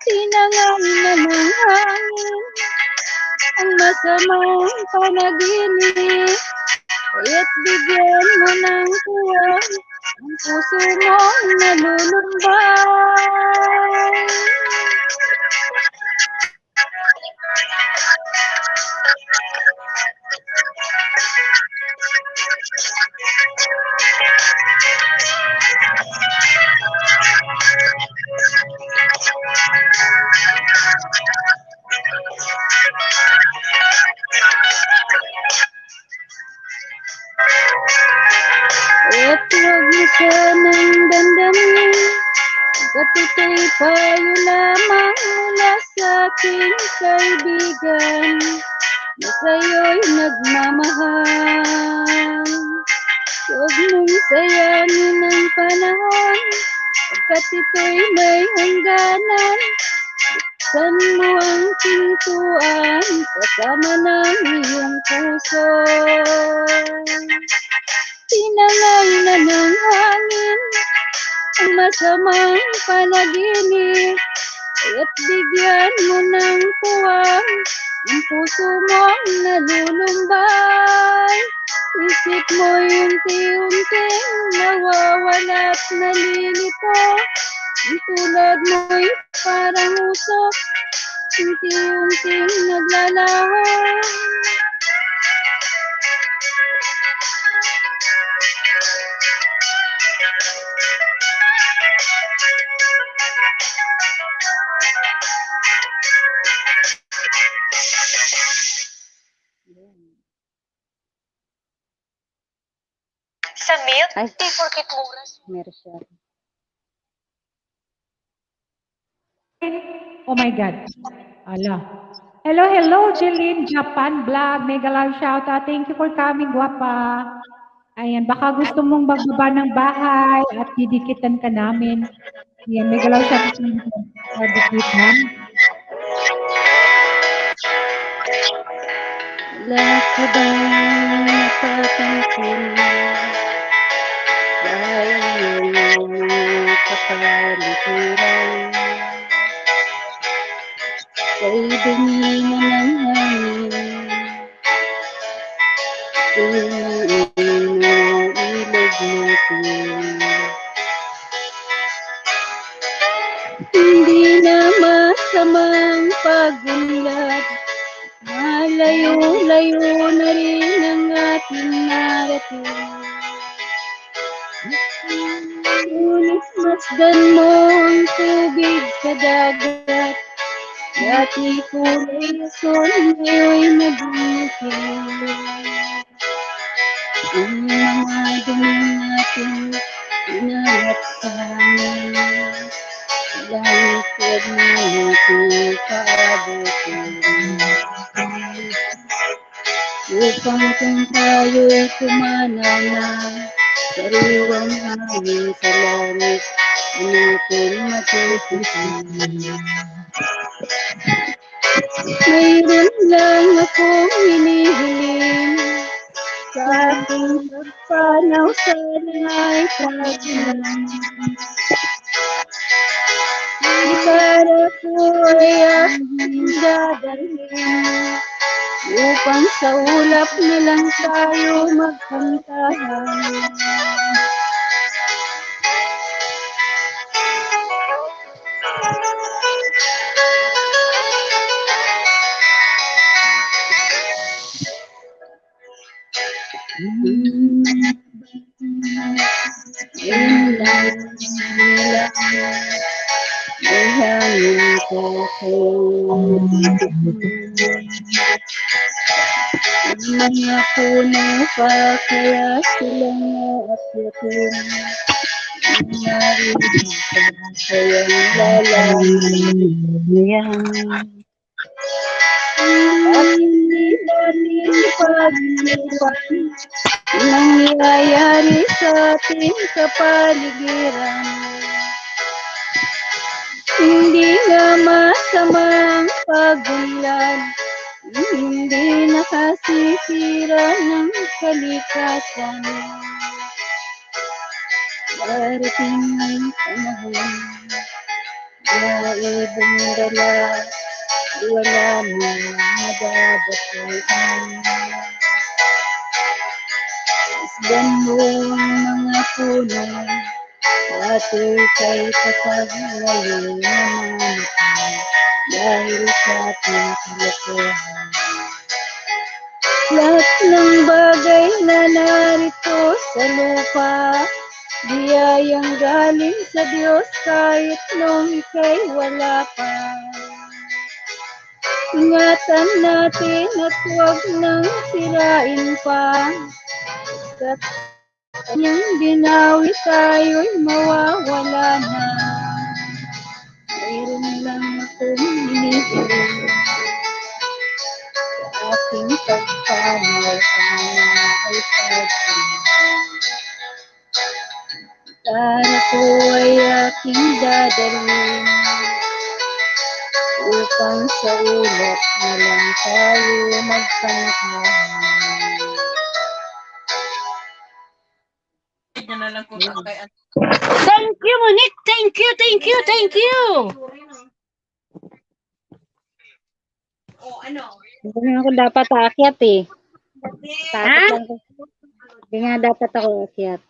Tinangay na ng hangin ang masamang panaginip, kaya't bigyan mo ng tuwang ang puso mong nalulumbay. At huwag mo sanang damdamin, at ito'y payo lamang mula sa aking kaibigan na sa'yo'y nagmamahal. Huwag mong sayangin ang panahon, pagkat ito'y may hangganan. Buksan mo ang pintuan, kasama ng iyong puso. Tinangay na ng hangin ang masamang panaginip, at bigyan mo ng tuwang ang puso mong nalulumbay. Isip mo'y unti-unting nawawala at nalilito, ang tulad mo'y parang usok, unti-unting naglalaho. Sa milk, Ay. di porket mura. Meron siya. Oh my God. Ala. Hello, hello, Jeline, Japan Vlog. Mega love shoutout. Thank you for coming, guwapa. Ayan, baka gusto mong magbaba ng bahay at didikitan ka namin. Ayan, mega love shoutout sa dikitan. Wala ka bang napapansin dahil iyong kapaligiran? Sa'y dumi na ng hangin, inuin na ilog natin. Hindi na masamang pagunlad, malayo-layo na rin ang ating narating. Ngunit masdan mo ang tubig sa dagat, dati kulay asul, ngayon'y nag-iitim. Ang mga dumi natin inangat sa hangin, langit huwag na natin paabutin. Upang kung tayo'y kumana na sariwang hangin sa langit, natin matutusin. Mayroon lang akong hinihiling, sa aking pagpanaw sana'y tagulan. Para ko'y aking dadalhin, upang sa ulap na lang tayo magkantahan. May hangin ko ang mga puno pa kaya silang naakyatin. Narinig ka kayang lalalayan. At hindi natin pag-isipan nangyayari sa ating kapaligiran. Hindi na masamang pagunlad, hindi nakasisira ng kalikasan. Darating ang panahon na ibang dala, wala mong madadatuan. Masdan mo ang mga puno, dati kay kapag ngayon namamatay dahil sa ating kalokohan. Lahat ng bagay na narito sa lupa, biyayang galing sa Diyos kahit nung ika'y wala pa. Ingatan natin at huwag nang sirain pa. At kanyang binawi tayo'y mawawala na. Mayroon lang akong hinihiling sa aking pagpanaw sa mga ay pagpanaw. Para ko ay aking dadalhin upang sa ulap na lang tayo magpangkahan. Thank you, Monique. Thank you, thank you, thank you. Hindi nga ako dapat aakyat eh. Takot lang ko. Hindi nga dapat ako aakyat.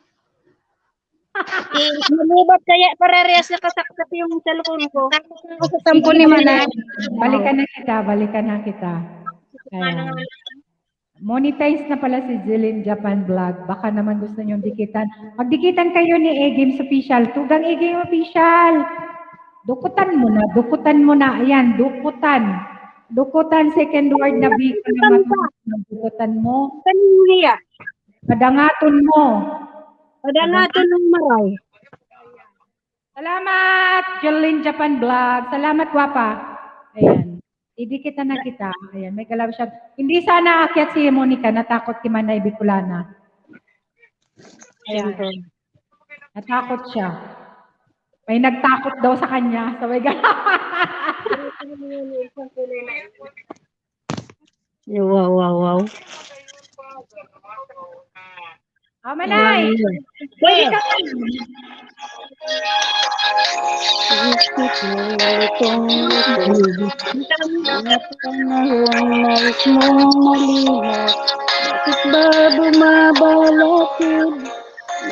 Nalibat kaya parehas na kasaksak yung cellphone ko. Ako sa sampo ni Manay. Balikan na kita. Ayan. Monetize na pala si Jillian Japan Vlog. Baka naman gusto nyo dikitan. Magdikitan kayo ni E-Games Official. Tugang E-Games Official. Dukutan mo na. Ayan, dukutan. Dukutan, second word na biko naman. Dukutan mo. Kanina. Padangaton mo. Padangaton ng maray. Salamat, Jillian Japan Vlog. Salamat, Wapa. Ayan. Idikita na kita. Ayan, may galaw siya. Hindi sana aakyat si Monica, natakot si Manay Bicolana. Ayan. Natakot siya. May nagtakot daw sa kanya. So, may Wow. Manay! Pwede ka ka. Nais mong malinaw, bakit ba bumabalakid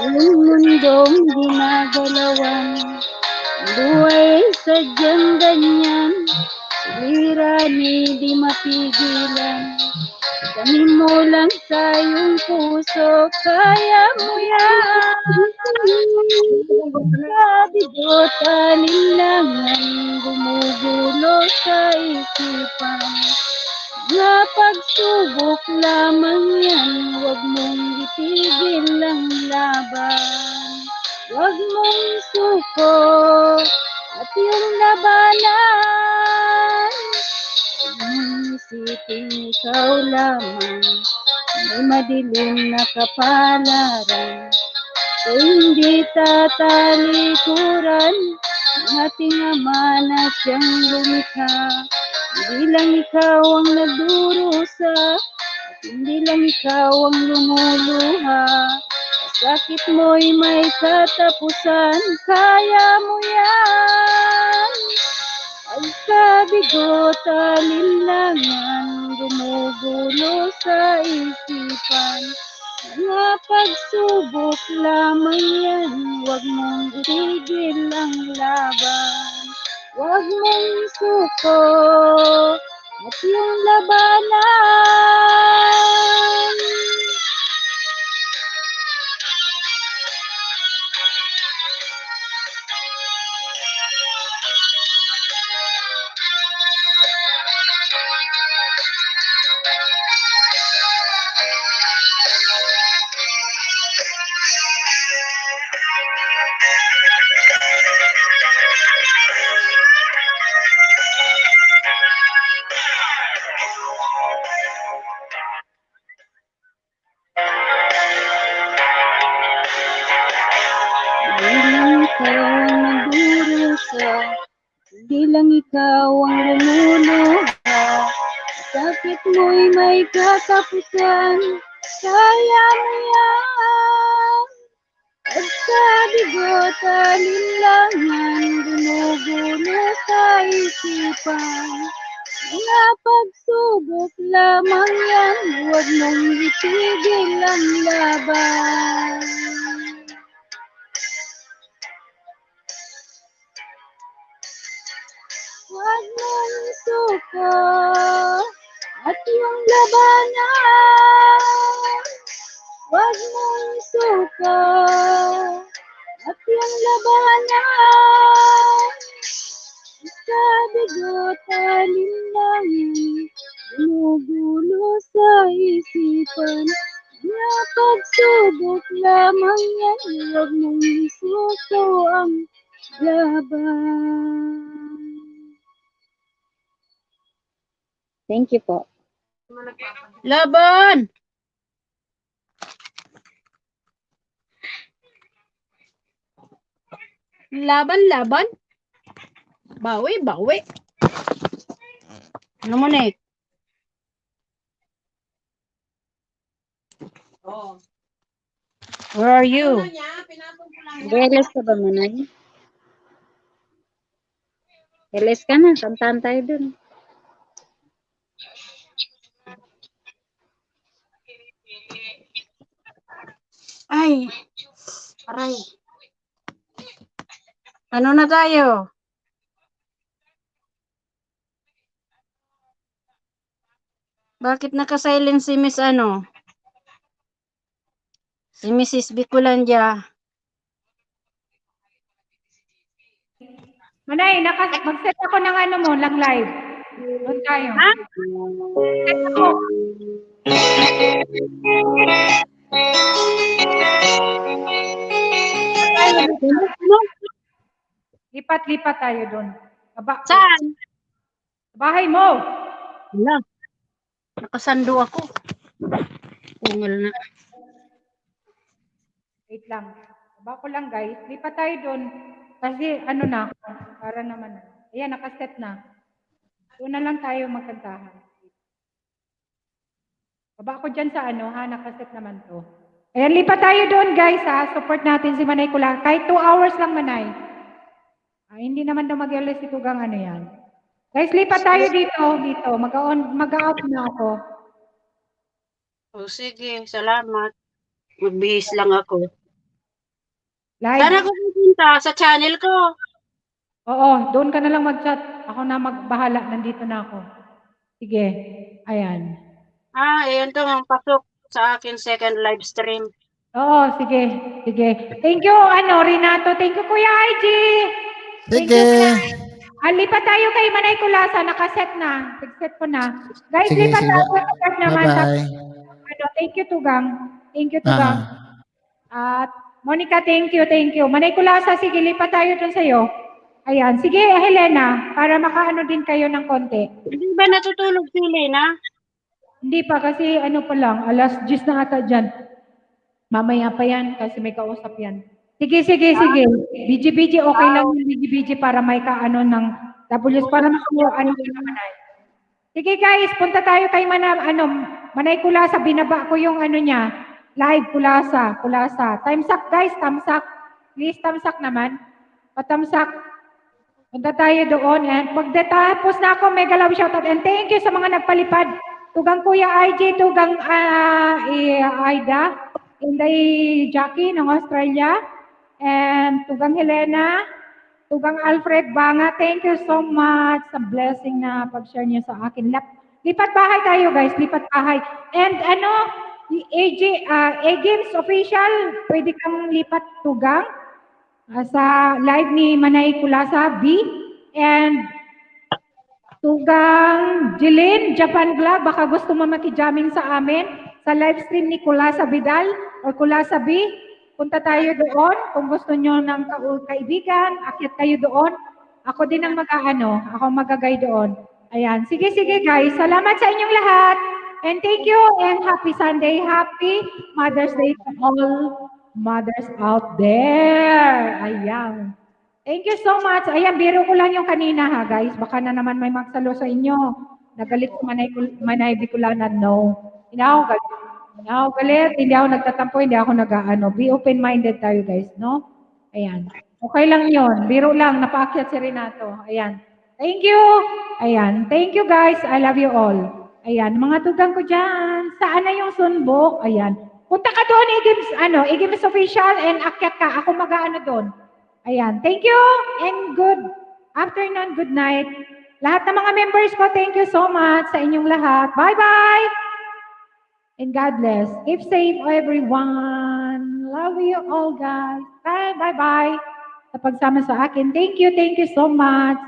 ang mundong ginagalawan? Ang buhay sadyang ganyan, suliranin di mapigilan. Damin mo lang sa iyong puso, kaya mo yan. Kabigot alinlangan, gumugulo sa isipan. Nga pagsubok lamang yan, huwag mong itigil ang laban. Huwag mong suko at yung labanan. Isipin ikaw lamang, may madilim na kapalaran. So hindi tatalikuran ng ating Ama na siyang lumikha. Hindi lang ikaw ang nagdurusa, at hindi lang ikaw ang lumuluha. Sakit mo'y may katapusan, kaya mo yan. Ang kabigot alinlangan, gumugulo sa isipan. Mga pagsubok lamang yan, huwag mong itigil ang laban. Huwag mong suko at yung labanan. Hindi lang ikaw ang lumuluha. Sakit mo'y may katapusan, kaya mo yan. At sa bigot alinlangan, gumugulo sa isipan. Mga pagsubok lamang yan, huwag mong itigil ang laban. suka at yung labanan. Huwag mong suka at yung labanan. Sa bigot alinlangan, gumugulo sa isipan. Na pagsubok lamang yan, huwag mong isuko ang laban. Thank you po. Laban! Laban. Bawi. Ano mo, Nick? Where are you? Beles ka ba, Manay? Beles ka na. Kantahan tayo dun. Ay. Aray. Ano na tayo? Bakit naka-silent si Miss ano? Si Mrs. Bicolandia. Manay, mag-set ako ng ano mo, lang live. Doon tayo. Ha? Set ako. Lipat tayo doon. Saan? Bahay mo. Wala. Nakasando ako. Ungal na. Wait lang. Baba ko lang guys. Lipat tayo doon. Kasi ano na. Para naman. Ayan, nakaset na. Doon na lang tayo magkantahan. Baba ko dyan sa ano ha. Nakaset naman to. Ayan, lipat tayo doon guys ha. Support natin si Manay Kula. Kahit 2 hours lang Manay. Hindi naman daw mag-alis si Tugang ano yan. Guys, lipat tayo dito. Mag-out na ako. O sige, salamat. Magbihis lang ako. Live. Saan ako pupunta? Sa channel ko. Oo, doon ka na lang mag-chat. Ako na magbahala. Nandito na ako. Sige. Ayan. Ayan to ang pasok sa akin second live stream. Oo, sige. Thank you, Renato. Thank you, Kuya IG. Sige. Lipat tayo kay Manay Kulasa. Nakaset na. Nag-set ko na. Guys, Sige, lipat sige. tayo. Start naman. Bye-bye. Thank you, Tugang. At Monica, thank you. Manay Kulasa, sige, lipat tayo dun sa'yo. Ayan. Sige, Helena, para makaano din kayo ng konti. Hindi ba natutulog si Lena? Hindi pa, kasi ano pa lang, alas 10 na ata dyan. Mamaya pa yan, kasi may kausap yan. Sige. BG, okay lang yung BG para may kaano ng WS, para makaano naman ay. Sige guys, punta tayo kay Manay Kulasa, binaba ko yung ano niya, live Kulasa. Thumbs up guys, thumbs up. Please thumbs up naman. Pa-thumbs up. Punta tayo doon. And pagdatapos na ako, mega love shoutout. And thank you sa mga nagpalipad. Tugang Kuya IJ, Tugang Aida, Inday Jackie ng Australia, and Tugang Helena, Tugang Alfred Banga. Thank you so much sa blessing na pag-share niyo sa akin. Lipat bahay tayo guys, lipat bahay. And A-Games Official, pwede kang lipat Tugang sa live ni Manay Kulasa B, and Tugang Jilin, Japan Club, baka gusto mo makijamming sa amin sa live stream ni Kulasa Vidal o Kulasa B. Punta tayo doon. Kung gusto nyo ng kaibigan, akyat kayo doon. Ako din ang ako magagay doon. Ayan. Sige guys. Salamat sa inyong lahat. And thank you and happy Sunday. Happy Mother's Day to all mothers out there. Ayan. Thank you so much. Ayan, biro ko lang yung kanina ha guys. Baka na naman may magsalo sa inyo. Nagalit si Manay Bicolana. No. Hindi ako galit. Hindi ako nagtatampo. Hindi ako Be open-minded tayo guys. No? Ayan. Okay lang yon. Biro lang. Napaakyat si Renato. Ayan. Thank you. Ayan. Thank you guys. I love you all. Ayan. Mga tugang ko dyan. Saan na yung sunbok? Ayan. Punta ka doon. I-games official and akyat ka. Ako doon. Ayan. Thank you and good afternoon, good night. Lahat ng mga members ko, thank you so much sa inyong lahat. Bye-bye! And God bless. Keep safe, everyone. Love you all, guys. Bye, bye-bye. Sa pagsama sa akin. Thank you so much.